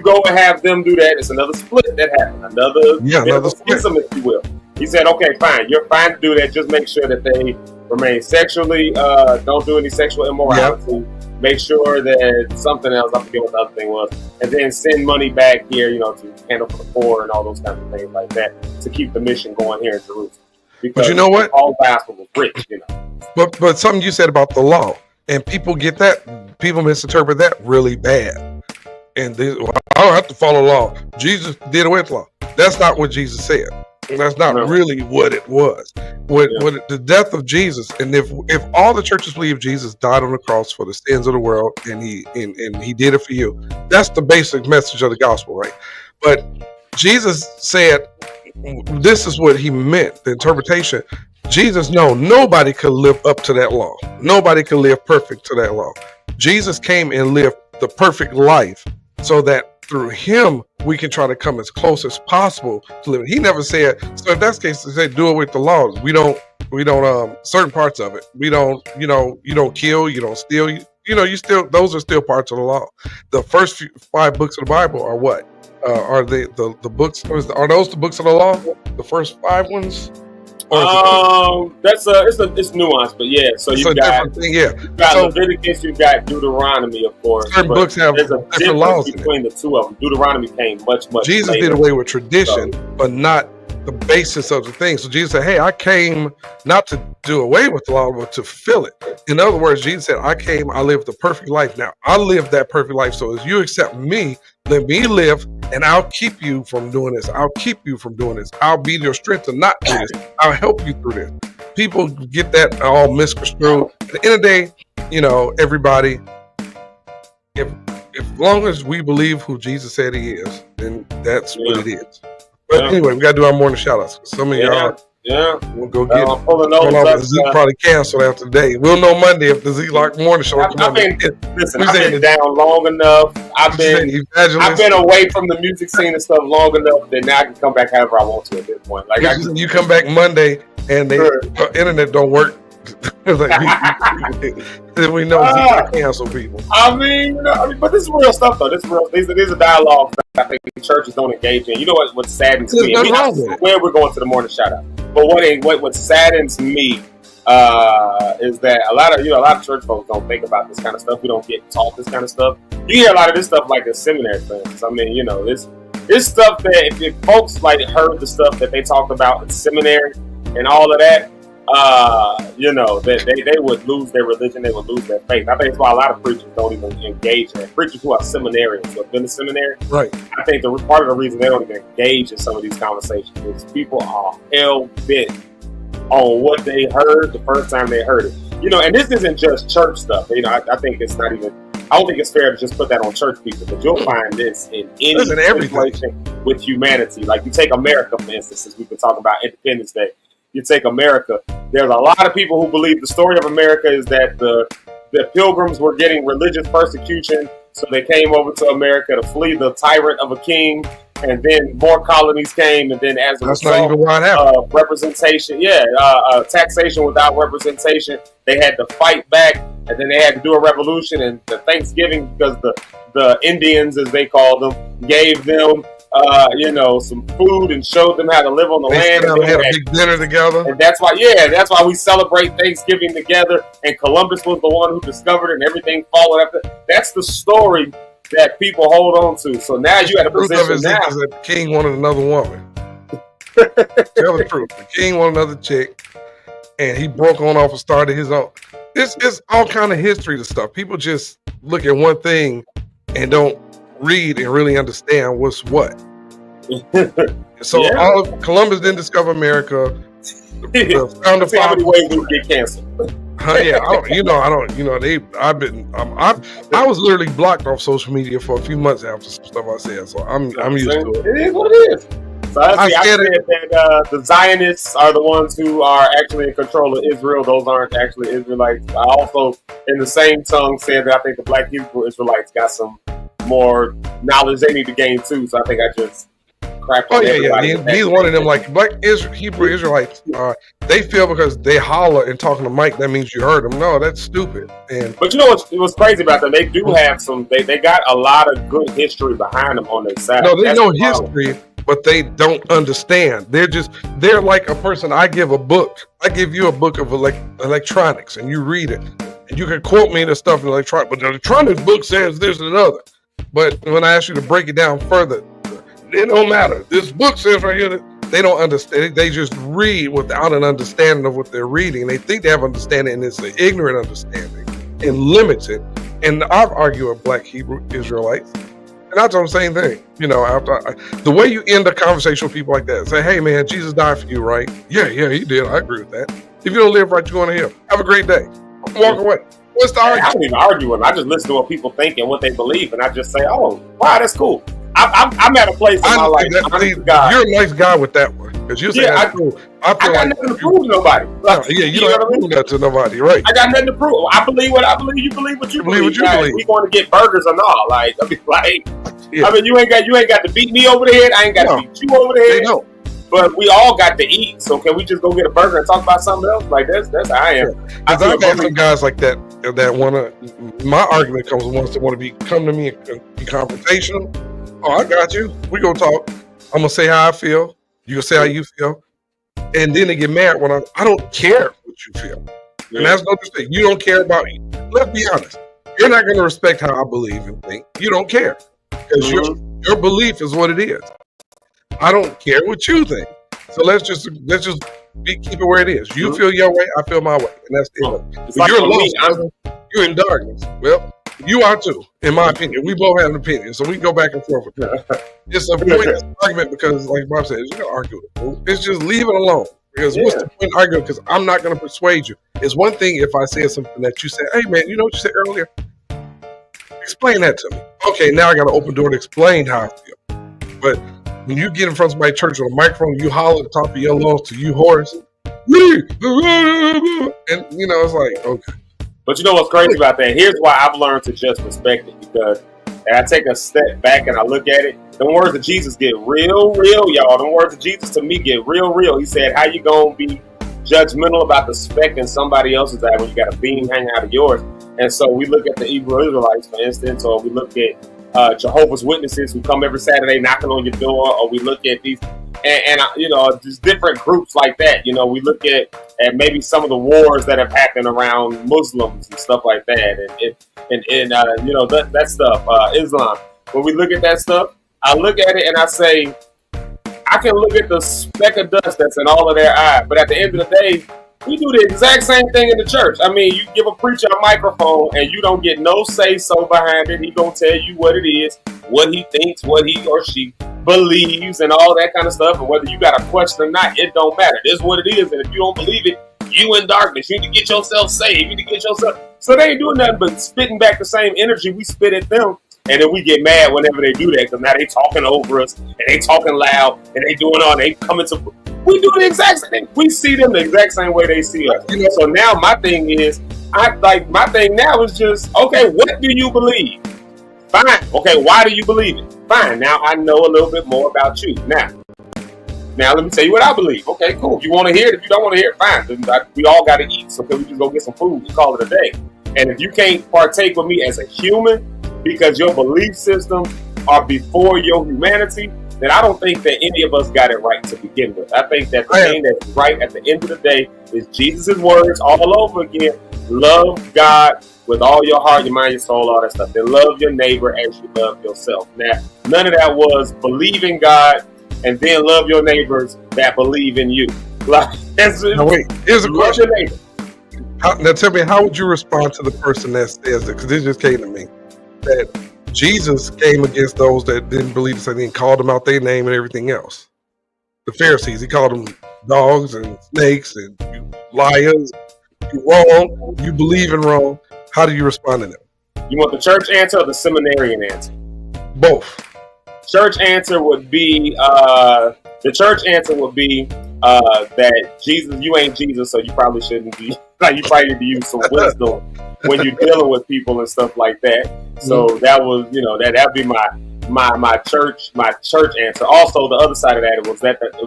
go and have them do that. It's another split that happened, another schism, if you will. He said, okay, fine, you're fine to do that. Just make sure that they remain sexually, don't do any sexual immorality. Yep. Make sure that something else, I forget what the other thing was, and then send money back here, to handle for the poor and all those kinds of things like that to keep the mission going here in Jerusalem. Because but you know what? All gospel was rich, But something you said about the law, and people get that, people misinterpret that really bad. And I don't have to follow the law. Jesus did away with the law. That's not what Jesus said. That's not really what it was. With the death of Jesus, and if all the churches believe Jesus died on the cross for the sins of the world, and he did it for you, that's the basic message of the gospel, right? But Jesus said this is what he meant. The interpretation. Jesus, nobody could live up to that law. Nobody could live perfect to that law. Jesus came and lived the perfect life, so that through him we can try to come as close as possible to living. He never said, so if that's the case, they say do away with the laws. We don't certain parts of it. We don't, you don't kill, you don't steal, you still, those are still parts of the law. The first 5 books of the Bible are what? Are they the books, are those the books of the law? The first 5 ones? It's nuanced, but yeah. So you got Leviticus, you got Deuteronomy, of course. Certain books have there's a different laws between the two of them. Deuteronomy came much Jesus later. did away with tradition, but not the basis of the thing. So Jesus said, hey, I came not to do away with the law, but to fulfill it. In other words, Jesus said, I lived the perfect life. Now, I lived that perfect life. So as you accept me, let me live, and I'll keep you from doing this. I'll keep you from doing this. I'll be your strength to not do this. I'll help you through this. People get that all misconstrued. At the end of the day, everybody, if long as we believe who Jesus said he is, then that's what it is. But anyway, we got to do our morning shout-outs. Some of y'all we'll go get it. Zeke probably canceled after today. We'll know Monday if the Zeke Lock morning show comes I've been down long enough. I've been away from the music scene and stuff long enough that now I can come back however I want to at this point. Like you come back Monday and the internet don't work. We know Zeke cancel people. But this is real stuff though. This is a dialogue that I think the churches don't engage in. You know what saddens me? Where we're going to the morning shout out. But what saddens me is that a lot of church folks don't think about this kind of stuff. We don't get taught this kind of stuff. You hear a lot of this stuff like the seminary things. This stuff that if folks heard the stuff that they talked about in seminary and all of that, they would lose their religion, they would lose their faith. I think that's why a lot of preachers don't even engage in it. Preachers who are seminarians, who have been to seminary, right? I think part of the reason they don't even engage in some of these conversations is people are hell bent on what they heard the first time they heard it. And this isn't just church stuff. I think it's not even. I don't think it's fair to just put that on church people, but you'll find this in any situation with humanity. Like you take America, for instance, since we've been talking about Independence Day. You take America, there's a lot of people who believe the story of America is that the pilgrims were getting religious persecution, so they came over to America to flee the tyrant of a king, and then more colonies came, and then as a result, representation, taxation without representation, they had to fight back and then they had to do a revolution, and the Thanksgiving, because the Indians, as they called them, gave them some food and showed them how to live on the land. They had a big dinner together, and that's why we celebrate Thanksgiving together. And Columbus was the one who discovered it, and everything followed after. That's the story that people hold on to. So now you had a position now. Is that the king wanted another woman. Tell the truth. The king wanted another chick, and he broke on off and started his own. It's all kind of history to stuff. People just look at one thing and don't read and really understand what's what. So Columbus didn't discover America. The founder See how many ways we get canceled. Yeah, I was literally blocked off social media for a few months after some stuff I said, so I'm used to it. It is what it is. So I said that the Zionists are the ones who are actually in control of Israel. Those aren't actually Israelites. I also, in the same tongue, said that I think the Black Hebrew Israelites got some more knowledge they need to gain too. So I think I just crap on everybody. Yeah. Neither one of them, like Black Hebrew Israelites, they feel because they holler and talking to Mike, that means you heard them. No, that's stupid. But you know what's crazy about them? They do have some. They got a lot of good history behind them on their side. No, they know history, but they don't understand. They're like a person. I give you a book of electronics, and you read it, and you can quote me the stuff in electronics, but the electronics book says this and another. But when I ask you to break it down further, it don't matter. This book says right here that they don't understand. They just read without an understanding of what they're reading. They think they have understanding, and it's an ignorant understanding and limits it. And I've argued with Black Hebrew Israelites, and I tell them the same thing. After the way you end a conversation with people like that, say, "Hey, man, Jesus died for you, right? Yeah, he did. I agree with that. If you don't live right, you're going to hell. Have a great day. Walk away." What's the argument? I don't even argue with them. I just listen to what people think and what they believe, and I just say, "Oh, wow, that's cool." I'm at a place in my life. You're a nice guy with that one, because you say, I got nothing to prove to nobody. You don't have to prove that to nobody, right? I got nothing to prove. I believe what I believe. You believe what you believe. believe. We going to get burgers or not? You ain't got to beat me over the head. I ain't got to beat you over the head. No. But we all got to eat, so can we just go get a burger and talk about something else? Like that's how I am. I've had some guys like that wanna. My argument comes once they want to come to me and be confrontational. Oh, I got you. We gonna talk. I'm gonna say how I feel. You gonna say how you feel, and then they get mad when I don't care what you feel, and that's no mistake. You don't care about me. Let's be honest. You're not gonna respect how I believe and think. You don't care because your belief is what it is. I don't care what you think. So let's just keep it where it is. You feel your way, I feel my way, and that's it. But you're lost. You're in darkness. Well, you are too, in my opinion. We both have an opinion, so we can go back and forth with that. It's a pointless argument because, like Bob said, you're gonna argue with it. It's just leave it alone. Because what's the point of arguing? Because I'm not gonna persuade you. It's one thing if I said something that you said, "Hey man, you know what you said earlier? Explain that to me." Okay, now I got an open door to explain how I feel. But when you get in front of somebody's church on a microphone, you holler at the top of your lungs to you Horace, and it's like, okay. But you know what's crazy about that? Here's why I've learned to just respect it, because I take a step back and I look at it. The words of Jesus get real, y'all. The words of Jesus to me get real. He said, "How you gonna be judgmental about the speck in somebody else's eye when you got a beam hanging out of yours?" And so we look at the Hebrew Israelites, for instance, or we look at Jehovah's Witnesses who come every Saturday knocking on your door, or we look at these and just different groups like that. We look at maybe some of the wars that have happened around Muslims and stuff like that, and that stuff, Islam. When we look at that stuff, I look at it and I say, I can look at the speck of dust that's in all of their eye, but at the end of the day, we do the exact same thing in the church. I mean, you give a preacher a microphone and you don't get no say-so behind it. He gonna tell you what it is, what he thinks, what he or she believes, and all that kind of stuff. And whether you got a question or not, it don't matter. This is what it is. And if you don't believe it, you in darkness. You need to get yourself saved. You need to get yourself. So they ain't doing nothing but spitting back the same energy we spit at them. And then we get mad whenever they do that, because now they talking over us and they talking loud and they doing all, they coming to. We do the exact same thing. We see them the exact same way they see us. So now my thing is, my thing now is just, okay, what do you believe? Fine. Okay, why do you believe it? Fine. Now I know a little bit more about you. Now let me tell you what I believe. Okay, cool. If you want to hear it, if you don't want to hear it, fine. We all got to eat. So can we just go get some food and call it a day? And if you can't partake with me as a human because your belief systems are before your humanity, then I don't think that any of us got it right to begin with. I think that the thing that's right at the end of the day is Jesus' words all over again. Love God with all your heart, your mind, your soul, all that stuff. Then love your neighbor as you love yourself. Now, none of that was believe in God and then love your neighbors that believe in you. Like, now wait, here's a question. Your neighbor. Now tell me, how would you respond to the person that says that? Because it just came to me that Jesus came against those that didn't believe the same thing, called them out their name and everything else. The Pharisees, he called them dogs and snakes and you liars, you wrong, you believe in wrong. How do you respond to them? You want the church answer or the seminarian answer? Both. Church answer would be that Jesus, you ain't Jesus, so you probably shouldn't be. Like, you probably need to use some wisdom when you're dealing with people and stuff like that. So that was, that'd be my church answer. Also, the other side of that it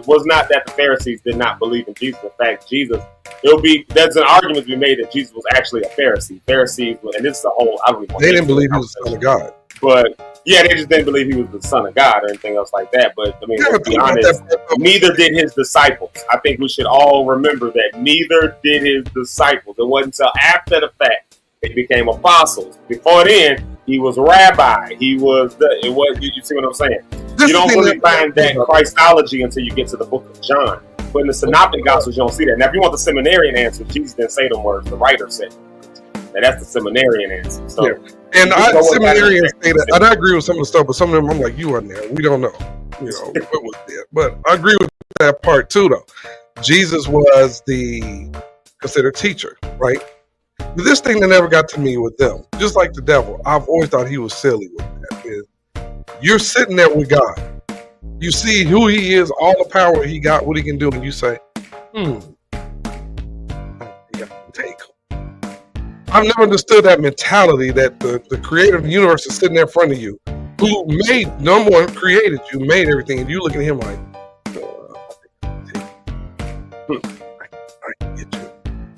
was not that the Pharisees did not believe in Jesus. In fact, there's an argument to be made that Jesus was actually a Pharisee. Pharisees, and this is a whole, I don't even want they didn't believe he was the Son of God. But yeah, they just didn't believe he was the Son of God or anything else like that. But I mean, let's be honest, neither did his disciples. I think we should all remember that neither did his disciples. It wasn't until after the fact they became apostles. Before then, he was rabbi. You see what I'm saying? You don't really find that Christology until you get to the book of John. But in the Synoptic Gospels, you don't see that. Now, if you want the seminarian answer, Jesus didn't say them words. The writer said them. And that's the seminarian answer. So, and seminarians say that, and I agree with some of the stuff, but some of them I'm like, you weren't there. We don't know. What was there. But I agree with that part too, though. Jesus was the considered teacher, right? But this thing that never got to me with them, just like the devil, I've always thought he was silly with that. Is you're sitting there with God. You see who he is, all the power he got, what he can do, and you say, take him. I've never understood that mentality that the creator of the universe is sitting there in front of you, who made, number one, created you, made everything, and you look at him like, I can get you.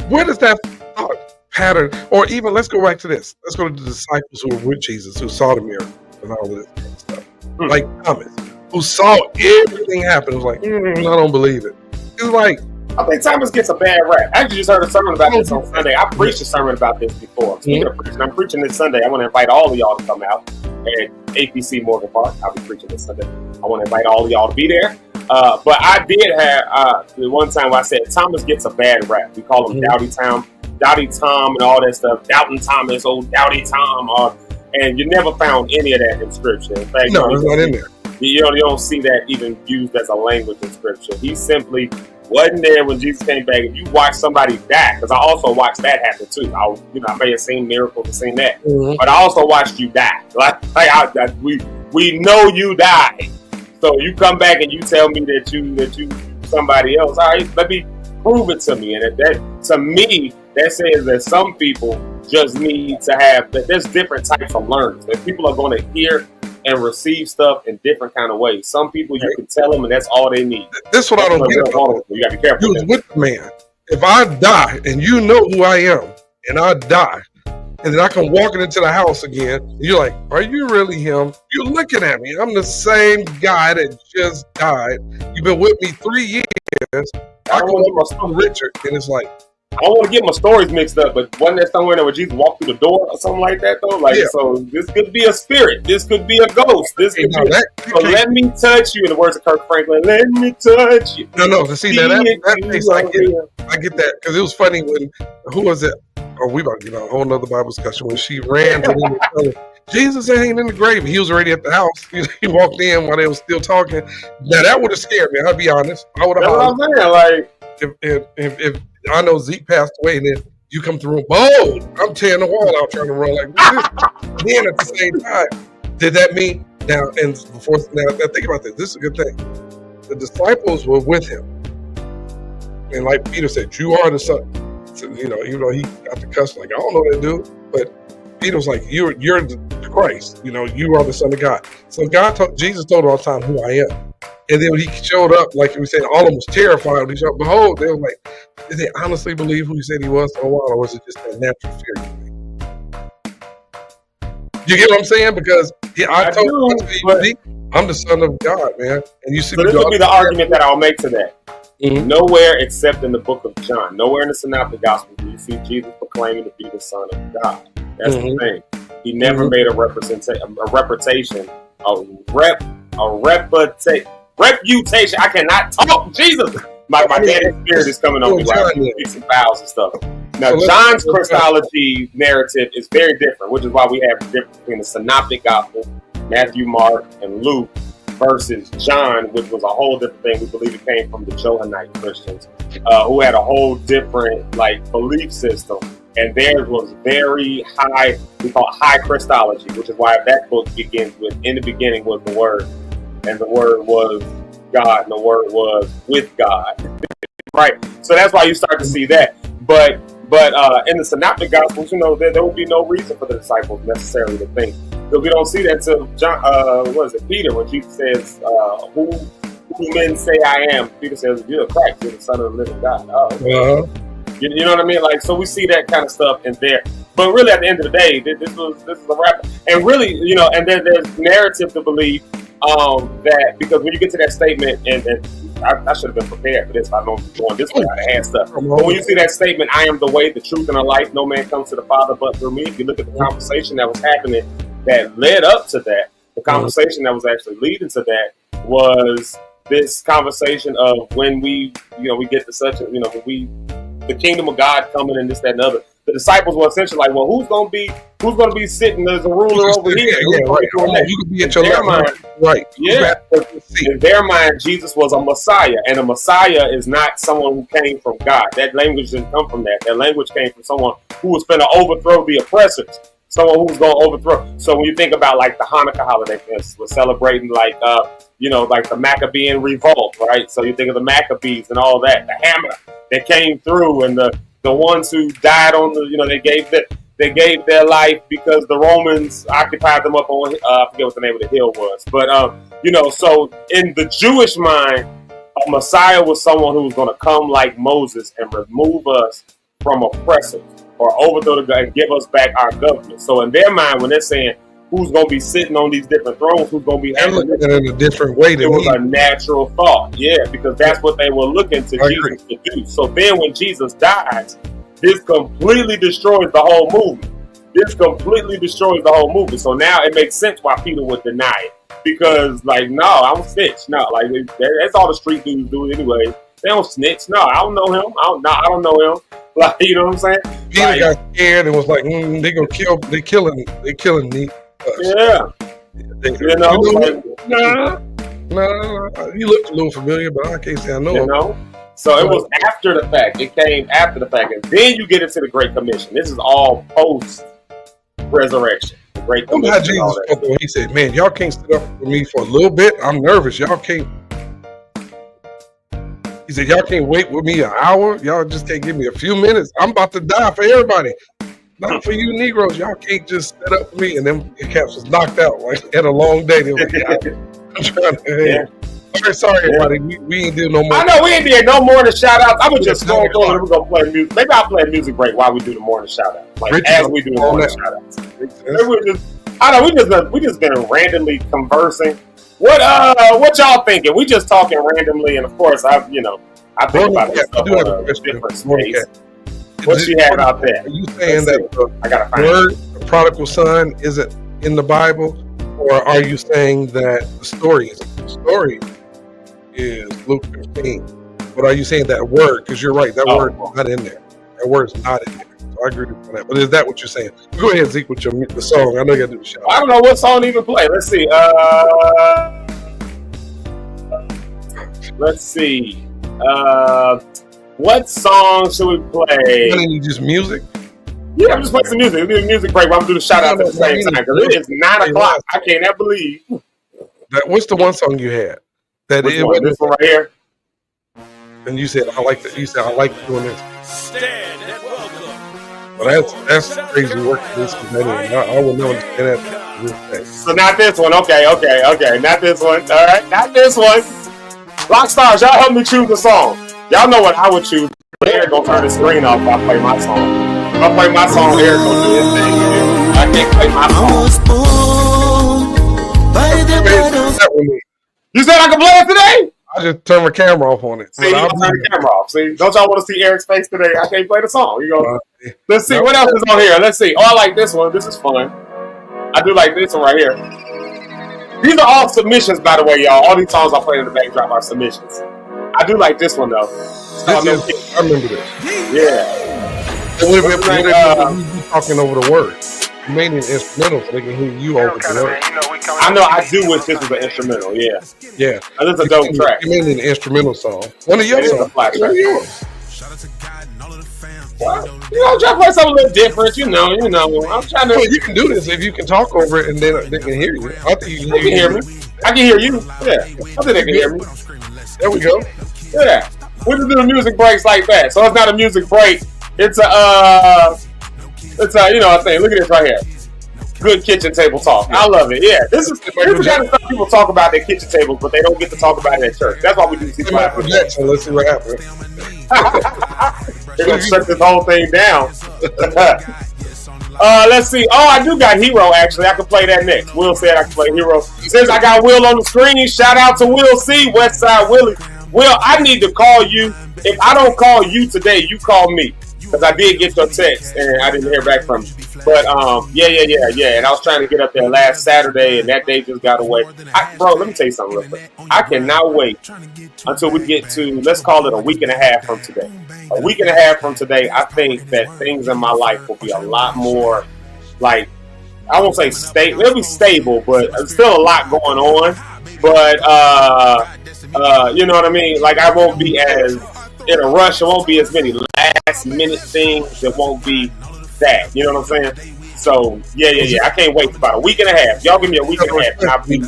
Where does that thought pattern, or even, let's go back to this. Let's go to the disciples who were with Jesus, who saw the miracle and all of this kind of stuff. Like Thomas, who saw everything happen, was like, I don't believe it. It's like, I think Thomas gets a bad rap. I actually just heard a sermon about this on Sunday. I preached a sermon about this before. Speaking of preaching, I'm preaching this Sunday. I want to invite all of y'all to come out at APC Morgan Park. I'll be preaching this Sunday. I want to invite all of y'all to be there. But I did have the one time where I said Thomas gets a bad rap. We call him Doubty Tom, and all that stuff. Doubting Thomas, old Doubty Tom. And you never found any of that in Scripture. In fact, no, it's not in there. You don't see that even used as a language in Scripture. He simply wasn't there when Jesus came back. If you watch somebody die, because I also watched that happen too. I may have seen miracles and seen that, but I also watched you die. We know you died. So you come back and you tell me that you somebody else. All right, let me prove it to me. And that to me, that says that some people just need to have that. There's different types of learners. That people are going to hear and receive stuff in different kind of ways. Some people you can tell them, and that's all they need. This is what I don't get about it. You got to be careful. You was with the man. If I die and you know who I am, and I die, and then I come walking into the house again, and you're like, "Are you really him?" You're looking at me. I'm the same guy that just died. You've been with me 3 years. I come with my son Richard, and it's like, I don't want to get my stories mixed up, but wasn't there somewhere where Jesus walked through the door or something like that though? So this could be a spirit. This could be a ghost. This could be. Let me touch you. In the words of Kirk Franklin, let me touch you. No. To see that piece, I get that because it was funny when who was it? Oh, we about to get on a whole nother Bible discussion when she ran to him and told him, Jesus ain't in the grave. He was already at the house. He walked in while they were still talking. Now that would have scared me. I'll be honest. I would have. That's what I'm saying. Like if I know Zeke passed away and then you come through, boom, I'm tearing the wall out trying to run like this. Then at the same time, did that mean now? And before now, think about this. This is a good thing. The disciples were with him, and like Peter said, "You are the Son." So, even though he got the cuss, like I don't know that dude, but Peter was like, "You're the Christ. You are the Son of God." So Jesus told him all the time who I am. And then when he showed up, like we said, all of them was terrified. When he showed up, behold, they were like, did they honestly believe who he said he was for a while, or was it just a natural fear? You get what I'm saying? Because I told do, you, I'm the son of God, man. And you see, so this will be the argument that I'll make to that. Nowhere except in the book of John, nowhere in the Synoptic Gospels do you see Jesus proclaiming to be the Son of God. That's the thing. He never made a reputation, reputation. I cannot talk. Jesus, my daddy's spirit is coming on me. Right, some vowels and stuff. Now, John's Christology narrative is very different, which is why we have the difference between the Synoptic Gospel, Matthew, Mark, and Luke, versus John, which was a whole different thing. We believe it came from the Johannite Christians, who had a whole different belief system, and theirs was very high. We call it high Christology, which is why that book begins with, "In the beginning was the Word, and the Word was God, and the Word was with God." Right. So that's why you start to see that. But in the Synoptic Gospels, there will be no reason for the disciples necessarily to think. Because we don't see that until Peter, when Jesus says, who men say I am? Peter says, you're Christ, you're the Son of the living God. You know what I mean? So we see that kind of stuff in there. But really, at the end of the day, this is a wrap. And really, and then there's narrative to believe that, because when you get to that statement, and I should have been prepared for this. I know I'm going this way, I had stuff. But when you see that statement, I am the way, the truth, and the life, no man comes to the Father but through me. If you look at the conversation that was happening that led up to that, the conversation that was actually leading to that was this conversation of when we get to such a, the kingdom of God coming and this, that, and the other. The disciples were essentially like, well, who's going to be sitting as a ruler over here? Yeah, right. You could be at your left mind. Right. Yeah. In their mind, Jesus was a Messiah, and a Messiah is not someone who came from God. That language didn't come from that. That language came from someone who was going to overthrow the oppressors. Someone who was going to overthrow. So when you think about the Hanukkah holiday, for instance, we're celebrating the Maccabean revolt, right? So you think of the Maccabees and all that, the hammer that came through, and the ones who died on they gave their life because the Romans occupied them up on I forget what the name of the hill was, but so in the Jewish mind, a Messiah was someone who was going to come like Moses and remove us from oppressors, or overthrow and give us back our government. So in their mind, when they're saying who's going to be sitting on these different thrones, who's going to be handling it in a different way, it was a natural thought, because that's what they were looking to Jesus to do. So then when Jesus dies, this completely destroys the whole movement. So now it makes sense why Peter would deny it, because no, I don't snitch. No, that's all the street dudes do anyway. They don't snitch. No, I don't know him. I don't know him. You know what I'm saying? Peter got scared and was like, "They gonna kill. They killing me." Yeah. Nah. You look a little familiar, but I can't say I know him. So it was after the fact. It came after the fact, and then you get into the Great Commission. This is all post resurrection. The Great Commission. How Jesus spoke when he said, "Man, y'all can't sit up for me for a little bit. I'm nervous. Y'all can't." He said, "Y'all can't wait with me an hour. Y'all just can't give me a few minutes. I'm about to die for everybody. Not for you Negroes. Y'all can't just set up for me." And then the caps was knocked out. Had a long day. They were like, I'm trying to. Sorry, everybody. We ain't doing no more. I know we ain't doing no more than shout outs. I was just going through and we're gonna play music. Maybe I'll play a music break while we do the morning shout outs. As we do the morning shout outs. We just been randomly conversing. What y'all thinking? We just talking randomly, and of course I think about this stuff on a different space. What you have out there? Are you saying that the prodigal son isn't in the Bible, or are you saying that the story is Luke 15? But are you saying that word? Because you're right, that word is not in there. That word is not in there. So I agree with that. But is that what you're saying? Go ahead, Zeke, with the song. I know you got to do the show. I don't know what song to even play. Let's see. What song should we play? You just music? Yeah, I'm just playing some music. We'll do a music break while I'm doing the shout out at the same time, because it is 9 o'clock. I can't ever believe. What's the one song you had? This one right here. And you said I like doing this. Well, that's crazy work. I would never understand that. So not this one. Okay. Not this one. All right, not this one. Rock stars, y'all help me choose the song. Y'all know what I would choose. Eric gonna turn the screen off if I play my song. If I play my song, Eric gonna do his thing. can't play my song. You said I could play it today? I just turned my camera off on it. See, I'll turn the camera off. See, don't y'all want to see Eric's face today? I can't play the song. You go. Let's see what else is on here. Let's see. Oh, I like this one. This is fun. I do like this one right here. These are all submissions, by the way, y'all. All these songs I play in the backdrop are submissions. I do like this one though. I remember this. Yeah. You talking over the words. You made an instrumental so they can hear you over the words. I know. I do wish this was an instrumental. Yeah. Yeah. This is a dope track. You made an instrumental song. One of your songs. One of yours. Well, you know, I'm trying to play something a little different. You know. I'm trying to. Well, you can do this if you can talk over it and then they can hear you. I think you can hear me. I can hear you. Yeah. I think they can hear me. There we go. Yeah. We just do music breaks like that. So it's not a music break. It's a you know, a thing. Look at this right here. Good kitchen table talk. I love it. Yeah. This is the kind of stuff people talk about at kitchen tables, but they don't get to talk about it at church. That's why we do see Jackson. Let's see what happens. They're gonna shut this whole thing down. Let's see. Oh, I do got Hero actually. I can play that next. Will said I can play Hero. Since I got Will on the screen, shout out to Will C, Westside Willie. Will, I need to call you. If I don't call you today, you call me. Because I did get your text and I didn't hear back from you. But yeah. And I was trying to get up there last Saturday and that day just got away. Bro, let me tell you something real quick. I cannot wait until we get to, let's call it a week and a half from today. A week and a half from today, I think that things in my life will be a lot more, like, I won't say stable. It'll be stable, but there's still a lot going on. But, you know what I mean? Like, I won't be as in a rush. It won't be as many last minute things. It won't be that. You know what I'm saying? So, yeah. I can't wait for about a week and a half. Y'all give me a week and a half and I'll be,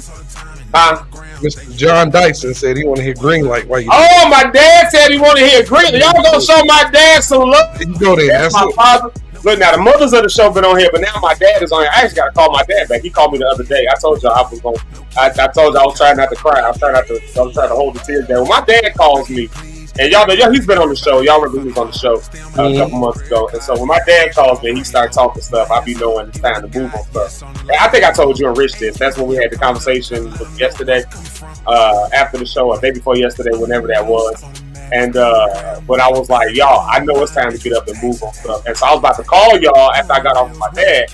Mr. John Dyson said he want to hear Green Light while you. Oh, my dad said he want to hear Green Light. Y'all gonna show my dad some love? You go there. That's my father. Look, now the mothers of the show been on here, but now my dad is on here. I actually got to call my dad back. He called me the other day. I told y'all I was going. I told y'all I was trying not to cry. I was trying to hold the tears down. When my dad calls me, and y'all know, he's been on the show. Y'all remember he was on the show a couple months ago. And so when my dad calls me and he starts talking stuff, I be knowing it's time to move on stuff. And I think I told you and Rich this. That's when we had the conversation yesterday after the show, or day before yesterday, whenever that was. And but I was like, y'all, I know it's time to get up and move on stuff. And so I was about to call y'all after I got off with my dad,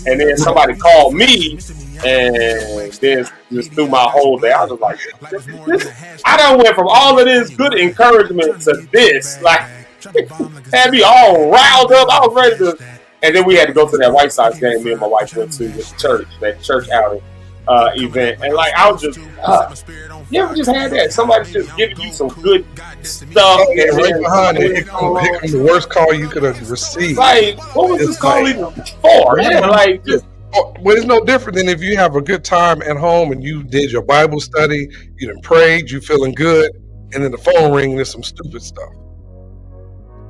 and then somebody called me, and then just threw my whole day. I was like, I done went from all of this good encouragement to this, like, had me all riled up. I was ready to, and then we had to go to that White Sox game me and my wife went to with church, that church outing event, and like I was just. You ever just had that? Somebody just giving you some good stuff. And right behind it, here comes the worst call you could have received. Like, what was this call even for? Yeah, like, just. Well, it's no different than if you have a good time at home and you did your Bible study, you done prayed, you feeling good, and then the phone ring and there's some stupid stuff.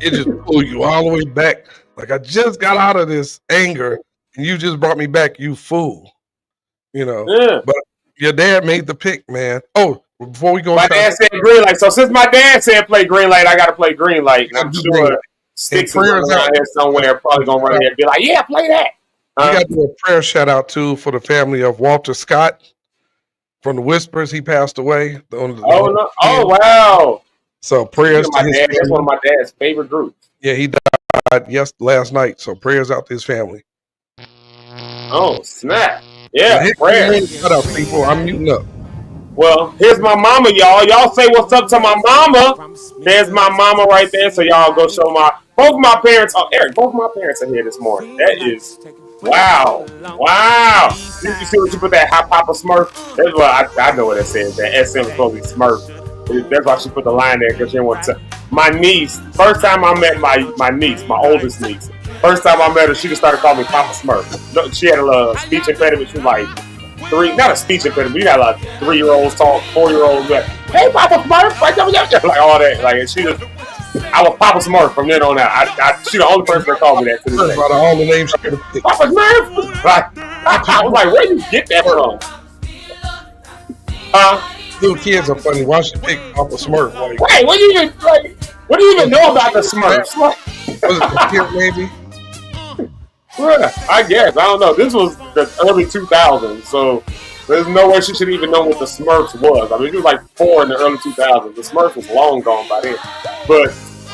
It just pull you all the way back. Like, I just got out of this anger and you just brought me back, you fool. You know? Yeah. But your dad made the pick, man. Oh, before we go, my dad said Green Light. So since my dad said play Green Light, I got to play Green Light. And I'm sure Sticks is around here somewhere, probably gonna run here and be like, "Yeah, play that." We got to do a prayer shout out too for the family of Walter Scott from the Whispers. He passed away. Oh wow! So prayers to his family. That's one of my dad's favorite groups. Yeah, he died last night. So prayers out to his family. Oh snap! Yeah, prayers. Shut up, people. I'm muting up. Well, here's my mama, y'all. Y'all say what's up to my mama. There's my mama right there. So y'all go show both my parents. Oh, Eric, both my parents are here this morning. That is wow. Did you see what you put that hot Papa Smurf? That's what I know what that says. That SM is supposed to be Smurf. That's why she put the line there because she didn't want to. My niece. First time I met my niece, my oldest niece. First time I met her, she just started calling me Papa Smurf. She had a speech impediment. She was like 3, not a speech impediment. You got like 3-year-olds talk, 4-year-olds like, "Hey, Papa Smurf," like all that. Like, and she just, I was Papa Smurf from then on out. She the only person that called me that to this day. All the names she could have picked. Papa Smurf. Like, I was like, where you get that from? Little kids are funny. Why she pick Papa Smurf? Like, wait, what do you even know about the Smurfs? Was it the kid maybe? Yeah, I guess. I don't know. This was the early 2000s, so there's no way she should even know what the Smurfs was. I mean, she was like 4 in the early 2000s. The Smurfs was long gone by then. But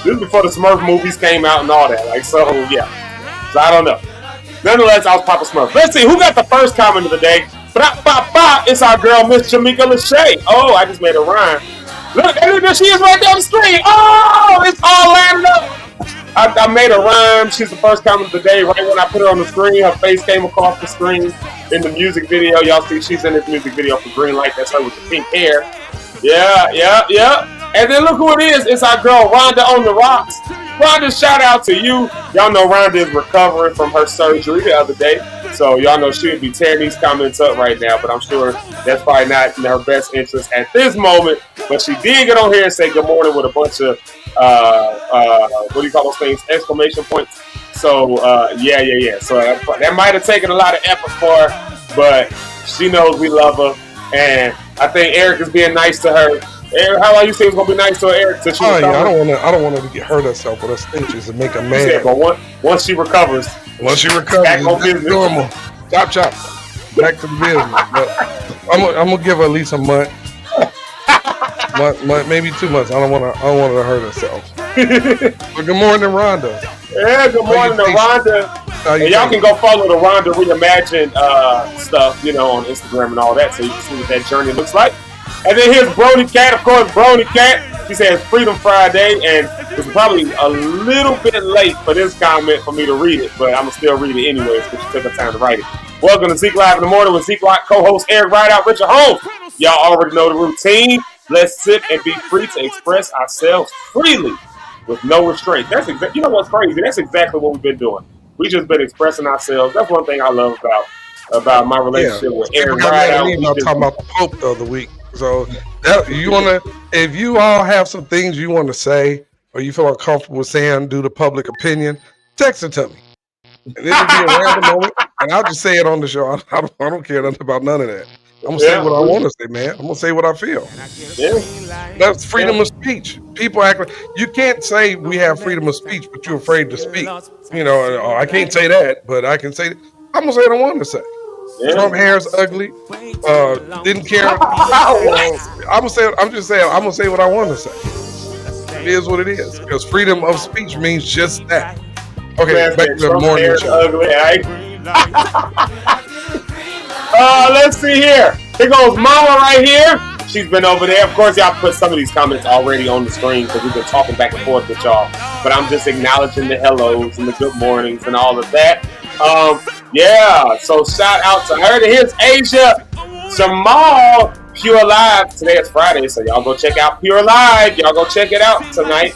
this is before the Smurf movies came out and all that. Like, so, yeah. So, I don't know. Nonetheless, I was Papa Smurf. Let's see, who got the first comment of the day? It's our girl, Miss Jamaica Lachey. Oh, I just made a rhyme. Look, there she is right down the screen. Oh, it's all landed up. I made a rhyme. She's the first comment of the day. Right when I put her on the screen, her face came across the screen in the music video. Y'all see she's in this music video for Green Light. That's her with the pink hair. Yeah. And then look who it is. It's our girl, Rhonda on the rocks. Rhonda, shout out to you. Y'all know Rhonda is recovering from her surgery the other day. So y'all know she would be tearing these comments up right now. But I'm sure that's probably not in her best interest at this moment. But she did get on here and say good morning with a bunch of what do you call those things? Exclamation points. So yeah. So that might have taken a lot of effort for her, but she knows we love her, and I think Eric is being nice to her. Eric, how long you say it's gonna be nice to her, Eric? Oh yeah, I don't want her to get hurt herself with her stitches and make her mad. Yeah, but once she recovers, back on business. Normal. Chop. Back to the business. But I'm gonna give her at least a month. Maybe 2 months. I don't want her to hurt herself. But good morning, Rhonda. Yeah, good morning to Rhonda. And y'all can go follow the Rhonda Reimagined stuff, on Instagram and all that, so you can see what that journey looks like. And then here's Brony Cat, of course, Brony Cat. She says Freedom Friday, and it's probably a little bit late for this comment for me to read it, but I'm gonna still read it anyways because she took her time to write it. Welcome to Zeke Live in the Morning with Zeke Live co-host Eric Rideout, Richard Holmes. Y'all already know the routine. Let's sit and be free to express ourselves freely with no restraint. That's exactly. You know what's crazy? That's exactly what we've been doing. We just been expressing ourselves. That's one thing I love about my relationship with Eric Rideout. I was talking about the Pope the other week. So if you all have some things you want to say or you feel uncomfortable saying due to public opinion, text it to me. And it'll be a random moment, and I'll just say it on the show. I don't care nothing about none of that. I'm gonna say what I want to say, man. I'm gonna say what I feel. Yeah. That's freedom of speech. People act like you can't say we have freedom of speech, but you're afraid to speak. I can't say that, but I can say it. I'm gonna say what I want to say. Trump hair's ugly. Didn't care. I'm just saying. I'm gonna say what I want to say. It is what it is because freedom of speech means just that. Okay, back to the morning show. Ugly, let's see here. Here goes Mama right here. She's been over there. Of course, y'all put some of these comments already on the screen because we've been talking back and forth with y'all. But I'm just acknowledging the hellos and the good mornings and all of that. So shout out to her. Here's Asia Jamal, Pure Live. Today is Friday, so y'all go check out Pure Live. Y'all go check it out tonight.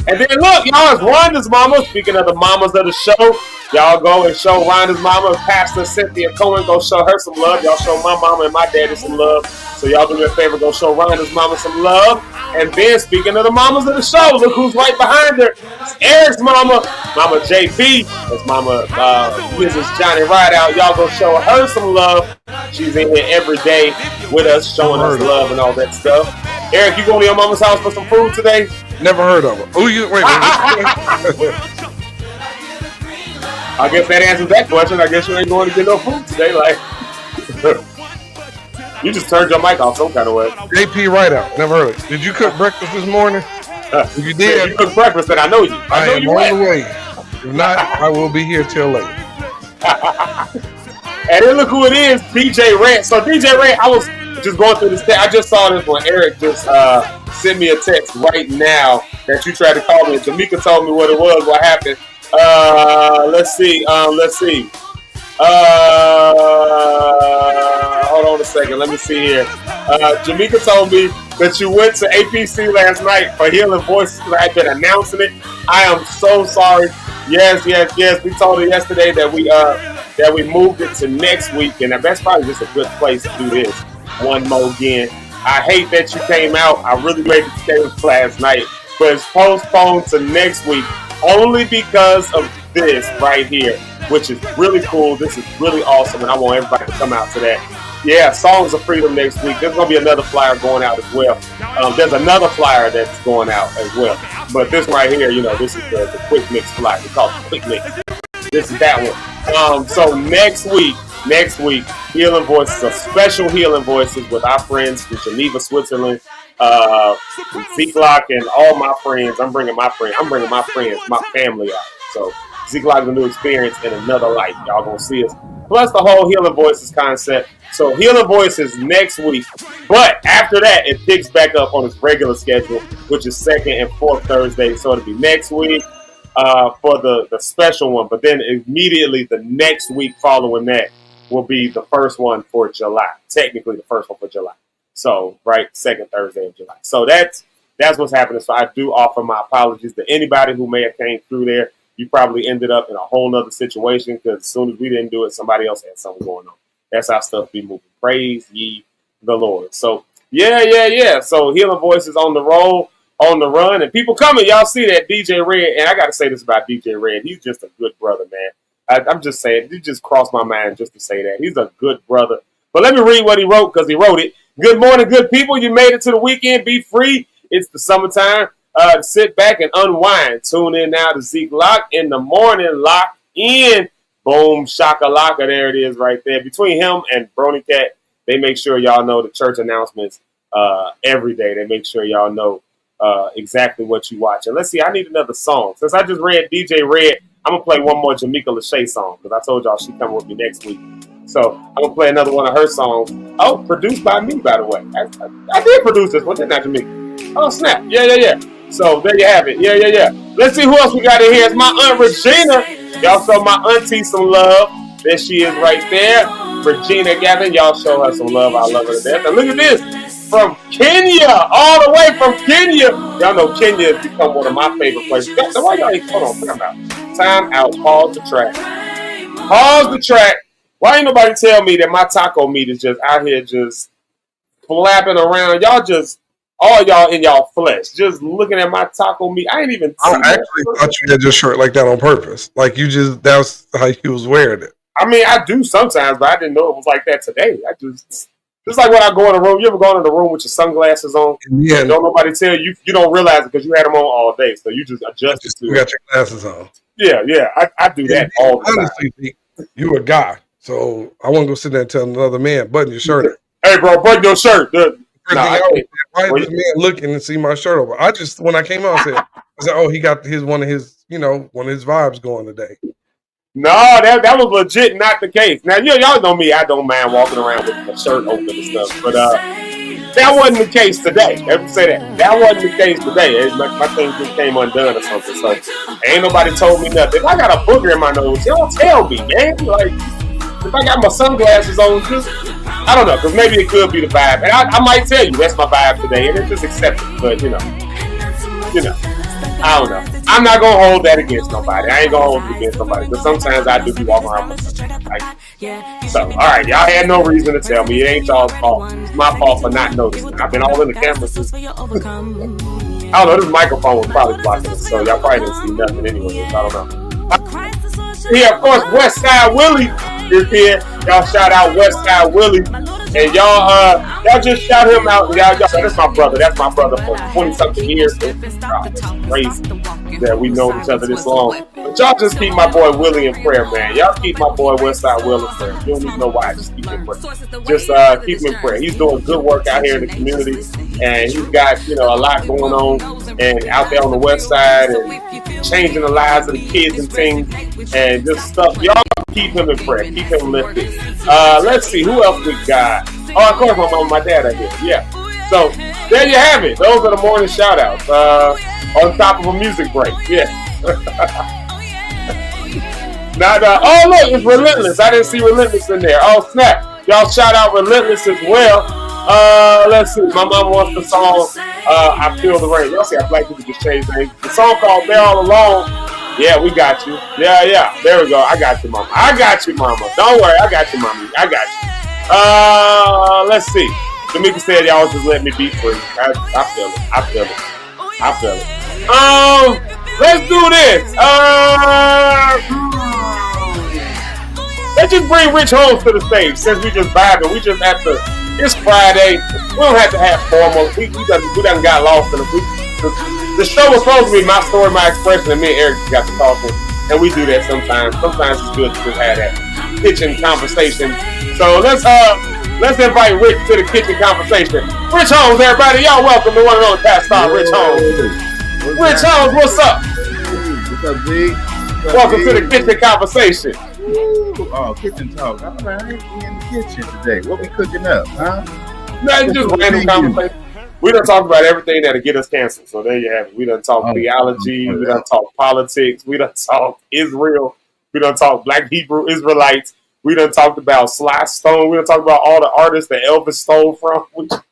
And then look, y'all, it's Rhonda's mama. Speaking of the mamas of the show, y'all go and show Rhonda's mama, Pastor Cynthia Cohen. Go show her some love. Y'all show my mama and my daddy some love. So y'all do me a favor, go show Rhonda's mama some love. And then speaking of the mamas of the show, look who's right behind her. It's Eric's mama, Mama JP. That's Mama Mrs. Johnny Rideout. Y'all go show her some love. She's in here every day with us, showing us love and all that stuff. Eric, you going to your mama's house for some food today? Never heard of her. Wait. I guess that answers that question. I guess you ain't going to get no food today. Like, you just turned your mic off some kind of way. JP Rideout. Never heard of it. Did you cook breakfast this morning? If you did, yeah, you cooked breakfast, then I know you. I know am you on the way. If not, I will be here till late. And then look who it is, DJ Rant. So DJ Rant, I was just going through this. I just saw this one. Eric just sent me a text right now that you tried to call me. Jamaica told me what it was. What happened? Let's see. Hold on a second. Let me see here. Jamaica told me that you went to APC last night for Healing Voices. I've been announcing it. I am so sorry. Yes. We told her yesterday that we moved it to next week, and that's probably just a good place to do this one more again. I hate that you came out. I really made the statement last night, but it's postponed to next week only because of this right here, which is really cool. This is really awesome, and I want everybody to come out to that. Yeah, Songs of Freedom next week. There's going to be another flyer going out as well. There's another flyer that's going out as well. But this right here, this is the Quick Mix flyer. We call it the Quick Mix. This is that one. So next week, Healing Voices, a special Healing Voices with our friends from Geneva, Switzerland, Zeke and all my friends. I'm bringing my friends, my family out. So Zeke is a new experience in another light. Y'all gonna see us. Plus the whole Healing Voices concept. So Healing Voices next week. But after that, it picks back up on its regular schedule, which is second and fourth Thursday. So it'll be next week for the special one. But then immediately the next week following that will be the first one for July. Technically the first one for July. So, right, second Thursday of July. So that's what's happening. So I do offer my apologies to anybody who may have came through there. You probably ended up in a whole nother situation because as soon as we didn't do it, somebody else had something going on. That's how stuff be moving. Praise ye the Lord. So, yeah. So Healing Voices on the roll, on the run, and people coming. Y'all see that DJ Red, and I got to say this about DJ Red. He's just a good brother, man. I'm just saying, it just crossed my mind just to say that. He's a good brother. But let me read what he wrote because he wrote it. Good morning, good people. You made it to the weekend. Be free. It's the summertime. Sit back and unwind. Tune in now to Zeke Lock in the morning. Lock in. Boom, shakalaka. There it is right there. Between him and Brony Cat, they make sure y'all know the church announcements every day. They make sure y'all know exactly what you watch. And let's see, I need another song. Since I just read DJ Red, I'm going to play one more Jamaica Lachey song because I told y'all she's coming with me next week. So I'm going to play another one of her songs. Oh, produced by me, by the way. I did produce this one, didn't I, Jamaica? Oh, snap. Yeah. So there you have it. Yeah. Let's see who else we got in here. It's my Aunt Regina. Y'all show my auntie some love. There she is right there. Regina Gavin. Y'all show her some love. I love her to death. And look at this. From Kenya. All the way from Kenya. Y'all know Kenya has become one of my favorite places. Why y'all ain't hold on? Time out. Pause the track. Pause the track. Why ain't nobody tell me that my taco meat is just out here just flapping around? Y'all just, all y'all in y'all flesh, just looking at my taco meat. I ain't even. I actually thought you had your shirt like that on purpose. Like that's how you was wearing it. I mean, I do sometimes, but I didn't know it was like that today. Just like when I go in the room. You ever go in the room with your sunglasses on? Yeah. Don't nobody tell you. You don't realize it because you had them on all day, so you just adjust it to it. You got your glasses on. Yeah. I do that all the time. Honestly, you a guy. So I want to go sit there and tell another man, button your shirt up. Hey, bro, button your shirt. Why is this man looking and see my shirt over? When I came out, I said, oh, he got one of his vibes going today. No, that was legit not the case. Now, y'all know me. I don't mind walking around with my shirt open and stuff. But that wasn't the case today. Let me say that. That wasn't the case today. My thing just came undone or something. So ain't nobody told me nothing. If I got a booger in my nose, y'all tell me, man. Like, if I got my sunglasses on, just, I don't know, because maybe it could be the vibe. And I might tell you that's my vibe today, and it's just accepted. But, I don't know. I'm not going to hold that against nobody. I ain't going to hold it against nobody. But sometimes I do be walking around with something. So, all right, y'all had no reason to tell me. It ain't y'all's fault. It's my fault for not noticing. I've been all in the camera since. I don't know, this microphone was probably blocking it, so y'all probably didn't see nothing anyway. I don't know. Yeah, of course, Westside Willie is here. Y'all shout out Westside Willie. And y'all just shout him out. Y'all, that's my brother. That's my brother for 20-something years. It's crazy that we know each other this long. But y'all just keep my boy Willie in prayer, man. Y'all keep my boy Westside Willie in prayer. You don't even know why. Just keep him in prayer. Just keep him in prayer. He's doing good work out here in the community. And he's got, a lot going on and out there on the west side and changing the lives of the kids and things and just stuff. Y'all keep him in prayer. Keep him lifted. Let's see. Who else we got? Oh, of course, my mom and my dad are here. Yeah. So, there you have it. Those are the morning shout-outs. On top of a music break. Yeah. Oh, look. It's Relentless. I didn't see Relentless in there. Oh, snap. Y'all shout out Relentless as well. Let's see. My mom wants the song, I Feel the Rain. Y'all see how black people just change names. The song called They're All Alone. Yeah, we got you. Yeah. There we go. I got you, mama. Don't worry. I got you, mommy. I got you. Let's see. Jamaica said y'all just let me be free. I feel it. Let's do this. Let's just bring Rich Holmes to the stage since we just vibing. We just have to. It's Friday. We don't have to have formal. We done got lost in the week. The show was supposed to be My Story, My Expression, and me and Eric got to talking. and we do that sometimes. Sometimes it's good to just have that kitchen conversation. So let's invite Rich to the kitchen conversation. Rich Holmes, everybody, y'all welcome to one of those past star Rich Holmes. Rich Holmes, what's up? What's up, Zeke? Welcome to the kitchen conversation. Oh, kitchen talk. All right, we in the kitchen today. What we cooking up, huh? Nothing, just random conversation. We done talked about everything that'll get us canceled. So there you have it. We done talked theology. We done talked politics. We done talked Israel. We done talked Black Hebrew Israelites. We done talked about Sly Stone. We done talked about all the artists that Elvis stole from.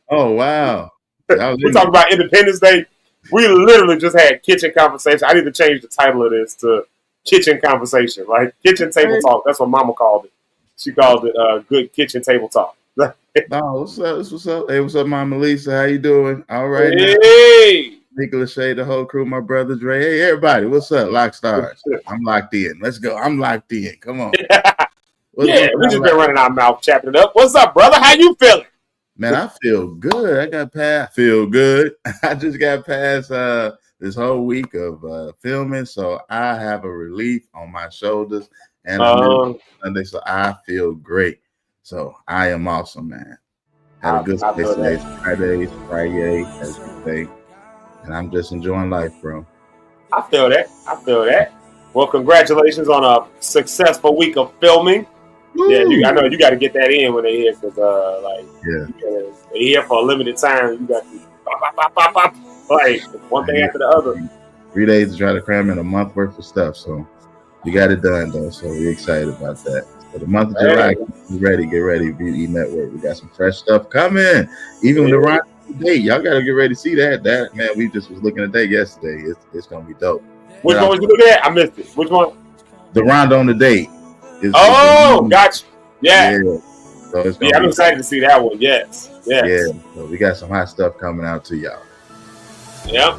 Oh, wow. We talked about Independence Day. We literally just had kitchen conversation. I need to change the title of this to kitchen conversation, right? Kitchen table talk. That's what Mama called it. She called it good kitchen table talk. Oh, what's up? What's up? Hey, what's up, Mama Lisa? How you doing? All right. Hey. Nicholas Shea, the whole crew, my brother Dre. Hey, everybody. What's up, Lock Stars? I'm locked in. Let's go. I'm locked in. Come on. We just been running our mouth, chapping it up. What's up, brother? How you feeling? Man, I feel good. I feel good. I just got past this whole week of filming, so I have a relief on my shoulders and Sunday, so I feel great. So I am awesome, man. Had a good space today. Friday, as you say, and I'm just enjoying life, bro. I feel that. Well, congratulations on a successful week of filming. Woo. Yeah, I know you got to get that in when they here, because they here for a limited time. You got to pop, like one thing after the other. 3 days to try to cram in a month worth of stuff, so we got it done though. So we're excited about that. For the month of July, get ready, BE Network. We got some fresh stuff coming. Even with the Rondo date, y'all got to get ready to see that. That man, we just was looking at that yesterday. It's gonna be dope. Which one was you looking at? I missed it. Which one? The Rondo on the date. Gotcha. Yeah. So I'm excited to see that one. Yes. Yeah. So we got some hot stuff coming out to y'all. Yeah.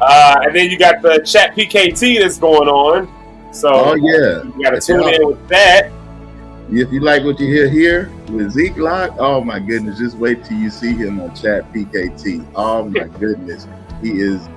And then you got the chat PKT that's going on. So you got to tune in with that. If you like what you hear here with Zeke Lock, oh my goodness, just wait till you see him on chat PKT. Oh my goodness. He is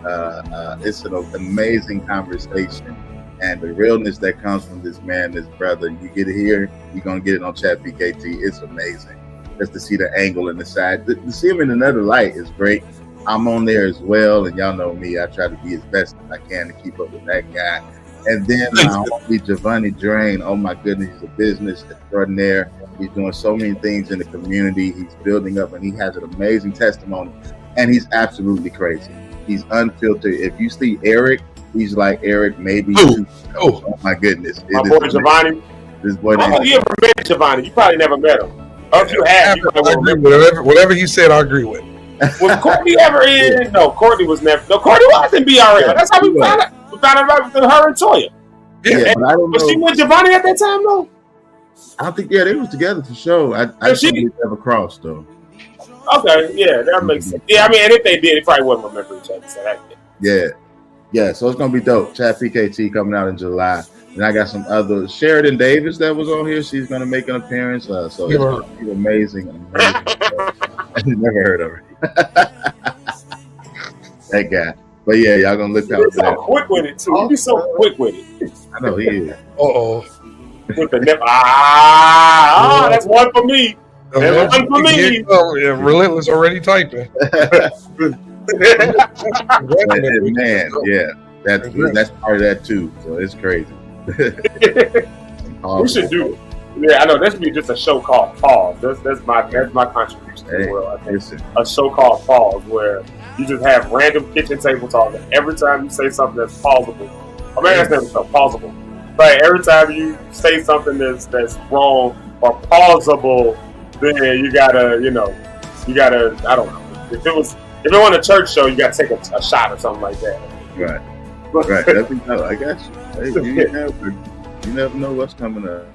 it's an amazing conversation. And the realness that comes from this man, this brother, you get it here, you're going to get it on chat PKT. It's amazing. Just to see the angle and the side. To see him in another light is great. I'm on there as well. And y'all know me. I try to be as best as I can to keep up with that guy. And then Giovanni Drain. Oh, my goodness. He's a business extraordinaire. He's doing so many things in the community. He's building up, and he has an amazing testimony. And he's absolutely crazy. He's unfiltered. If you see Eric, he's like Eric, maybe. Oh my goodness. My boy Giovanni. This boy. I don't know if you ever met Giovanni. You probably never met him. Or if you have, you I agree with whatever he said, I agree with. Was Courtney ever in? No, Courtney was never. No, Courtney was in BRL. Yeah, that's how we found out. We found out about her and Toya. Yeah, but I don't know. Was she with Giovanni at that time, though? I don't think. Yeah, they was together for sure. I don't think they ever crossed though. Okay, yeah, that makes sense. Yeah, I mean, and if they did, they probably wouldn't remember each other. So Yeah, so it's gonna be dope. Chat PKT coming out in July. And I got some other Sheridan Davis that was on here. She's gonna make an appearance. So it's gonna be amazing. I never heard of her. That guy. But yeah, y'all gonna look out for that. Quick with it too. You be so quick with it. I know he is. With the nip. That's one for me. That's one for me. Relentless already typing. Man, yeah. That's part of that too. So it's crazy. We should do it. Yeah, I know. This should be just a show called Pause. That's my contribution to the world. I think. A show called Pause, where you just have random kitchen table talk. And every time you say something that's pausable, that's never so pausable. But every time you say something that's wrong or pausable, then you gotta, I don't know. If it was a church show, you gotta take a shot or something like that. Right. No, I got you. Hey, you never know what's coming up.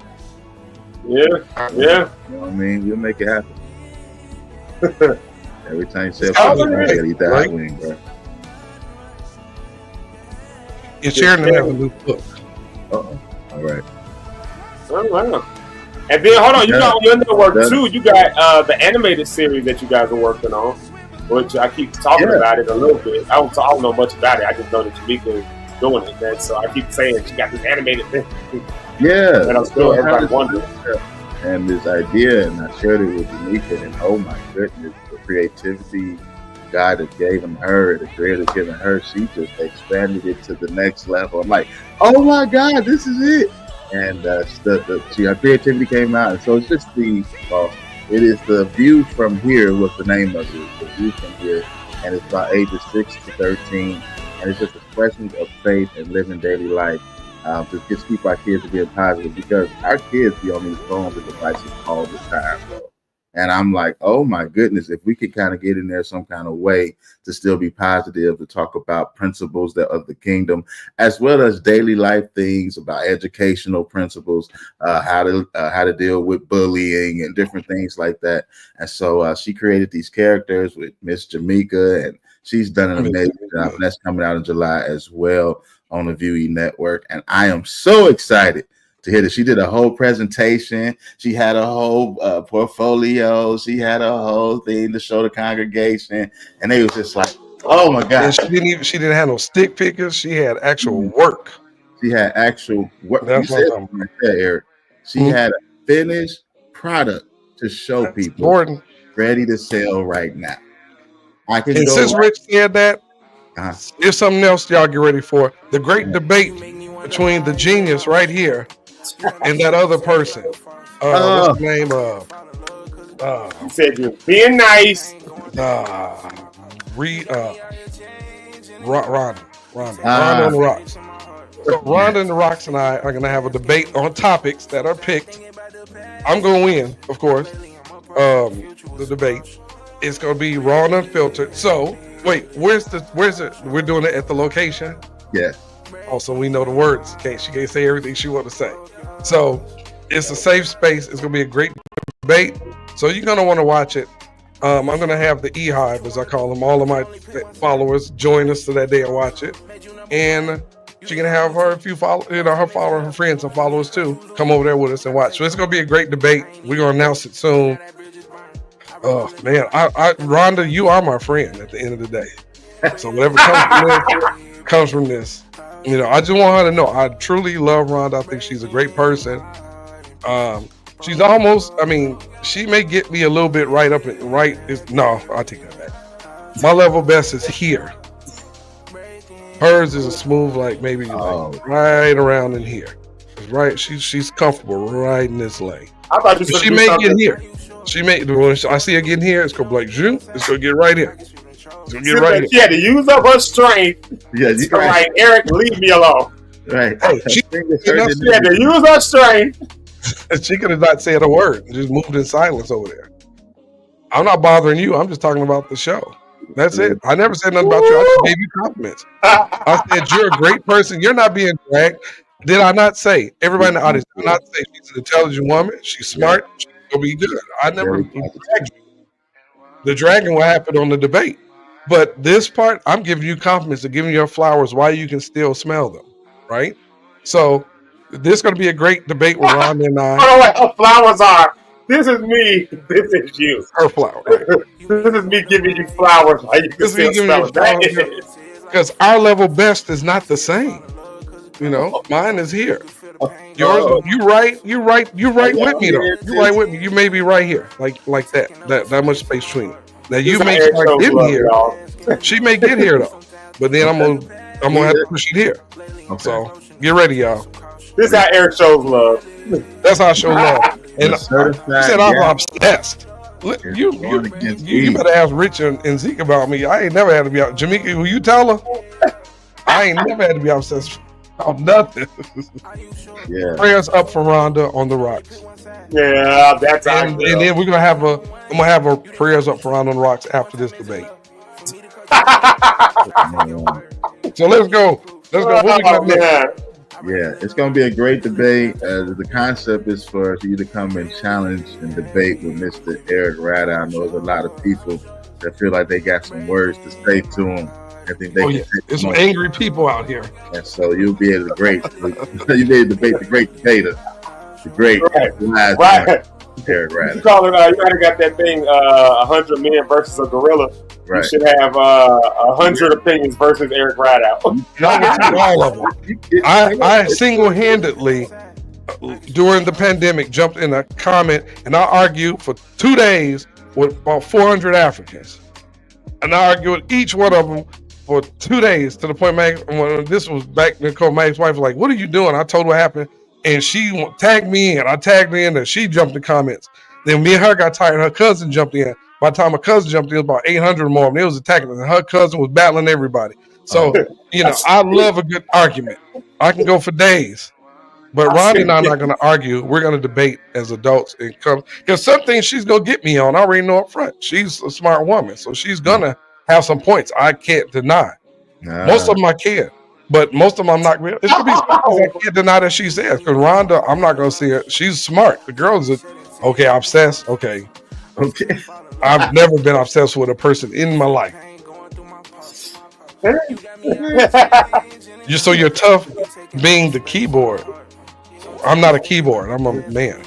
Yeah. You know what I mean? We'll make it happen. Every time you say something, you gotta eat that hot wing, bro. You're sharing to have a new book. All right. Oh, wow. And then, hold on, you got on your network, too. You got the animated series that you guys are working on, which I keep talking about it a little bit. I don't know much about it. I just know that Jamaica doing it, man. So I keep saying she got this animated thing. Yeah. And I'm still everybody wondering. And this idea, and I shared it with Janika, and oh my goodness, the creativity God has given her, the creator given her, she just expanded it to the next level. I'm like, oh my God, this is it. And her creativity came out, and so it's just it is the view from here. Was the name of it? The view from here, and it's about ages 6 to 13, and it's just expressions of faith and living daily life. To just keep our kids being positive, because our kids be on these phones and devices all the time, bro. And I'm like, oh my goodness, if we could kind of get in there some kind of way to still be positive, to talk about principles of the kingdom, as well as daily life things, about educational principles, how to deal with bullying and different things like that. And so she created these characters with Miss Jamaica, and she's done an amazing job. And that's coming out in July as well on the VUE network. And I am so excited to hear that. She did a whole presentation. She had a whole portfolio. She had a whole thing to show the congregation, and they was just like, "Oh my God!" And she didn't have no stick figures. She had actual work. She had actual work. That's you said something right there, Eric. She had a finished product to show people, important, ready to sell right now. I can and go. Since Rich said that, here's something else y'all get ready for: the great debate between the genius right here and that other person. What's the name of? You said you're being nice. Rhonda and the Rocks. So Rhonda and the Rocks and I are going to have a debate on topics that are picked. I'm going to win, of course. The debate. It's going to be raw and unfiltered. So wait, where's it? We're doing it at the location. Yeah. Also, we know the words. She can't say everything she want to say. So it's a safe space. It's going to be a great debate. So you're going to want to watch it. I'm going to have the E-Hive, as I call them, all of my followers join us so that they will watch it. And she can have her, her friends and followers too, come over there with us and watch. So it's going to be a great debate. We're going to announce it soon. Oh man, Rhonda, you are my friend at the end of the day. So whatever comes from this. I just want her to know I truly love Rhonda. I think she's a great person. She's almost, she may get me a little bit right up and right. No, I'll take that back. My level best is here. Hers is a smooth, like maybe right around in here. Right, she's comfortable right in this lane. I thought you she may get here. She may. When I see her getting here, it's gonna be like zoom. It's gonna get right here. It's gonna get right here. She had to use up her strength. Yeah, you so right. Eric, leave me alone. Right. Hey, she had to use her strength. She could have not said a word. Just moved in silence over there. I'm not bothering you. I'm just talking about the show. That's it. I never said nothing about you. I just gave you compliments. I said you're a great person. You're not being dragged. Did I not say? Everybody in the audience, did I not say she's an intelligent woman? She's smart. She's gonna be good. I never dragged you. The dragging will happen on the debate. But this part, I'm giving you compliments and giving you flowers while you can still smell them. Right? So this is going to be a great debate with Rhonda and I. Oh, what her flowers are. This is me. This is you. Her flower. Right? This is me giving you flowers while you can still smell them. Because our level best is not the same. Mine is here. Yours, you right with me though. You right with me. You may be right here, like that much space between. Now you may start getting here. She may get here though, but then I'm gonna have to push it here. Okay. So get ready, y'all. This is how Eric shows love. That's how I show love. And you said I'm obsessed. You better ask Rich and Zeke about me. I ain't never had to be out. Jamaica, will you tell her? I ain't never had to be obsessed about nothing. Yeah. Prayers up for Rhonda on the Rocks. Yeah, that's and then we're gonna have a prayers up for Rhonda on the Rocks after this debate. So let's go. What we got next? Yeah, it's going to be a great debate. The concept is for you to come and challenge and debate with Mr. Eric Rada. I know there's a lot of people that feel like they got some words to say to him. I think there's some angry people out here. And so you'll be able to debate the great debater, the great right. Eric Rada. You call it? You might have got that thing. 100 men versus a gorilla. You should have 100 opinions versus Eric Rideout. All of them. I single-handedly, during the pandemic, jumped in a comment and I argued for 2 days with about 400 Africans. And I argued with each one of them for 2 days to the point, when this was back, Nicole, Mag's wife was like, "What are you doing?" I told her what happened. And she tagged me in. I tagged her in and she jumped in comments. Then me and her got tired. Her cousin jumped in. By the time her cousin jumped in, it was about 800 more. And they was attacking her. And her cousin was battling everybody. So, I love a good argument. I can go for days. But Ronnie and I are not going to argue. We're going to debate as adults and come. Because some things she's going to get me on. I already know up front. She's a smart woman. So she's going to have some points I can't deny. Most of them I can. But most of them I'm not real. It could be something I can't deny that she says. Because Rhonda, I'm not going to see it. She's smart. The girls are, okay, obsessed. Okay. I've never been obsessed with a person in my life. You're tough being the keyboard. I'm not a keyboard. I'm a man.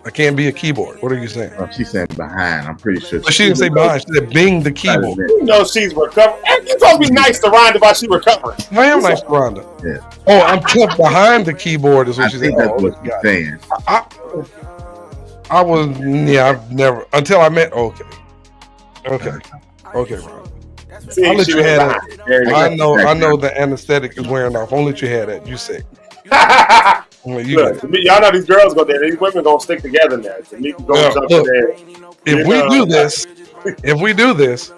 I can't be a keyboard. What are you saying? Oh, she's saying behind. I'm pretty sure. But she didn't say behind. She said being the keyboard. You know she's recovering. You're supposed to be nice to Rhonda while she's recovering. I am nice to Rhonda. Yeah. Oh, I'm tough behind the keyboard is what she said. That's what she's saying. I was, I've never, until I met, okay, Rhonda. See, I'll let you have behind. that. I know the anesthetic is wearing off. I'll let you have that. You sick. Look, y'all know these girls go there. These women gonna stick together now. So you can go jump in there. If we do this,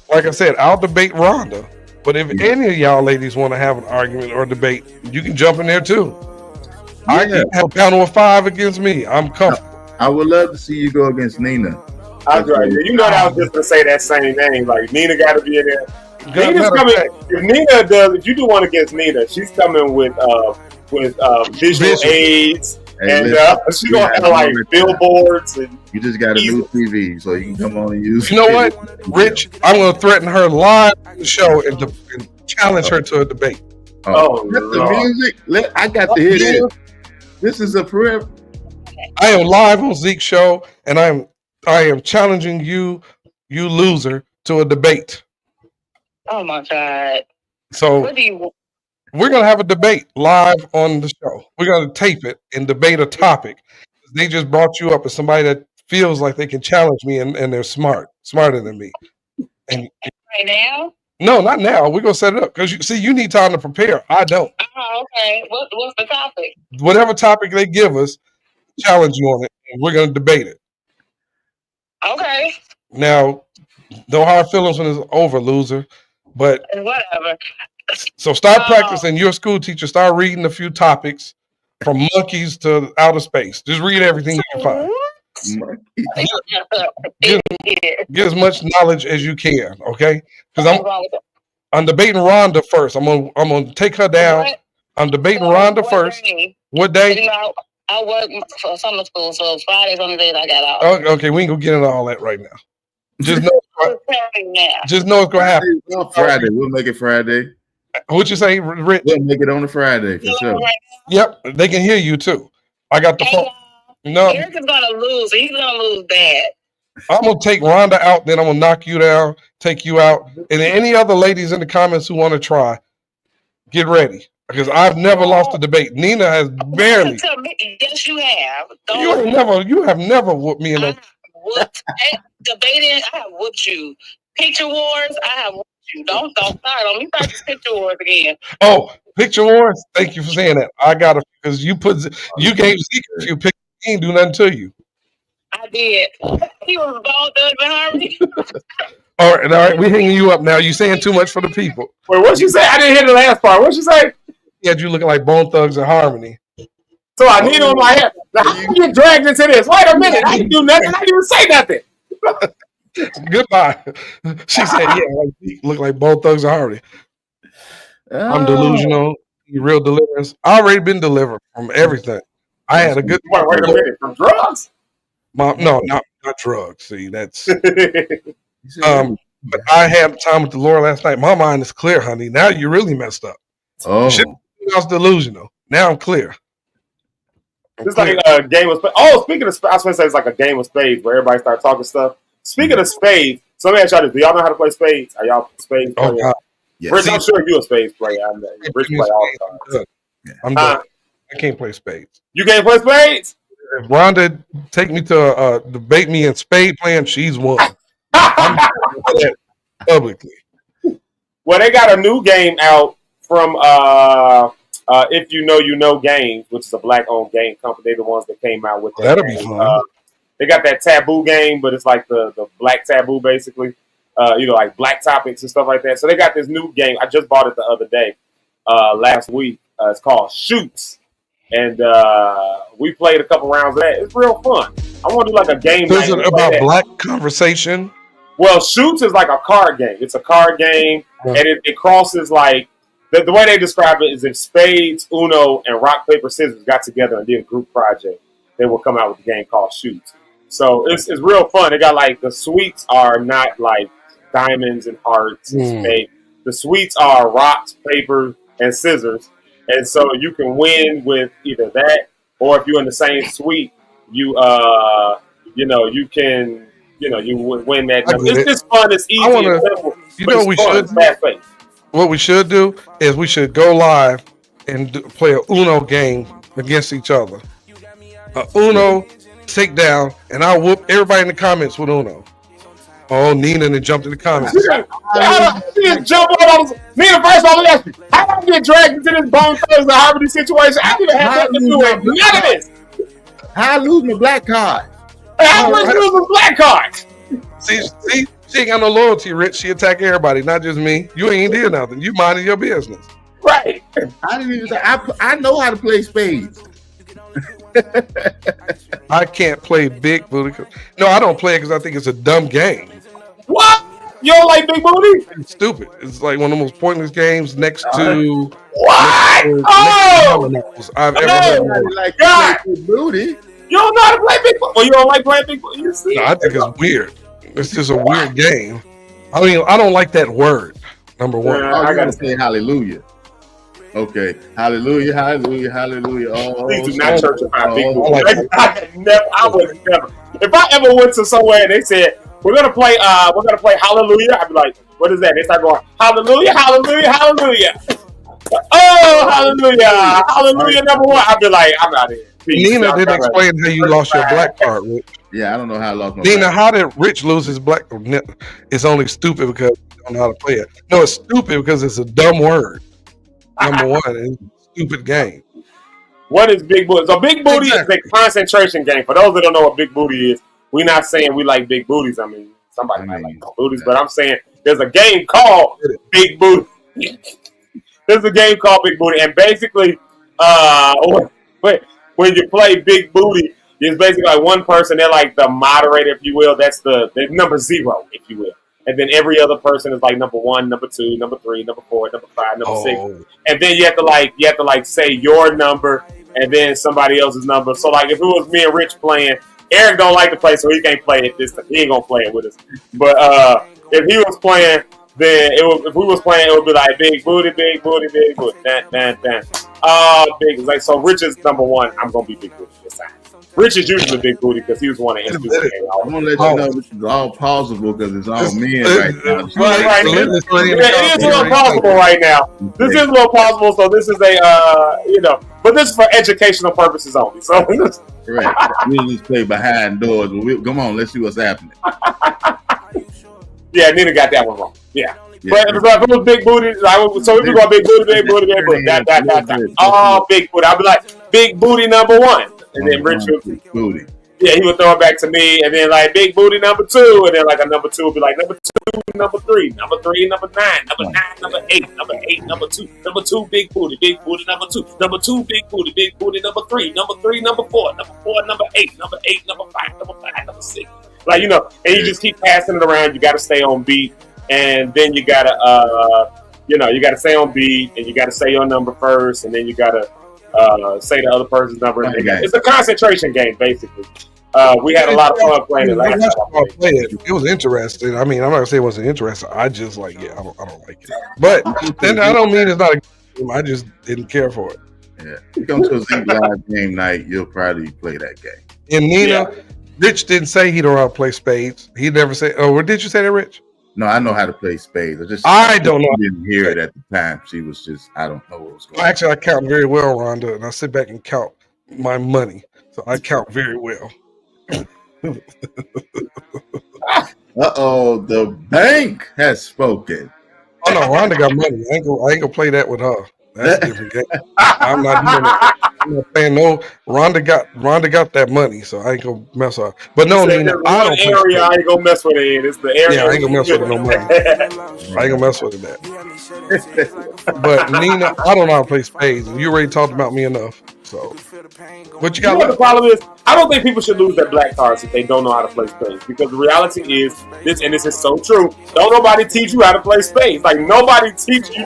like I said, I'll debate Rhonda. But if any of y'all ladies want to have an argument or debate, you can jump in there too. I can have a panel of 5 against me. I'm comfortable. I would love to see you go against Nina. You know that I was just gonna say that same name. Like Nina got to be in there. Nina's coming. If Nina does, if you do one against Nina, she's coming with visual aids, and she's gonna have like billboards. And you just got a new TV, so you can come on and use. You know what, Rich? I'm gonna threaten her live on the show and challenge her to a debate. The music. I got to hear this. This is a forever. I am live on Zeke's show, and I am challenging you loser, to a debate. Oh my God! So what do you want? We're gonna have a debate live on the show. We're gonna tape it and debate a topic. They just brought you up as somebody that feels like they can challenge me, and they're smarter than me. And right now? No, not now. We're gonna set it up because you need time to prepare. I don't. Oh, okay. What's the topic? Whatever topic they give us, challenge you on it, and we're gonna debate it. Okay. Now, no hard feelings when it's over, loser. But whatever. So start practicing. You're a school teacher. Start reading a few topics from monkeys to outer space. Just read everything you can find. Get as much knowledge as you can, okay? Because I'm debating Rhonda first. I'm gonna take her down. What? I'm debating Rhonda first. What day? I work for summer school, so Friday's on the day that I got out. Okay, we ain't gonna get into all that right now. Just know it's gonna happen. Friday, we'll make it Friday. What you say, Rich? We'll make it on a Friday for sure. Yep, they can hear you too. I got the phone. No, Eric is gonna lose. He's gonna lose bad. I'm gonna take Rhonda out, then I'm gonna knock you down, take you out, and any other ladies in the comments who want to try, get ready because I've never lost a debate. Nina has barely. Yes, you have. You have never whooped me in a debating. I have whooped you. Picture wars. I have whooped you. Don't start on me. Start the picture wars again. Oh, picture wars. Thank you for saying that. I got it because you gave Zeke a few pictures. He ain't do nothing to you. I did. He was bald up in harmony. All right. We hanging you up now. You saying too much for the people. Wait, what'd you say? I didn't hear the last part. What'd you say? Yeah, you looking like Bone Thugs and Harmony. So I need on my head. Now, how you get dragged into this? Wait a minute. I didn't do nothing. I didn't even say nothing. Goodbye. She said, yeah, look like Bone Thugs and Harmony. I'm delusional. Real deliverance. I already been delivered from everything. I had a good. Wait a minute. From drugs? No, not drugs. See, that's. But I had time with the Lord last night. My mind is clear, honey. Now you really messed up. Oh, I was delusional. Now I'm clear. It's like a game of spades. Oh, speaking of spades, I was going to say it's like a game of spades where everybody starts talking stuff. Speaking of spades, So let me ask y'all this: do y'all know how to play spades? Are y'all spades Oh players? God. Yes. Rich, I'm sure you a spades player. I know. Rich play all the time. I'm done. I'm done. I can't play spades. You can't play spades? If Rhonda take me to debate me in spade playing, she's won. I'm that publicly. Well, they got a new game out from If You Know Games, which is a black-owned game company. They're the ones that came out with that. That'll be game. fun. They got that Taboo game, but it's like the black Taboo, basically. Like black topics and stuff like that. So they got this new game. I just bought it the other day, last week. It's called Shoots. And we played a couple rounds of that. It's real fun. I want to do like a game So night. is it and play about that. black conversation? Well, Shoots is like a card game. It's a card game, and it crosses like the way they describe it is if spades, Uno, and rock paper scissors got together and did a group project, they will come out with a game called Shoots. So it's real fun. They got like the suites are not like diamonds and hearts and spades. The suites are rocks, paper, and scissors, and so you can win with either that or if you're in the same suite, you can. You would win that. It's just fun. It's easy. And simple. You know what we should do? Fast-paced. What we should do is we should go live and play a Uno game against each other. A Uno takedown, and I'll whoop everybody in the comments with Uno. Oh, Nina then jumped in the comments. She just jump on. Nina, first of all, let me ask you, how did I get dragged into this Bone Thursday Harmony situation? I didn't even have nothing to do with none of this. How I lose my black card? How much lose my black card? See, she ain't got no loyalty, Rich. She attack everybody, not just me. You ain't did nothing. You minding your business. Right. I didn't even. I know how to play spades. I can't play big booty. No, I don't play it because I think it's a dumb game. What? You don't like big booty? It's stupid. It's like one of the most pointless games next to what? I've ever heard. Like big booty. You don't know how to play big booty. Well, you don't like playing big booty. No, I think it's weird. It's just a weird game. I mean, I don't like that word. Number one. I gotta say hallelujah. Okay, hallelujah, hallelujah, hallelujah. Oh, please do not churchify big booty. Like I would never. If I ever went to somewhere and they said we're gonna play hallelujah, I'd be like, what is that? They start going hallelujah, hallelujah, hallelujah. Oh, hallelujah, hallelujah, number one. I'd be like, I'm out of here. Nina didn't explain how you lost your black card, Rich. Yeah, I don't know how I lost my Nina, black how did Rich lose his black card? It's only stupid because you don't know how to play it. No, it's stupid because it's a dumb word. Number one, it's a stupid game. What is big booty? So big booty is a concentration game. For those that don't know what big booty is, we're not saying we like big booties. I mean, somebody might like booties, but I'm saying there's a game called Big Booty. There's a game called Big Booty, and basically, when you play Big Booty, it's basically like one person. They're like the moderator, if you will. That's the number 0, if you will. And then every other person is like number 1, number 2, number 3, number 4, number 5, number 6. And then you have to say your number and then somebody else's number. So like if it was me and Rich playing, Eric don't like to play, so he can't play it this time. He ain't gonna play it with us. But if he was playing, then if we was playing, it would be like big booty, big booty, big booty, big. It's like so. Rich is number 1. I'm gonna be big booty this time. Rich is usually big booty because he was one of the introduced. I'm gonna let you know this is all possible because it's all men right now. Right. It is a little possible right now. This is a little possible, so this is but this is for educational purposes only. So right, we just play behind doors. But come on, let's see what's happening. Yeah, Nina got that one wrong. Yeah. But if it was big booty, so if we go big booty, big booty, big booty, oh, big booty. I'd be like, big booty number 1. And then Rich would, booty. Yeah, he would throw it back to me, and then like big booty number 2, and then like a number 2 would be like number 2, number 3, number 3, number 9, number 9, number 8, number 8, number 2, big booty number 2, number 2, big booty number 3, number 3, number 4, number 4, number 8, number 8, number 5, number 5, number 6. Like and you just keep passing it around. You got to stay on beat, and then you gotta you gotta stay on beat, and you gotta say your number first, and then you gotta say the other person's number. It's a concentration game, basically. We had a lot of fun playing it last time. It was interesting. I mean, I'm not gonna say it wasn't interesting. I just I don't like it. But then I don't mean it's not a game. I just didn't care for it. Yeah, you come to a Zeke live game night, you'll probably play that game. And Nina, Rich didn't say he don't know how to play spades. He never said. Oh, did you say that, Rich? No, I know how to play spades. I don't know. She didn't hear it at the time. She was just, I don't know what was going on. Actually, I count very well, Rhonda, and I sit back and count my money. So I count very well. Uh-oh, the bank has spoken. Oh no, Rhonda got money. I ain't gonna play that with her. That's a different game. I'm not doing it. I'm not saying no. Rhonda got that money, so I ain't gonna mess her. But no, Nina, I don't area I ain't gonna mess with it in. It's the area. Yeah, I ain't gonna mess with it no money. I ain't gonna mess with it that. But Nina, I don't know how to play spades, and you already talked about me enough. So, what you got? What the problem is, I don't think people should lose their black cards if they don't know how to play spades. Because the reality is this, and this is so true. Don't nobody teach you how to play spades. Like nobody teach you.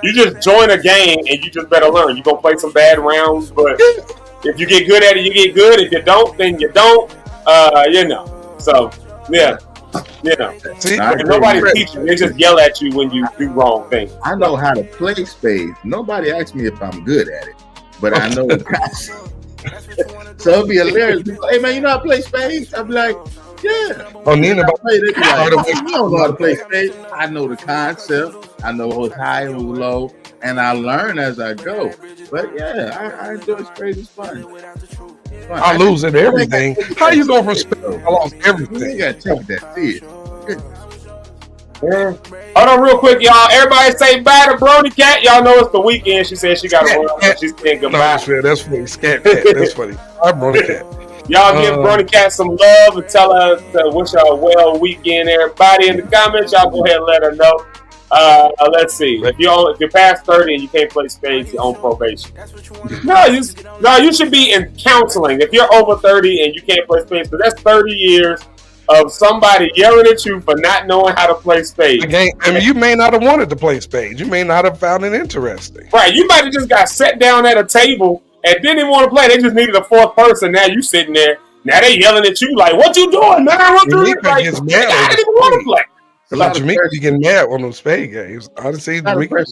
You just join a game and you just better learn. You gonna play some bad rounds, but if you get good at it, you get good. If you don't, then you don't. So yeah. See, nobody teach you. They just yell at you when you do wrong things. I know how to play spades. Nobody asks me if I'm good at it, but I know the concept. So it'd be hilarious. People, hey man, you know how to play spades? I'm like, yeah. Oh, Nina, you don't know how to play spades. I know the concept. I know who's high and who's low, and I learn as I go. But yeah, I enjoy spades. It's fun. I lose at everything. How you go from spades? I lost everything. You gotta take that. See it. Yeah. Hold on real quick, y'all. Everybody say bye to Brony Cat. Y'all know it's the weekend. She said she got to run. She's saying goodbye. No, that's funny. Scat Cat. That's funny. I'm Brony Cat. Y'all give Brony Cat some love and tell her to wish her a well weekend. Everybody in the comments, y'all go ahead and let her know. Let's see. If you're past 30 and you can't play spades, you're on probation. No, you should be in counseling. If you're over 30 and you can't play spades, because that's 30 years of somebody yelling at you for not knowing how to play spades. I mean, you may not have wanted to play spades. You may not have found it interesting. Right. You might have just got sat down at a table and didn't even want to play. They just needed a fourth person. Now you sitting there. Now they yelling at you like, "What you doing, man? What you doing?" Like, I didn't even want to play. A lot of Jamaica be getting mad on those spade games. I done seen Jamaica.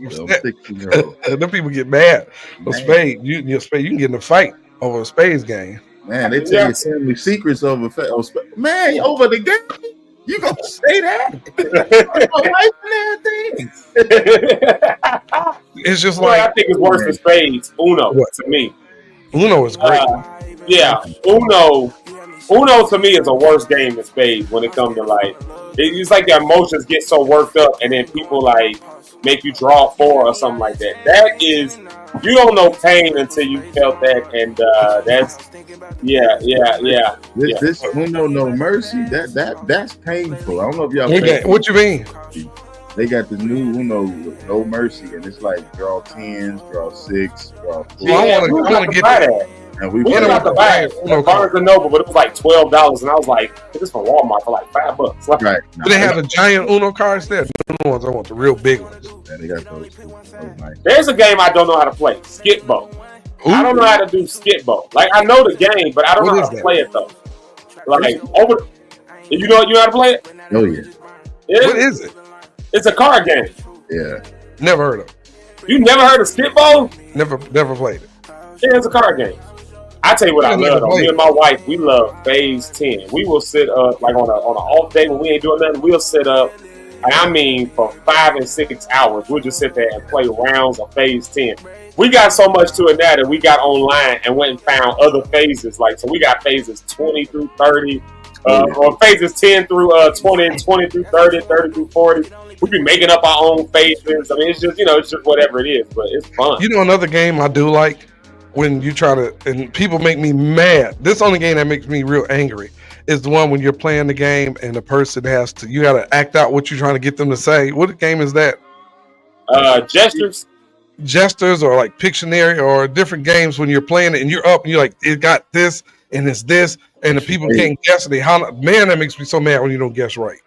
Them people get mad on spade. You can get in a fight over a spades game. Man, they tell you family secrets over man over the game. You gonna say that? It's just like I think it's worse than spades. Uno to me. Uno is great. Uno to me is a worse game than spades when it comes to like. It's like the emotions get so worked up, and then people like make you draw 4 or something like that. That is, you don't know pain until you felt that, and that's This Uno No Mercy, that's painful. I don't know if y'all. What you mean? They got the new Uno No Mercy, and it's like draw 10s, draw 6, draw 4. I want to get that. And we went about to buy it from Barnes & Noble, but it was like $12, and I was like, "This is from Walmart for like $5." Like, right? Do they have the giant Uno cards there? The ones I want, the real big ones. Yeah, they got those nice. There's a game I don't know how to play. Skip-Bo. I don't know how to do Skip-Bo. Like I know the game, but I don't know how to play it though. Like you know how to play it? Oh yeah. What is it? It's a card game. Yeah. Never heard of it. You never heard of Skip-Bo? Never played it. Yeah, it's a card game. I tell you what I love though. Me and my wife, we love Phase 10. We will sit up like on an off day when we ain't doing nothing. We'll sit up, and I mean for 5 and 6 hours. We'll just sit there and play rounds of Phase 10. We got so much to it now that we got online and went and found other phases. Like so, we got phases 20 through 30, or phases 10 through 20, and 20 through 30, 30 through 40. We be making up our own phases. I mean, it's just whatever it is, but it's fun. You know, another game I do like. When you try to, and people make me mad. This only game that makes me real angry is the one when you're playing the game and the person you got to act out what you're trying to get them to say. What game is that? Gestures or like Pictionary or different games when you're playing it and you're up and you're like, it got this and it's this and the people can't guess it. Man, that makes me so mad when you don't guess right.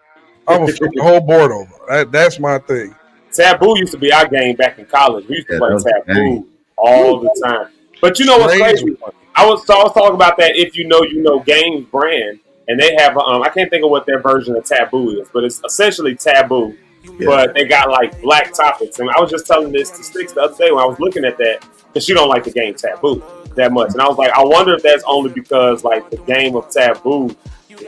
I will flip the whole board over. That's my thing. Taboo used to be our game back in college. We used to play Taboo all the time. But you know what's crazy? I was talking about that If You Know Games brand, and they have I can't think of what their version of Taboo is, but it's essentially Taboo, but they got like black topics. And I was just telling this to Sticks the other day when I was looking at that, because she don't like the game Taboo that much. And I was like, I wonder if that's only because like the game of Taboo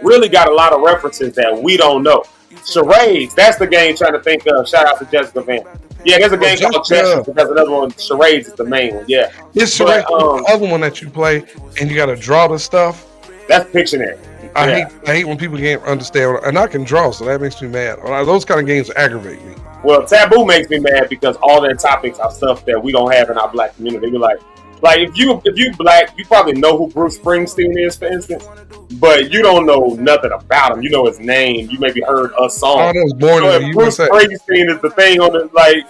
really got a lot of references that we don't know. Charades, that's the game trying to think of. Shout out to Jessica Van. Yeah, there's a game called Chess, because another one, Charades is the main one. Yeah. It's Charades, the other one that you play and you got to draw the stuff. That's Pictionary. I hate when people can't understand, and I can draw, so that makes me mad. Those kind of games aggravate me. Well, Taboo makes me mad because all their topics are stuff that we don't have in our black community. We're like if you black, you probably know who Bruce Springsteen is, for instance, but you don't know nothing about him. You know his name. You maybe heard a song. I was born in the Bruce USA. Springsteen is the thing on the like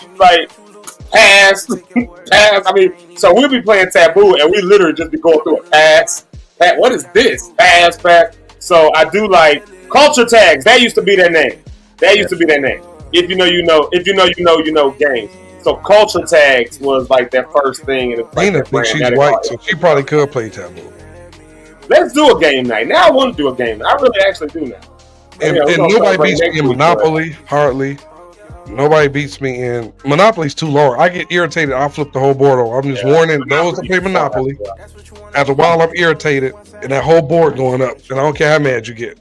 pass. I mean, so we'll be playing Taboo, and we literally just be going through a pass. What is this? Pass. So I do like culture tags. That used to be their name. If you know, you know. If you know, you know games. So culture tags was like their first thing. And like Nina thinks she's white, so she probably could play Taboo. Let's do a game night. Now I want to do a game night. I really actually do now. And nobody beats me in Monopoly, hardly. Nobody beats me in Monopoly's too long. I get irritated. I'll flip the whole board over. I'm just warning those that play Monopoly. After a while, I'm irritated, and that whole board going up. And I don't care how mad you get.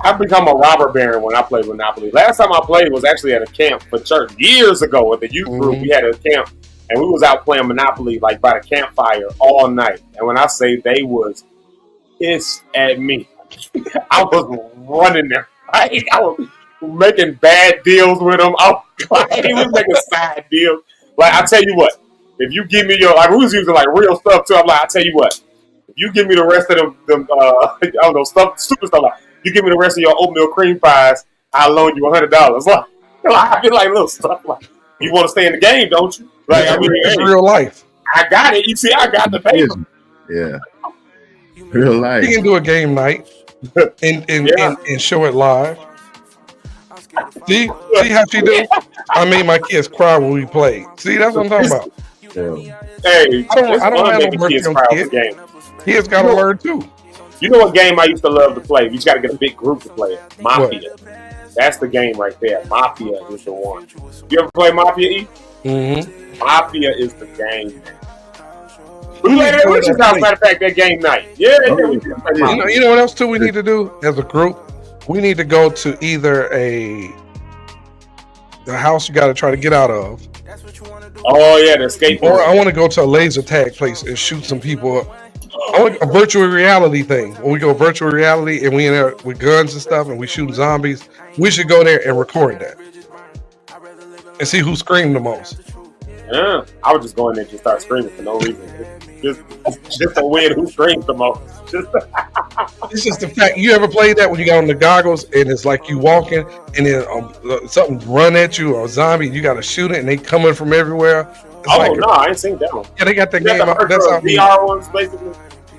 I've become a robber baron when I play Monopoly. Last time I played was actually at a camp for church years ago with the youth group. We had a camp, and we was out playing Monopoly like by the campfire all night. And when I say they was pissed at me, I was running there. I was making bad deals with them. He was making side deals. Like, I tell you what, if you give me your, like, we was using like real stuff too. I'm like, I tell you what, if you give me the rest of them I don't know, stupid stuff like, you give me the rest of your oatmeal cream pies, I'll loan you $100. Like, I feel like little stuff like, you want to stay in the game, don't you? Like, I mean, it's real life. I got it. You see, I got the paper. Yeah, real life. You can do a game night and show it live. See how she do? I made my kids cry when we played. See, that's what I'm talking about. Yeah. Hey, I don't have no mercy on kids. Kids got to learn too. You know what game I used to love to play? You just got to get a big group to play it. Mafia. What? That's the game right there. Mafia is the one. You ever play Mafia, E? Mm-hmm. Mafia is the game. We played it at Rich's house, matter of fact, that game night. Yeah. You know what else too we need to do as a group? We need to go to either the house you got to try to get out of. Oh yeah, the escape. Or I want to go to a laser tag place and shoot some people up. I want a virtual reality thing. When we go virtual reality and we in there with guns and stuff and we shooting zombies, we should go there and record that and see who screamed the most. Yeah, I would just go in there and just start screaming for no reason. Just to win who screams the most. It's just the fact. You ever played that when you got on the goggles and it's like you walking and then something run at you or a zombie, you got to shoot it and they coming from everywhere. No, I ain't seen that one. Yeah, they got that game. That's how VR ones, basically.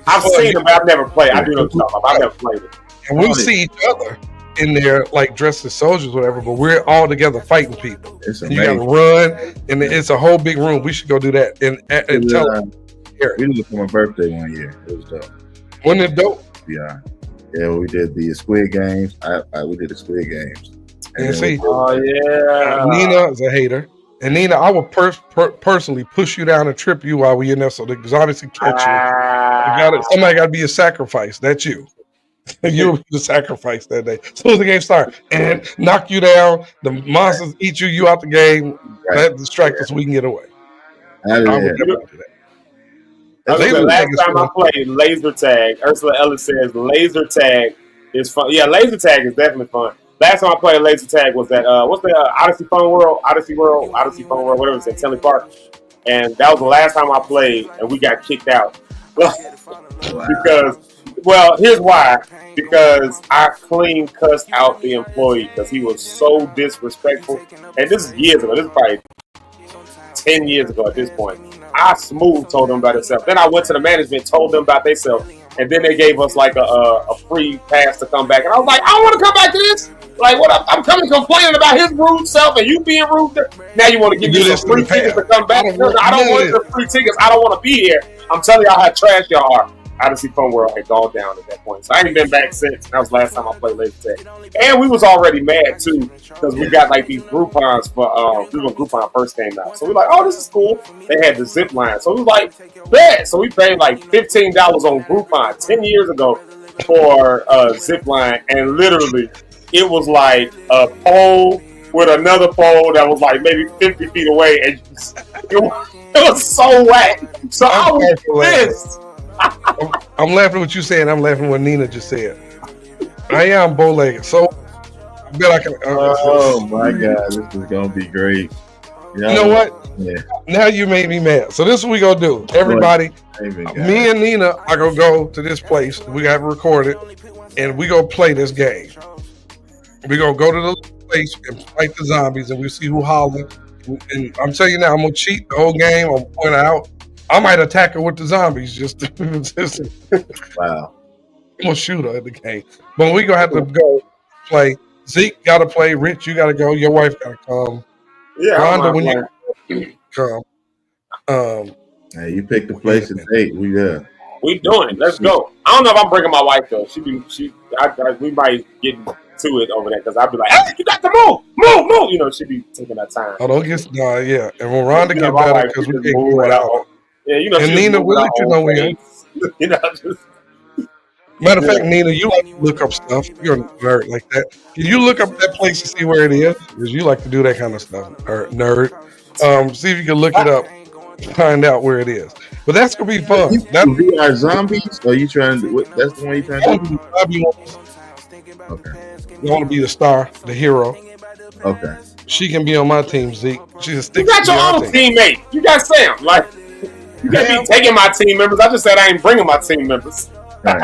I've seen them, but I've never played. I do know what you're talking about. I've never played it. And we see each other in there, like dressed as soldiers, or whatever. But we're all together fighting people. And you got to run, and it's a whole big room. We should go do that and tell them. We did it for my birthday one year. It was dope. Wasn't it dope? Yeah. We did the Squid Games. We did the Squid Games. And see, yeah. Nina is a hater. And Nina, I will personally push you down and trip you while we in there so the zombies can catch you. Somebody got to be a sacrifice. That's you. You'll be the sacrifice that day. As soon as the game starts and knock you down, the monsters eat you. You out the game. That distract us. So we can get away. Last time I played laser tag, Ursula Ellis says laser tag is fun. Yeah, laser tag is definitely fun. Last time I played laser tag was at what's the Odyssey Fun World, whatever it's at Tinley Park, and that was the last time I played, and we got kicked out because, well, here's why: because I clean cussed out the employee because he was so disrespectful, and this is years ago. This is probably 10 years ago at this point. I smooth told them about themselves. Then I went to the management, told them about themselves, and then they gave us like a free pass to come back. And I was like, I don't want to come back to this. Like, what? I'm coming complaining about his rude self and you being rude. Now you want to give me some free tickets to come back? I don't want the free tickets. I don't want to be here. I'm telling y'all how trash y'all are. Odyssey Fun World had gone down at that point. So I ain't been back since. That was the last time I played laser tag. And we was already mad too because we got like these Groupons for when Groupon first came out. So we're like, oh, this is cool. They had the zip line. So we was like, bet. So we paid like $15 on Groupon 10 years ago for zip line, and literally it was like a pole with another pole that was like maybe 50 feet away, and it was so whack. So I was pissed. I'm laughing at what you saying. I'm laughing at what Nina just said. I am bow-legged, so I bet I can. Oh my God, this is gonna be great. You know what? Yeah. Now you made me mad. So this is what we gonna do. Everybody, me and Nina are gonna go to this place. We got it recorded, and we gonna play this game. We gonna go to the place and fight the zombies, and we see who holler. And I'm telling you now, I'm gonna cheat the whole game. I'm gonna point out. I might attack her with the zombies. Wow. I'm gonna shoot her at the game, but we gonna have to go play. Zeke gotta play. Rich, you gotta go. Your wife gotta come. Yeah, Rhonda, when you come. Hey, you pick the place and date. We there. We doing it. Let's go. I don't know if I'm bringing my wife though. We might get to it over there because I'll be like, hey, you got to move. You know, she be taking that time. Oh, don't get yeah. And when Rhonda get better, because we can't go out. Yeah, you know. And Nina, we'll let you know when. You know, just. Matter of fact, Nina, you like to look up stuff. You're a nerd like that. Can you look up that place to see where it is? Because you like to do that kind of stuff, nerd. See if you can look it up, find out where it is. But that's gonna be fun. We are zombies. Or you trying to? That's the one you trying to do? Okay. You want to be the star, the hero. Okay. She can be on my team, Zeke. She's a stick. You got your own teammate. You got Sam. Like you can't be taking my team members. I just said I ain't bringing my team members. Right.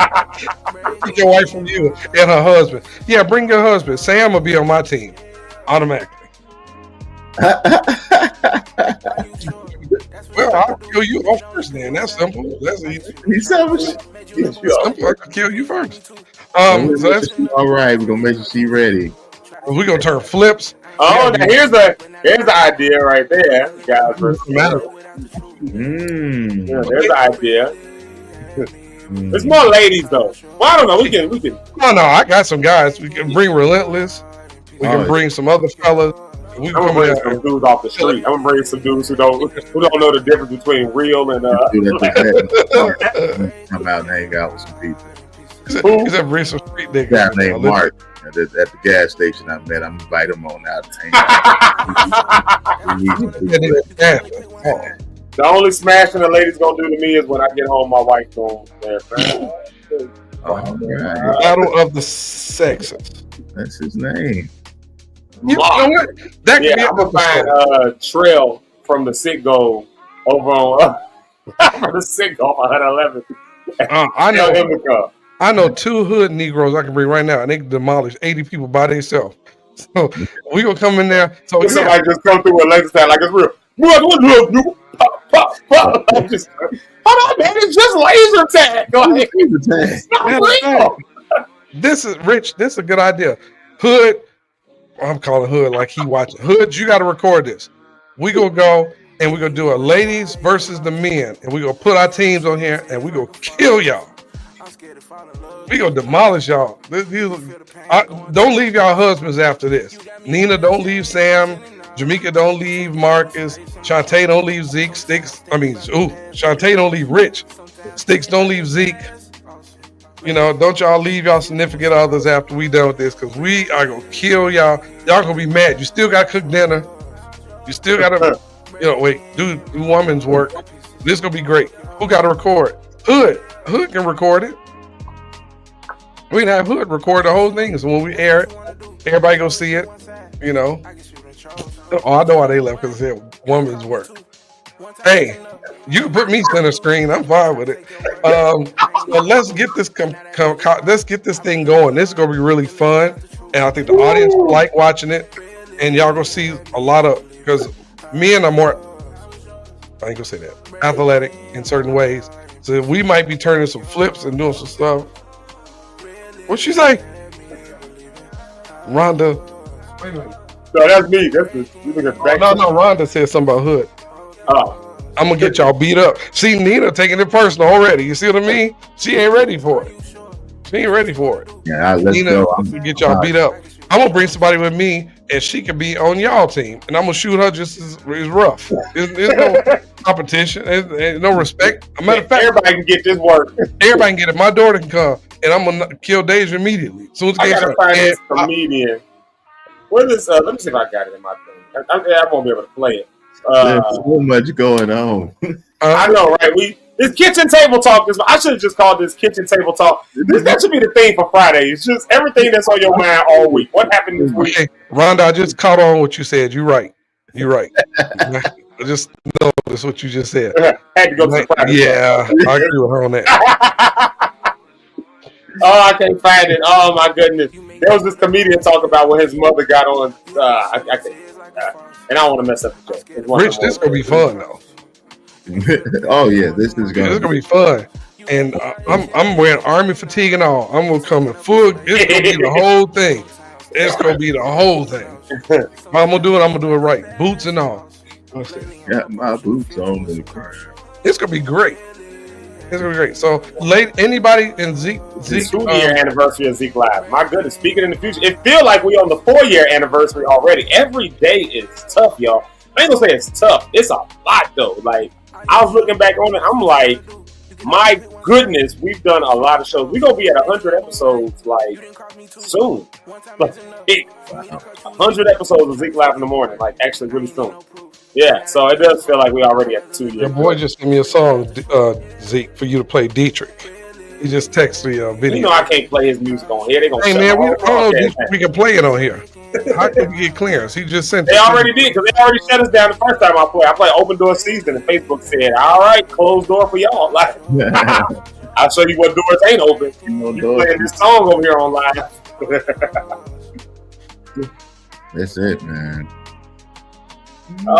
Your wife from you and her husband. Yeah, bring your husband. Sam will be on my team automatically. Well, I'll kill you off first then. That's simple. That's easy. Simple. I can kill you first. So that's all right. We're gonna make sure she's ready. We're gonna turn flips. Oh, now here's the idea right there, guys. Yeah, there's the idea. There's more ladies though. Well, I don't know. We can. No, I got some guys. We can bring Relentless. We can bring some other fellas. I'm gonna bring some dudes off the street. I'm gonna bring some dudes who don't know the difference between real and come out and hang out with some people. He's a bring some street niggas. Guy named Mark at the gas station I met. I'm gonna invite him on out to hang out. The only smashing the ladies gonna do to me is when I get home. My wife going there. Battle of the Sexes. That's his name. You know what? That I'm gonna find Trail from the Sitgo over on from the Sitgo on 111. I know 2 hood Negroes I can bring right now, and they can demolish 80 people by themselves. So we gonna come in there. So somebody just come through with laser tag like it's real. Pop. Just, hold on, man. It's just laser tag. Like, it's not real. This is Rich. This is a good idea. Hood. I'm calling Hood like he watching. Hood, you got to record this. We gonna go and we gonna do a ladies versus the men, and we gonna put our teams on here, and we gonna kill y'all. We gonna demolish y'all. Don't leave y'all husbands after this. Nina, don't leave Sam. Jamaica, don't leave Marcus. Shantae, don't leave Zeke. Shantae, don't leave Rich. Sticks, don't leave Zeke. You know, don't y'all leave y'all significant others after we done with this, because we are gonna kill y'all. Y'all gonna be mad. You still gotta cook dinner. You still gotta, do woman's work. This is gonna be great. Who gotta record? Hood can record it. We can have Hood record the whole thing, so when we air it, everybody go see it. You know. Oh, I know why they left, because it said woman's work. Hey, you can put me center screen. I'm fine with it. So let's get this let's get this thing going. This is gonna be really fun, and I think the audience will like watching it. And y'all gonna see a lot of, because men are more, I ain't gonna say that, athletic in certain ways. So we might be turning some flips and doing some stuff. What'd she say? Rhonda. Wait a minute. No, that's me. That's the. No, Rhonda said something about Hood. Oh. I'm gonna get y'all beat up. See, Nina taking it personal already. You see what I mean? She ain't ready for it. She ain't ready for it. Yeah, let's Nina, go. I'm gonna get y'all beat up. I'm gonna bring somebody with me, and she can be on y'all team, and I'm gonna shoot her just as rough. There's no competition, there's no respect. A matter of fact, everybody can get this work. Everybody can get it. My daughter can come, and I'm gonna kill Deja immediately. As soon as the I game gotta starts. find this comedian. What is? Let me see if I got it in my thing. I won't be able to play it. There's so much going on. I know, right? This kitchen table talk. I should have just called this kitchen table talk. That should be the theme for Friday. It's just everything that's on your mind all week. What happened this week? Okay, Rhonda, I just caught on what you said. You're right. You're right. I just noticed what you just said. Had to go to the Friday. Yeah, I agree with her on that. Oh, I can't find it. Oh my goodness. There was this comedian talk about when his mother got on. I can't. And I don't want to mess up the joke. Rich, this gonna be fun though. Oh yeah, this is gonna be fun. And I'm wearing army fatigue and all. I'm gonna come in full. It's gonna be the whole thing. It's gonna be the whole thing. How I'm gonna do it right. Boots and all. Got my boots on. It's gonna be great. It's gonna be great. So, anybody in Zeke 2-year anniversary of Zeke Live. My goodness, speaking in the future, it feels like we on the 4-year anniversary already. Every day is tough, y'all. I ain't gonna say it's tough. It's a lot though. Like I was looking back on it, I'm like, my goodness, we've done a lot of shows. We're gonna be at 100 episodes like soon. Like 100 episodes of Zeke Live in the morning, like actually really soon. Yeah, so it does feel like we already at the 2 years. Your boy just gave me a song, Zeke, for you to play Dietrich. He just texted me a video. You know I can't play his music on here. They gonna hey man, I don't know if we can play it on here. How can we get clearance? He just sent. They already did because they already shut us down the first time I played. I played Open Door Season, and Facebook said, "All right, closed door for y'all." Like, I'll show you what doors ain't open. You playing this song over here on live. That's it, man. Oh,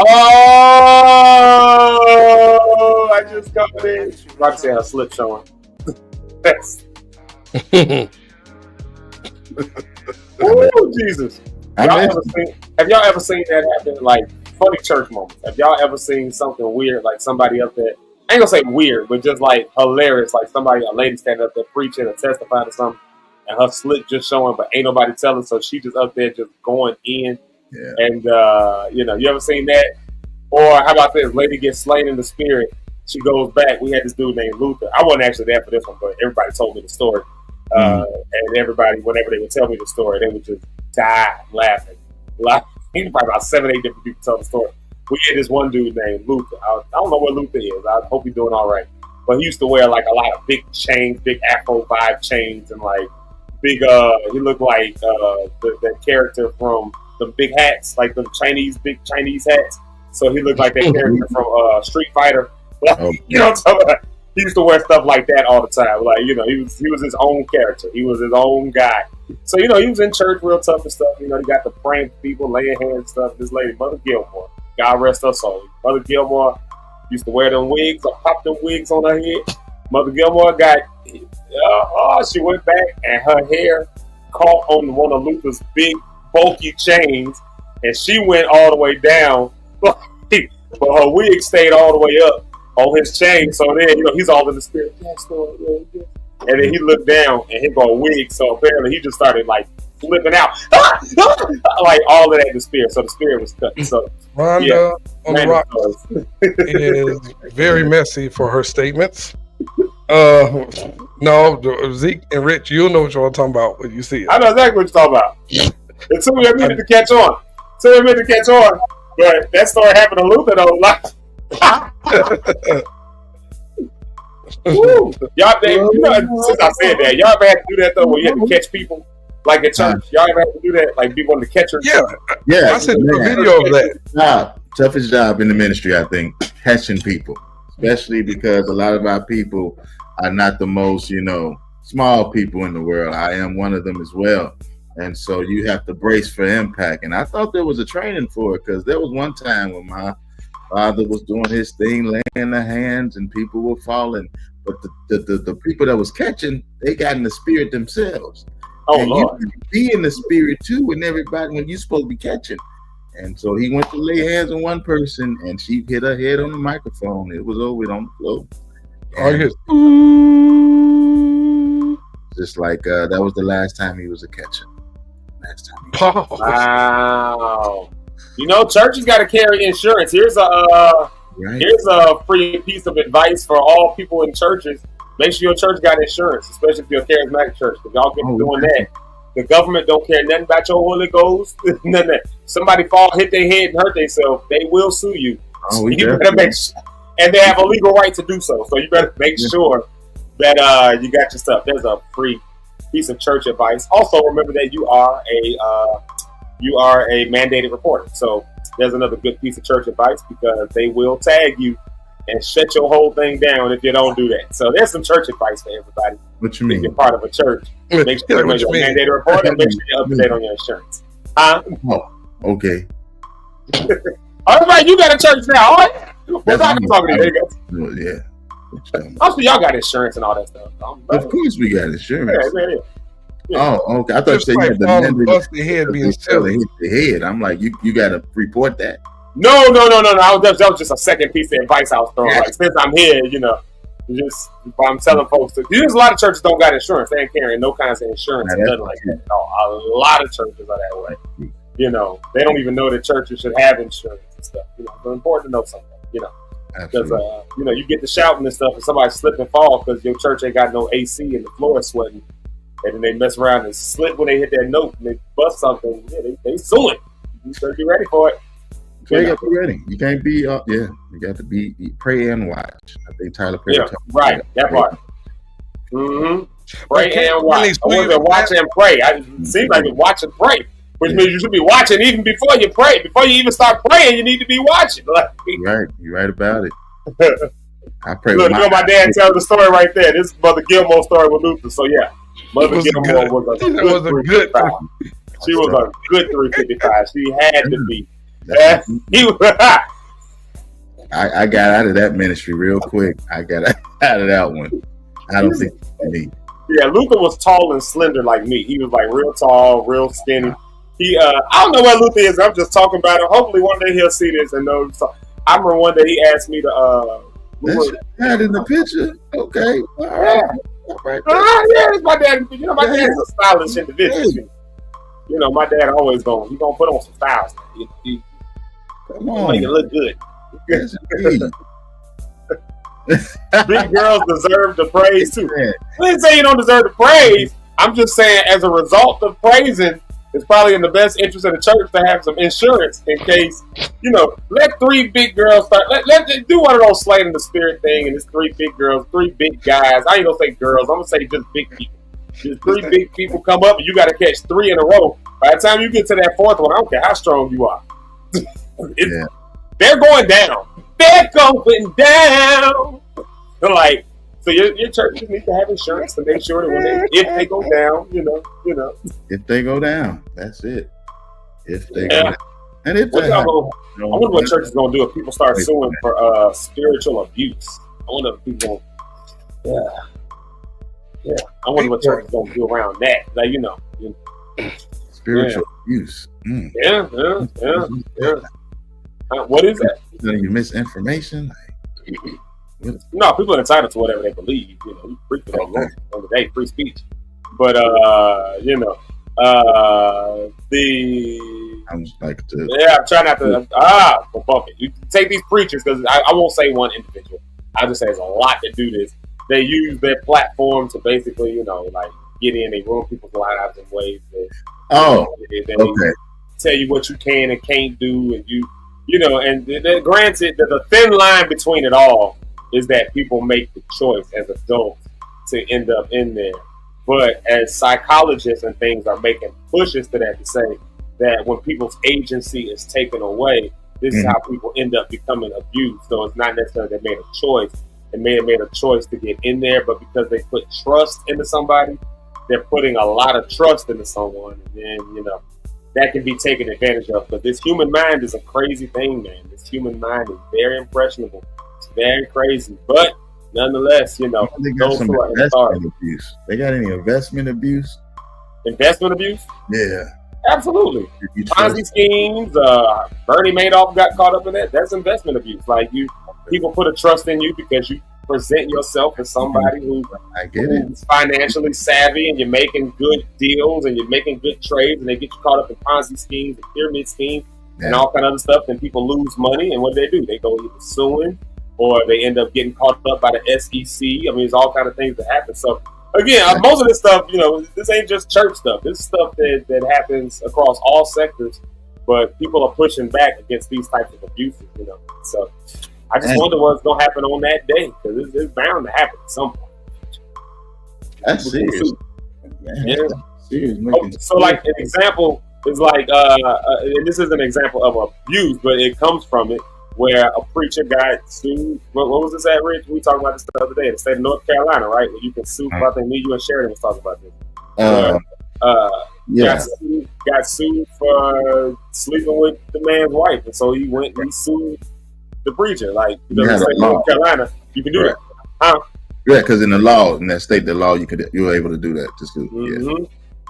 I just got it. About to say her slip showing. Oh Jesus! Have y'all ever seen that happen? Like funny church moments. Have y'all ever seen something weird, like somebody up there? I ain't gonna say weird, but just like hilarious, like a lady standing up there preaching or testifying to something, and her slip just showing, but ain't nobody telling, so she just up there just going in. Yeah. And you ever seen that? Or how about this? Lady gets slain in the spirit. She goes back. We had this dude named Luther. I wasn't actually there for this one, but everybody told me the story. And everybody, whenever they would tell me the story, they would just die laughing. Probably about 7-8 different people tell the story. We had this one dude named Luther. I don't know what Luther is. I hope he's doing all right. But he used to wear like a lot of big chains, big Afro vibe chains, and like big. He looked like the character from the big hats, like the big Chinese hats. So he looked like that character from Street Fighter. You know what I'm talking about? He used to wear stuff like that all the time. Like, he was his own character. He was his own guy. So, he was in church real tough and stuff. He got the praying for people, laying hands and stuff. This lady, Mother Gilmore, God rest her soul. Mother Gilmore used to wear them wigs or pop them wigs on her head. Mother Gilmore she went back and her hair caught on one of Luther's big, bulky chains, and she went all the way down, but her wig stayed all the way up on his chain. So then, he's all in the spirit. Yes, Lord, yeah. And then he looked down and he got a wig. So apparently he just started like flipping out, like all of that in the spirit. So the spirit was cut. So Rhonda on the rock is very messy for her statements. No, Zeke and Rich, you'll know what you're talking about when you see it. I know exactly what you're talking about. It took me a minute to catch on. But that story happened to Luther though. Woo. Y'all, since I said that, y'all ever had to do that though, where you had to catch people like at church? Y'all ever had to do that, like be one of the catchers? Yeah. I sent a video of that. Toughest job in the ministry, I think, catching people, especially because a lot of our people are not the most, small people in the world. I am one of them as well. And so you have to brace for impact. And I thought there was a training for it, because there was one time when my father was doing his thing, laying the hands, and people were falling. But the people that was catching, they got in the spirit themselves. Oh, and Lord. you be in the spirit too, when you're supposed to be catching. And so he went to lay hands on one person, and she hit her head on the microphone. It was over on the floor. Just like that was the last time he was a catcher. Last time. Wow. You know, churches got to carry insurance. Here's a free piece of advice for all people in churches. Make sure your church got insurance, especially if you're a charismatic church. If y'all get doing that, the government don't care nothing about your Holy Ghost. Somebody hit their head and hurt themselves, they will sue you. So you better make sure, and they have a legal right to do so. So you better make sure that you got your stuff. There's a free piece of church advice. Also, remember that you are a mandated reporter. So there's another good piece of church advice, because they will tag you and shut your whole thing down if you don't do that. So there's some church advice for everybody. What you mean? If you're part of a church, make sure you're a mandated reporter. Make sure you're up to date on your insurance. Huh? Oh, okay. All right, you got a church now. All right. What's I'm talking to you? Well, yeah. Also, y'all got insurance and all that stuff. Of course, we got insurance. Yeah. Oh, okay. I thought you said you had the busted head being silly. Hit the head. I'm like, you got to report that. No. That was just a second piece of advice I was throwing. Like, since I'm here, I'm telling folks that there's a lot of churches don't got insurance. They ain't carrying no kinds of insurance and nothing like that. No, a lot of churches are that way. They don't even know that churches should have insurance and stuff. It's important to know something. Because you get to shouting and stuff, and somebody slip and fall because your church ain't got no AC and the floor is sweating, and then they mess around and slip when they hit that note and they bust something. Yeah, they suing. You better be ready for it. You got to be ready. You can't be you got to be pray and watch. I think Tyler Perry. Yeah, right. That part. Mm-hmm. Pray and watch. I wasn't watch and pray. It seems like it's watch and pray, which means you should be watching even before you pray. Before you even start praying, you need to be watching. Right. You're right about it. I pray. Look, my dad tells the story right there. This is Mother Gilmore story with Luther. So yeah, Mother Gilmore was a good 355. She was a good 355. She had to be. I got out of that ministry real quick. I got out of that one. I don't think me. Yeah, Luther was tall and slender like me. He was like real tall, real skinny. I don't know where Luther is. I'm just talking about it. Hopefully one day he'll see this and know. I remember one day he asked me to. That's your dad in the picture. Okay, all right. Yeah, it's my dad. My dad's a stylish individual. My dad always gonna put on some styles. Come on, make it look good. Yes, Big girls deserve the praise too. I didn't say you don't deserve the praise. I'm just saying, as a result of praising, it's probably in the best interest of the church to have some insurance in case, let 3 big girls start. Let do one of those slaying the spirit thing, and it's 3 big girls, 3 big guys. I ain't gonna say girls. I'm gonna say just big people. Just 3 big people come up, and you got to catch 3 in a row. By the time you get to that 4th one, I don't care how strong you are. They're going down. They're going down. They're like, so your churches need to have insurance to make sure that if they go down, If they go down, that's it. If they go down. And if they I wonder what church is going to do if people start suing for spiritual abuse. I wonder if people I wonder what church is going to do around that. Like, spiritual abuse. Yeah. What is that? You misinformation? No, people are entitled to whatever they believe. You free for that at the end of the day, free speech. But I'm like I'm trying not to bump it. You take these preachers, because I won't say one individual. I'll just say there's a lot that do this. They use their platform to basically, get in. They ruin people's lives in ways that they tell you what you can and can't do, and and granted, the thin line between it all is that people make the choice as adults to end up in there. But as psychologists and things are making pushes to that, to say that when people's agency is taken away, this is how people end up becoming abused. So it's not necessarily they made a choice. They may have made a choice to get in there, but because they put trust into somebody, they're putting a lot of trust into someone. And then, that can be taken advantage of. But this human mind is a crazy thing, man. This human mind is very impressionable. It's very crazy. But nonetheless, they got some investment abuse. They got any investment abuse? Investment abuse? Yeah. Absolutely. You trust. Ponzi schemes, Bernie Madoff got caught up in that. That's investment abuse. Like people put a trust in you because you present yourself as somebody who's financially savvy and you're making good deals and you're making good trades, and they get you caught up in Ponzi schemes and pyramid schemes and all kind of other stuff. Then people lose money, and what do? They go either suing or they end up getting caught up by the SEC. I mean, there's all kind of things that happen. So again, most of this stuff, this ain't just church stuff. This is stuff that happens across all sectors, but people are pushing back against these types of abuses, So I just wonder what's going to happen on that day, because it's bound to happen at some point. That's serious. Yeah. Serious. So, like, an example is like, and this is an example of abuse, but it comes from it, where a preacher got sued. What was this at, Rich? We talked about this the other day in the state of North Carolina, right? Where you can sue. I think me, you, and Sheridan was talking about this. Got sued for sleeping with the man's wife, and so he went and he sued the preacher. Like, in the state of North Carolina, you can do that. Huh? Yeah, because in that state, the law, you were able to do that. Just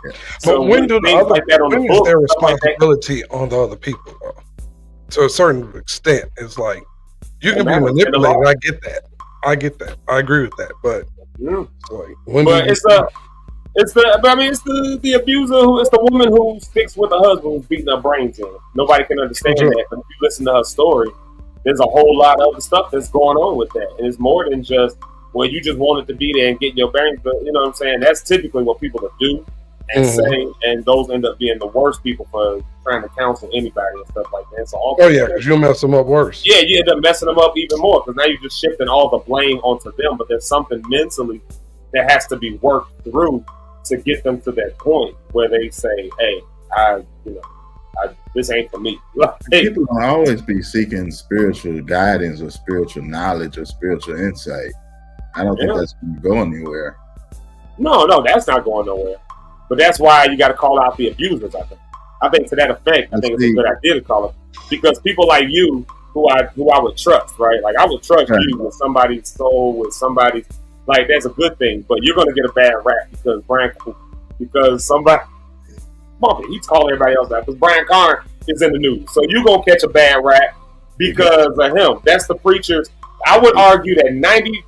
But so when do the other, like that when is their responsibility on the other people, though? To a certain extent, it's like you can be manipulated. I get that. I agree with that. But it's the abuser who, it's the woman who sticks with the husband who's beating her brains in. Nobody can understand that. But if you listen to her story, there's a whole lot of other stuff that's going on with that, and it's more than just you just wanted to be there and get your bearings. But you know what I'm saying? That's typically what people will do and say, and those end up being the worst people for trying to counsel anybody and stuff like that. So because you'll mess them up worse. Yeah, you end up messing them up even more, because now you're just shifting all the blame onto them. But there's something mentally that has to be worked through to get them to that point where they say, "Hey, this ain't for me." People will always be seeking spiritual guidance or spiritual knowledge or spiritual insight. I don't think that's going to go anywhere. No, that's not going nowhere. But that's why you got to call out the abusers, I think. I think to that effect, I think it's a good idea to call them. Because people like you, who I would trust, right? Like, I would trust you with somebody's soul, with somebody's, like, that's a good thing. But you're going to get a bad rap because somebody, he's calling everybody else out, because Brian Carn is in the news. So you're going to catch a bad rap because of him. That's the preachers. I would argue that 90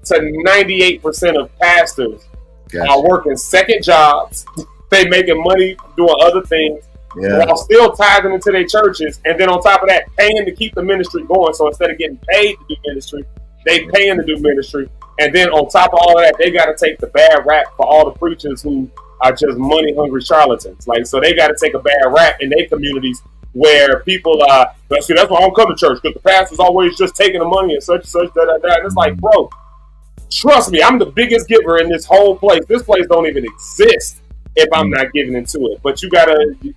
to 98% of pastors are working second jobs. They making money doing other things while still tithing into their churches, and then on top of that, paying to keep the ministry going. So instead of getting paid to do ministry, they paying to do ministry, and then on top of all of that, they got to take the bad rap for all the preachers who are just money hungry charlatans. Like, so they got to take a bad rap in their communities where people are. See, that's why I don't come to church, because the pastor's always just taking the money and such, and it's like, bro, trust me, I'm the biggest giver in this whole place. This place don't even exist if I'm not giving into it. But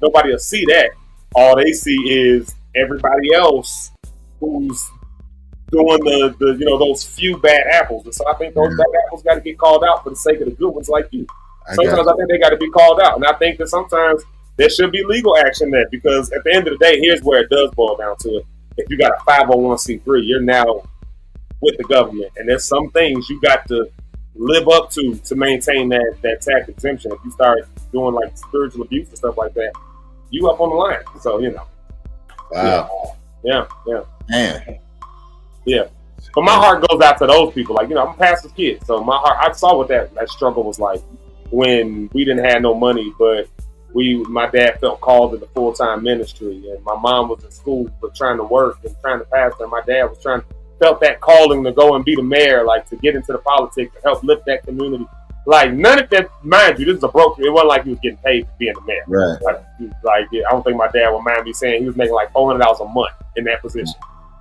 nobody will see that. All they see is everybody else who's doing the those few bad apples. And so I think those bad apples got to get called out for the sake of the good ones like you. Sometimes I think they got to be called out. And I think that sometimes there should be legal action there, because at the end of the day, here's where it does boil down to it. If you got a 501c3, you're now with the government, and there's some things you got to live up to maintain that tax exemption. If you start doing like spiritual abuse and stuff like that, you up on the line. So Wow. Yeah. Man. Yeah. But my heart goes out to those people. Like, I'm a pastor's kid, so my heart, I saw what that struggle was like when we didn't have no money, but my dad felt called to the full-time ministry, and my mom was in school but trying to work and trying to pastor, and my dad was felt that calling to go and be the mayor, like to get into the politics to help lift that community. Like, none of that, mind you, this is a broke. It wasn't like he was getting paid for being the mayor. Right. Like I don't think my dad would mind me saying he was making like $400 a month in that position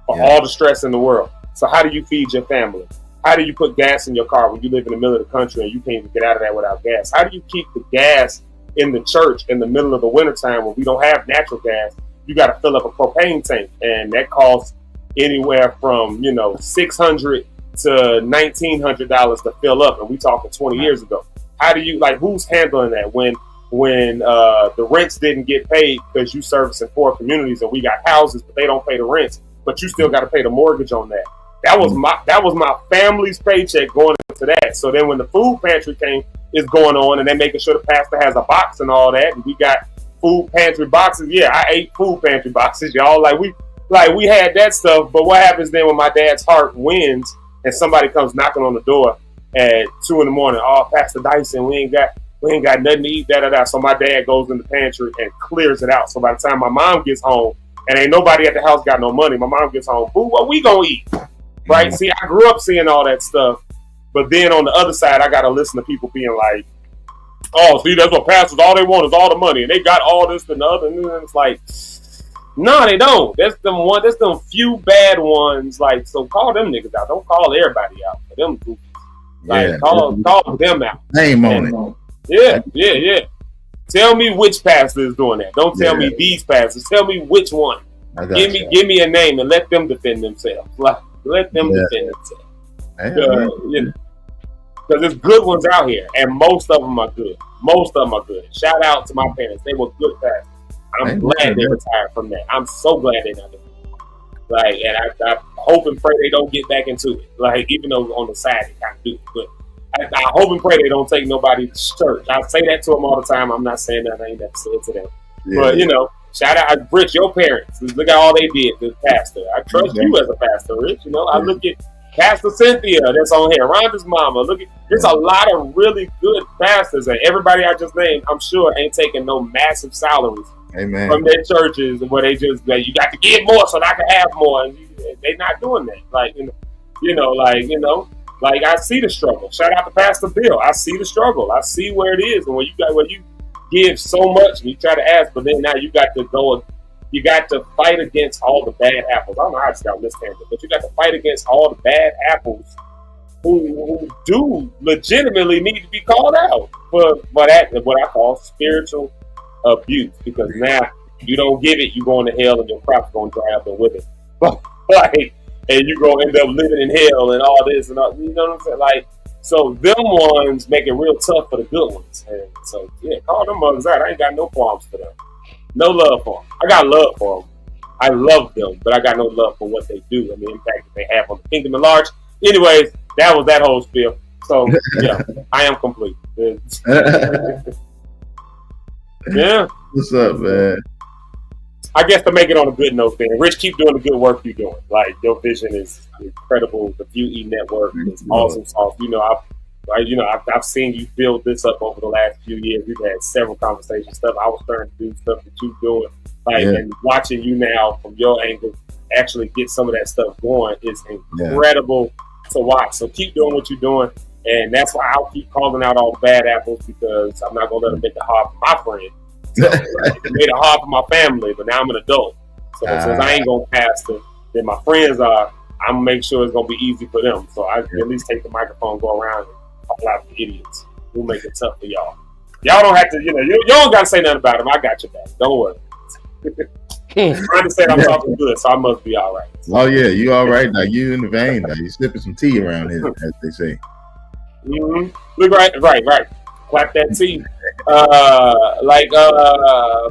for all the stress in the world. So how do you feed your family? How do you put gas in your car when you live in the middle of the country and you can't even get out of that without gas? How do you keep the gas in the church in the middle of the wintertime when we don't have natural gas? You got to fill up a propane tank, and that costs anywhere from $600 to $1,900 to fill up, and we talking 20 years ago. How do you, like, who's handling that when the rents didn't get paid because you servicing 4 communities and we got houses but they don't pay the rents, but you still got to pay the mortgage on that? That was my family's paycheck going into that. So then when the food pantry is going on, and they're making sure the pastor has a box and all that, and we got food pantry boxes. Yeah, I ate food pantry boxes, y'all. Like we had that stuff. But what happens then when my dad's heart wins and somebody comes knocking on the door at 2 a.m? Oh, Pastor Dyson, we ain't got nothing to eat. So my dad goes in the pantry and clears it out. So by the time my mom gets home, and ain't nobody at the house got no money, my mom gets home. Boo, what we gonna eat? Right? See, I grew up seeing all that stuff. But then on the other side, I got to listen to people being like, oh, see, that's what pastors, all they want is all the money. And they got all this and the other. And it's like, no, they don't. That's them few bad ones. Like, so call them niggas out. Don't call everybody out for them goofies. Like, call them out. Name on it. Yeah. Tell me which pastor is doing that. Don't tell me these pastors. Tell me which one. Give me a name and let them defend themselves. Like, let them defend themselves. Because there's good ones out here, and most of them are good. Shout out to my parents; they were good pastors. I'm glad they retired from that. I'm so glad they not doing it. Like, and I hope and pray they don't get back into it. Like, even though on the side they kind of do, but I hope and pray they don't take nobody to church. I say that to them all the time. I'm not saying that I ain't never said to them, but shout out, Rich, your parents. Look at all they did, the pastor. I trust you as a pastor, Rich. I look at Pastor Cynthia that's on here, Rhonda's mama. There's a lot of really good pastors, and everybody I just named, I'm sure, ain't taking no massive salaries from their churches where they just you got to give more so that I can have more. And they not doing that. Like I see the struggle. Shout out to Pastor Bill. I see the struggle. I see where it is, and when you give so much and you try to ask, but then now you got to go. You got to fight against all the bad apples. I don't know how I just got on this tangent, but you got to fight against all the bad apples who do legitimately need to be called out for what I call spiritual abuse. Because now you don't give it, you going to hell, and your crop's going to dry up and with it. And you're going to end up living in hell and all this and all. You know what I'm saying? Like, so them ones make it real tough for the good ones. And so call them mothers out. I ain't got no qualms for them. No love for them. I got love for them. I love them, but I got no love for what they do and the impact that they have on the kingdom at large. Anyways, that was that whole spiel. So, I am complete. Yeah. What's up, man? I guess to make it on a good note then, Rich, keep doing the good work you're doing. Like, your vision is incredible. The View E Network is awesome sauce. I've seen you build this up over the last few years. We've had several conversations, stuff I was starting to do, stuff that you're doing. And watching you now from your angle actually get some of that stuff going is incredible to watch. So keep doing what you're doing. And that's why I'll keep calling out all the bad apples, because I'm not going to let them make it hard for my friend. So, it made it hard for my family, but now I'm an adult. So since I ain't going to pass then my friends are, I'm going to make sure it's going to be easy for them. So I at least take the microphone, go around and call out the idiots who make it tough for y'all. Y'all don't have to, you don't got to say nothing about them. I got your back. Don't worry. I understand I'm talking good, so I must be all right. Oh, yeah, you all right now. You in the vein now. You sipping some tea around here, as they say. Mm-hmm. Look, right. Clap that tea.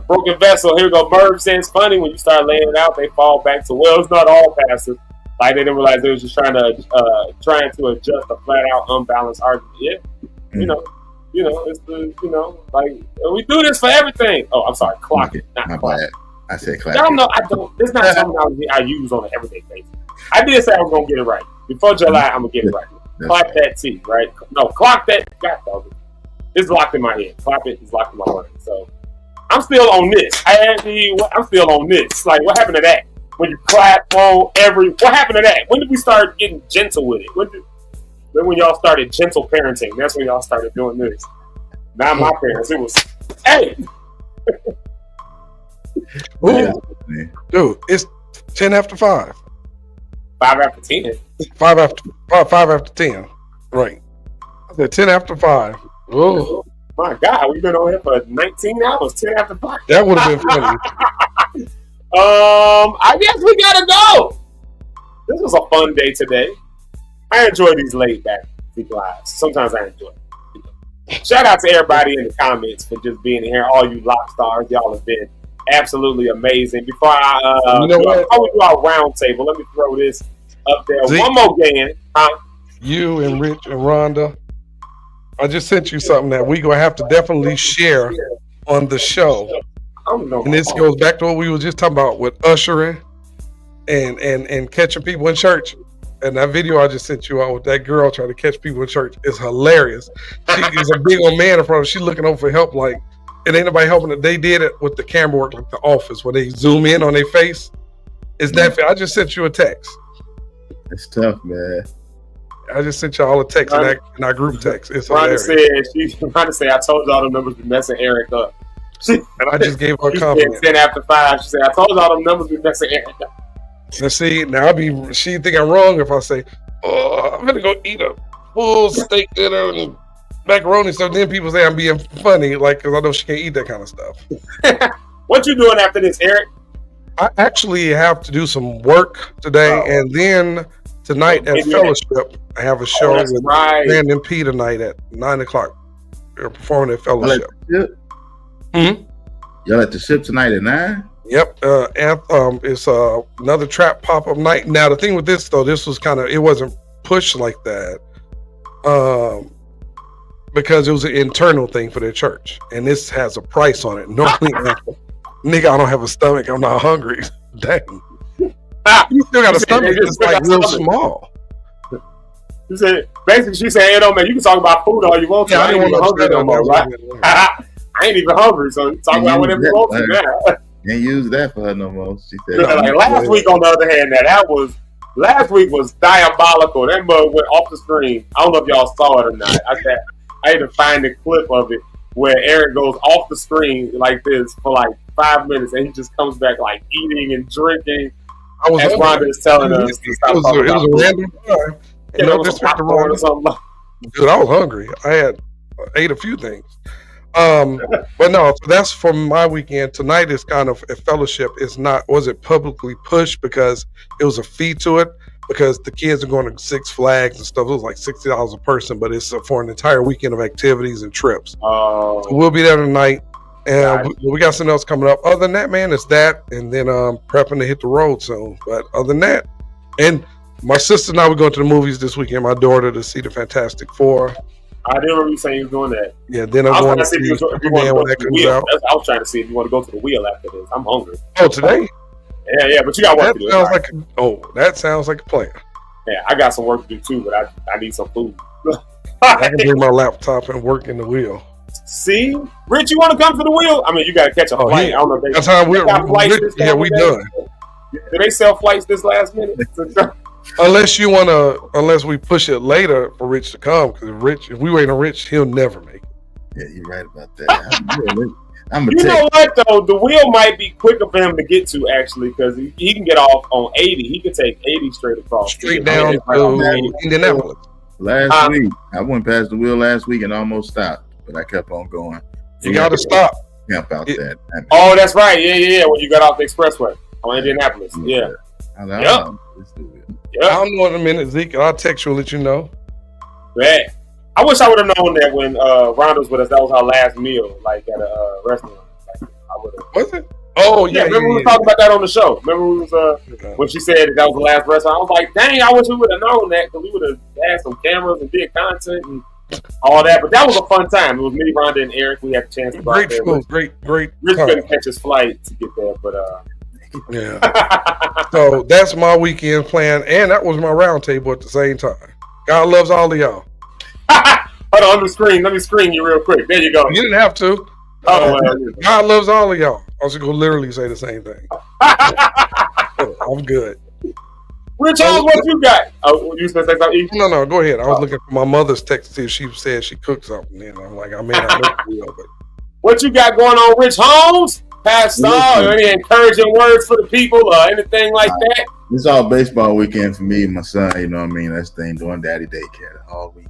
Broken Vessel. Here we go. Merv says, funny when you start laying it out, they fall back to, well, it's not all passive. Like, they didn't realize they was just trying to adjust a flat out unbalanced argument. Yeah, it's we do this for everything. Oh, I'm sorry, clock it, not clock it. I said clock. Y'all know I don't. There's not something I use on an everyday basis. I did say I was gonna get it right before July. I'm gonna get it right. Clock that T, right? No, clock that. God dog it. It's locked in my head. Clock it is locked in my brain. So I'm still on this. I'm still on this. Like, what happened to that? When you clap on what happened to that? When did we start getting gentle with it? When y'all started gentle parenting, that's when y'all started doing this. Not my parents. It was, hey. Dude, it's 10 after 5. 5 after 10. 5 after 10. Right. I said 10 after 5. Oh my God, we've been on here for 19 hours. 10 after 5. That would have been funny. I guess we gotta go. This was a fun day today. I enjoy these laid back lives. Sometimes I enjoy it. Shout out to everybody in the comments for just being here. All you lock stars, y'all have been absolutely amazing. Before we do our round table, let me throw this up there. Zeke, one more game. You and Rich and Rhonda, I just sent you something that we're gonna have to definitely share on the show. don't know. And this goes back to what we were just talking about with ushering and catching people in church. And that video I just sent you out with that girl trying to catch people in church is hilarious. She is a big old man in front of her. She's looking over for help, like, and ain't nobody helping her. They did it with the camera work, like The Office, where they zoom in on their face. It's that. I just sent you a text. It's tough, man. I just sent y'all a text in our group text. It's hilarious. She's trying to say, I told y'all the numbers be messing Eric up. And I just gave her a compliment. 10 after 5. She said, I told y'all them numbers be messing Eric up. And see, now she think I'm wrong if I say, oh, I'm gonna go eat a full steak dinner and macaroni stuff. Then people say I'm being funny, like, because I know she can't eat that kind of stuff. What you doing after this, Eric? I actually have to do some work today, and then tonight at Fellowship, I have a show with Brandon P tonight at 9:00. We're performing at Fellowship. Y'all at the ship tonight at 9? Yep. It's another trap pop-up night. Now the thing with this though, this was it wasn't pushed like that, because it was an internal thing for their church, and this has a price on it. Normally, nigga, I don't have a stomach. I'm not hungry. Dang. You still got a stomach. It's like real small. She said, basically, she said, "Hey, no man, you can talk about food all you want to. I ain't even hungry no more, right? I ain't even hungry, so you talk about whatever you want to now." Can't use that for her no more. She said, like last week, on the other hand, last week was diabolical. That mug went off the screen. I don't know if y'all saw it or not. I had to find the clip of it where Eric goes off the screen like this for like 5 minutes, and he just comes back like eating and drinking. As Rhonda is telling us, it was a random time. You know, this or something. Dude, I was hungry. I ate a few things. But no, so that's for my weekend. Tonight is kind of a Fellowship. Wasn't publicly pushed because it was a fee to it, because the kids are going to Six Flags and stuff. It was like $60 a person, but it's for an entire weekend of activities and trips. So we'll be there tonight, and we got something else coming up. Other than that, man, it's that, and then prepping to hit the road soon. But other than that, and my sister and I were going to the movies this weekend. My daughter to see the Fantastic Four. I didn't remember you saying you was doing that. Yeah, then I'm going to see if you want to go to the wheel. I was trying to see if you want to go to the wheel after this. I'm hungry. Oh, today? Yeah, but you got work to do. That sounds like a plan. Yeah, I got some work to do too, but I need some food. I can bring my laptop and work in the wheel. See? Rich, you want to come to the wheel? I mean, you got to catch a flight. Yeah. I don't know if that's how we done. Do they sell flights this last minute? Unless we push it later for Rich to come, because if we wait on Rich, he'll never make it. Yeah, you're right about that. You know what though? The wheel might be quicker for him to get to actually, because he can get off on 80. He can take 80 straight across. Straight down to Indianapolis. Last week, I went past the wheel last week and almost stopped, but I kept on going. You got to stop. Camp out that. Oh, that's right. Yeah. When you got off the expressway on Indianapolis. Yeah. I'll know in a minute, Zeke. I'll text you and let you know. Man, I wish I would have known that when Rhonda was with us. That was our last meal, like at a restaurant. Like, I would have. Was it? Oh yeah. Remember we were talking about that on the show. Remember we was when she said that was the last restaurant. I was like, dang, I wish we would have known that, because we would have had some cameras and did content and all that. But that was a fun time. It was me, Rhonda, and Eric. We had the chance to go out there. Great. Rich couldn't catch his flight to get there, but yeah. So that's my weekend plan, and that was my round table at the same time. God loves all of y'all. Hold on, let me screen you real quick. There you go. You didn't have to. God loves all of y'all. I was going to literally say the same thing. I'm good. Rich, what you got? Oh, you supposed to say something? No, go ahead. I was looking for my mother's text to see if she said she cooked something. And I'm like, I may not know the deal, but what you got going on, Rich Holmes? Pastor, any encouraging words for the people or anything like that? It's all baseball weekend for me and my son. You know what I mean? That's the thing, doing daddy daycare all week.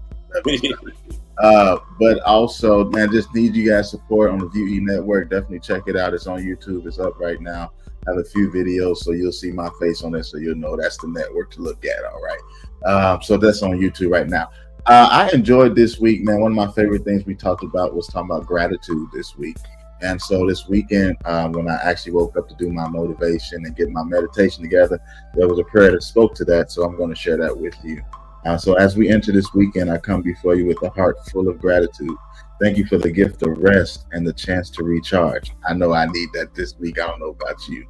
But also, man, just need you guys' support on the VUE Network. Definitely check it out. It's on YouTube. It's up right now. I have a few videos, so you'll see my face on there, so you'll know that's the network to look at. All right. So that's on YouTube right now. I enjoyed this week, man. One of my favorite things we talked about was talking about gratitude this week. And so this weekend, when I actually woke up to do my motivation and get my meditation together, there was a prayer that spoke to that. So I'm going to share that with you. So as we enter this weekend, I come before you with a heart full of gratitude. Thank you for the gift of rest and the chance to recharge. I know I need that this week. I don't know about you.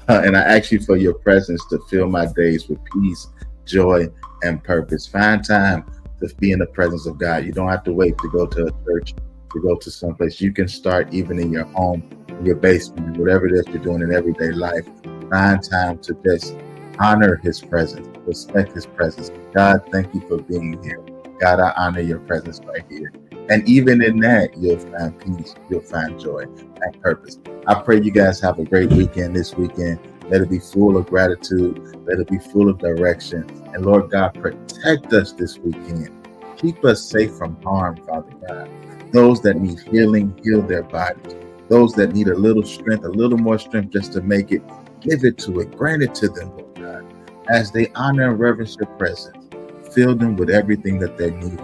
And I ask you for your presence to fill my days with peace, joy, and purpose. Find time to be in the presence of God. You don't have to wait to go to a church, to go to someplace. You can start even in your home, in your basement, whatever it is you're doing in everyday life. Find time to just honor his presence, respect his presence. God, thank you for being here. God, I honor your presence right here. And even in that, you'll find peace, you'll find joy and purpose. I pray you guys have a great weekend this weekend. Let it be full of gratitude. Let it be full of direction. And Lord God, protect us this weekend. Keep us safe from harm, Father God. Those that need healing, heal their bodies. Those that need a little strength, a little more strength just to make it, give it to it, grant it to them, Lord God. As they honor and reverence your presence, fill them with everything that they need.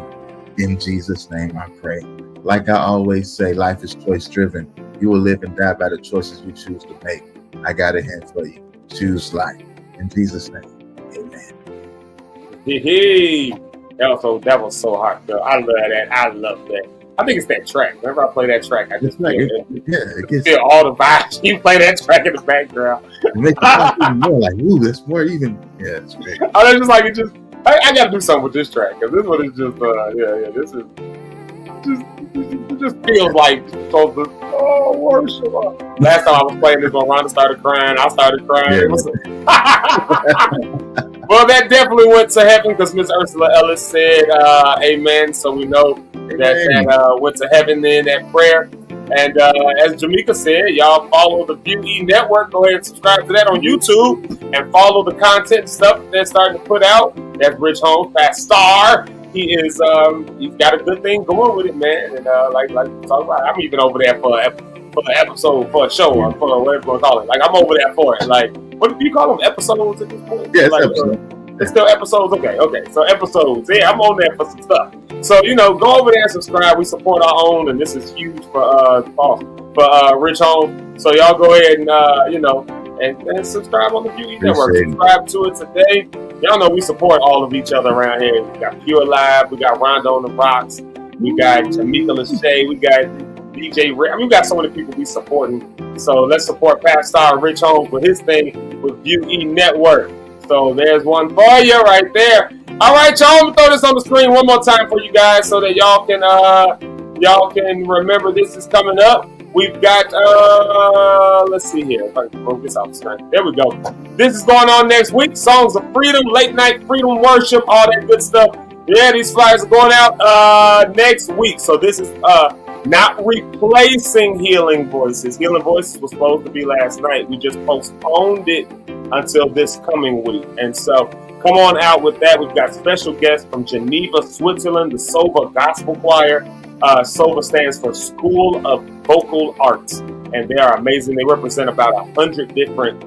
In Jesus' name I pray. Like I always say, life is choice driven. You will live and die by the choices you choose to make. I got a hand for you. Choose life. In Jesus' name, amen. Hey, that was so heartfelt. I love that. I love that. I think it's that track. Whenever I play that track, I just feel all the vibes. You play that track in the background. It makes it even more like, ooh, that's more even. Yeah, it's great. I was just like, it just. I got to do something with this track because this one is just, this is it just feels like worship. Last time I was playing this one, Rhonda started crying. I started crying. Yeah. Well, that definitely went to heaven because Miss Ursula Ellis said, amen. So we know that went to heaven then, that prayer. And as Jamaica said, y'all follow the Beauty Network. Go ahead and subscribe to that on YouTube and follow the content stuff they're starting to put out. That's Rich Holmes, Fast Star. He is he's got a good thing going with it, man. And like talk about, I'm even over there for an episode, for a show, or for whatever you want to call it. Like I'm over there for it. Like what do you call them? Episodes at this point? Yeah, it's still episodes. Okay. So episodes. Yeah, I'm on there for some stuff. So go over there and subscribe. We support our own, and this is huge for Rich Holmes. So y'all go ahead and and subscribe on the Beauty Network. Subscribe to it today. Y'all know we support all of each other around here. We got Pure Live, we got Rondo on the Rocks, we got Jamaica Lachey, we got DJ Rick. I mean, we got so many people we supporting. So let's support Pat Star Rich Holmes with his thing with Beauty Network. So there's one for you right there. All right, y'all. I'm gonna throw this on the screen one more time for you guys so that y'all can remember this is coming up. We've got let's see here. If I can move this off the screen. There we go. This is going on next week. Songs of Freedom, Late Night Freedom Worship, all that good stuff. Yeah, these flyers are going out next week. So this is not replacing Healing Voices. Healing Voices was supposed to be last night. We just postponed it until this coming week. And so come on out with that. We've got special guests from Geneva, Switzerland, the Sova Gospel Choir. Sova stands for School of Vocal Arts, and they are amazing. They represent about 100 different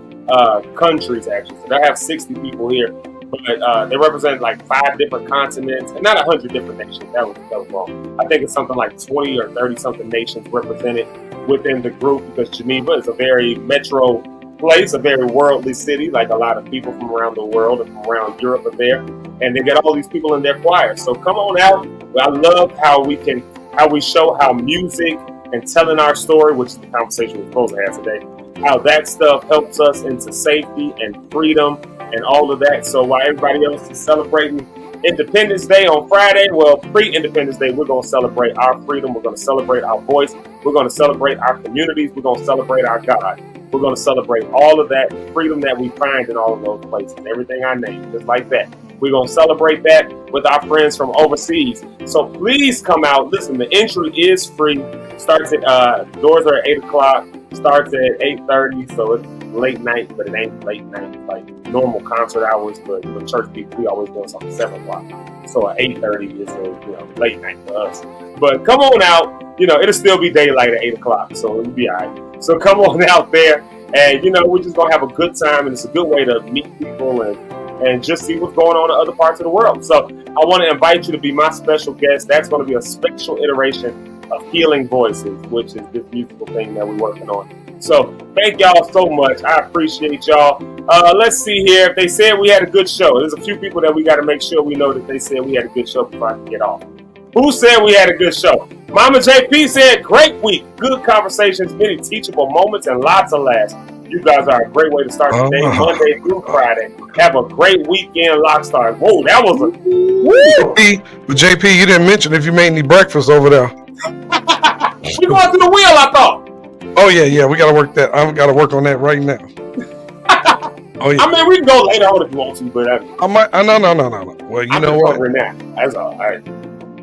countries, actually. So they have 60 people here, but they represent like 5 different continents, and not 100 different nations. That was wrong. I think it's something like 20 or 30 something nations represented within the group, because Geneva is a very metro place, a very worldly city. Like a lot of people from around the world and from around Europe are there, and they get all these people in their choir. So come on out. I love how we show how music and telling our story, which is the conversation we're supposed to have today, how that stuff helps us into safety and freedom and all of that. So while everybody else is celebrating Independence Day on Friday, well, pre-Independence Day, we're going to celebrate our freedom. We're going to celebrate our voice. We're going to celebrate our communities. We're going to celebrate our God. We're going to celebrate all of that freedom that we find in all of those places, everything I named, just like that. We're going to celebrate that with our friends from overseas. So please come out. Listen, the entry is free. Starts at, doors are at 8 o'clock, starts at 8:30, so it's late night, but it ain't late night like normal concert hours, but church people, we always doing something 7 o'clock. So at 8:30 is late night for us. But come on out. It'll still be daylight at 8 o'clock, so it'll be all right. So come on out there, and we're just gonna have a good time, and it's a good way to meet people and just see what's going on in other parts of the world. So I want to invite you to be my special guest. That's going to be a special iteration of Healing Voices, which is this musical thing that we're working on. So thank y'all so much. I appreciate y'all. Let's see here. If they said we had a good show, there's a few people that we got to make sure we know that they said we had a good show before I can get off. Who said we had a good show? Mama JP said, great week. Good conversations, many teachable moments, and lots of laughs. You guys are a great way to start the day, Monday through Friday. Have a great weekend, Lockstars. Whoa, that was a... But JP, you didn't mention if you made any breakfast over there. We going to the wheel, I thought. Oh, yeah. We got to work that. I've got to work on that right now. Oh, yeah. I mean, we can go later on if you want to, but... I might... No. Well, you know what? Now. That's all right.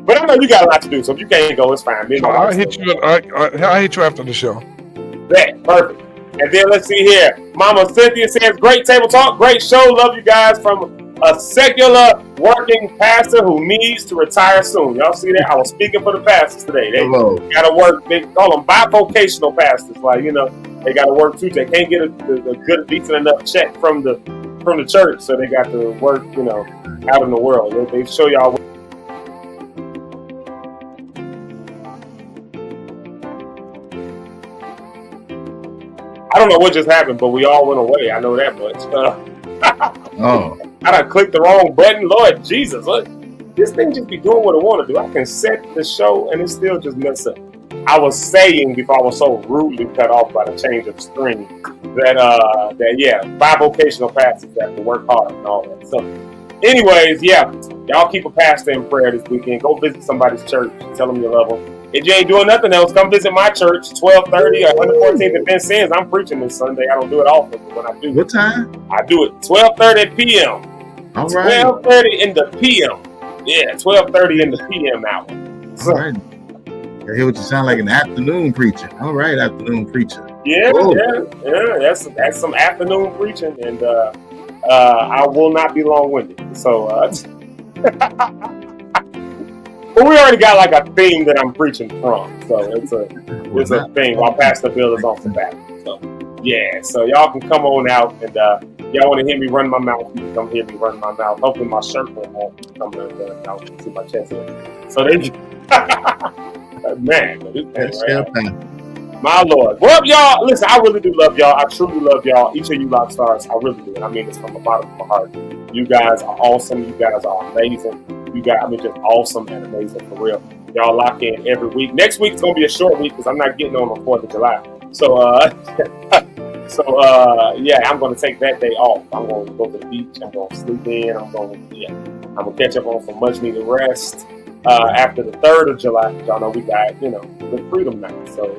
But I know you got a lot to do, so if you can't go, it's fine. I'll hit you after the show. That, perfect. And then let's see here. Mama Cynthia says, great table talk, great show. Love you guys from a secular working pastor who needs to retire soon. Y'all see that? I was speaking for the pastors today. They got to work. They call them bivocational pastors. Like, you know, they got to work too. They can't get a good, decent enough check from the church, so they got to work, you know, out in the world. They show y'all. I don't know what just happened, but we all went away. I know that much. I done clicked the wrong button. Lord Jesus, look, this thing just be doing what it want to do. I can set the show and it still just mess up. I was saying before I was so rudely cut off by the change of screen that bivocational pastors have to work hard and all that. So, anyways, yeah, y'all keep a pastor in prayer this weekend. Go visit somebody's church. Tell them you love them. If you ain't doing nothing else, come visit my church, 1230 or 114th and Vincennes. I'm preaching this Sunday. I don't do it often, but when I do. What time? I do it 12:30 p.m. All right. 12:30 in the p.m. Yeah, 12:30 in the p.m. hour. So, all right. I hear what you sound like, an afternoon preacher. All right, afternoon preacher. Yeah. That's some afternoon preaching, and I will not be long-winded. So, but we already got like a theme that I'm preaching from, so it's a thing while Pastor Bill is on sabbatical. So yeah, so y'all can come on out, and y'all want to hear me run my mouth, you can come hear me run my mouth. Hopefully my shirt won't come out and see my chest here. So they man, this thing, my Lord. Well, y'all, listen, I really do love y'all. I truly love y'all. Each of you rock stars, I really do, and I mean this from the bottom of my heart. You guys are awesome. You guys are amazing. You guys, I mean, just awesome and amazing for real. Y'all lock in every week. Next week's gonna be a short week because I'm not getting on 4th of July. So, yeah, I'm gonna take that day off. I'm gonna go to the beach. I'm gonna sleep in. I'm gonna catch up on some much needed rest after the 3rd of July. Y'all know we got, you know, the freedom night. So,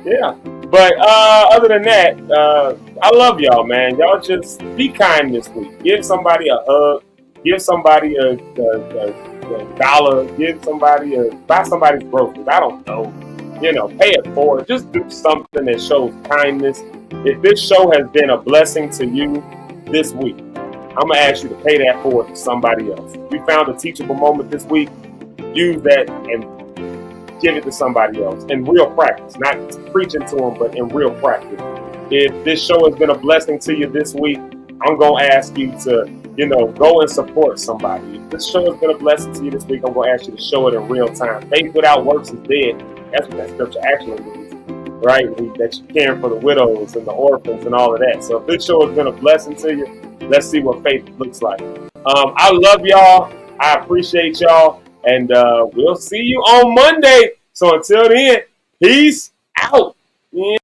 yeah. But other than that, I love y'all, man. Y'all just be kind this week. Give somebody a hug. Give somebody a dollar. Give somebody buy somebody's groceries. I don't know. You know, pay it forward. Just do something that shows kindness. If this show has been a blessing to you this week, I'm gonna ask you to pay that forward to somebody else. If you found a teachable moment this week, use that and give it to somebody else in real practice, not preaching to them, but in real practice. If this show has been a blessing to you this week, I'm gonna ask you to, you know, go and support somebody. If this show has been a blessing to you this week, I'm gonna ask you to show it in real time. Faith without works is dead. That's what that scripture actually means, right? That you're caring for the widows and the orphans and all of that. So if this show has been a blessing to you, let's see what faith looks like. I love y'all. I appreciate y'all. And we'll see you on Monday. So until then, peace out. Yeah.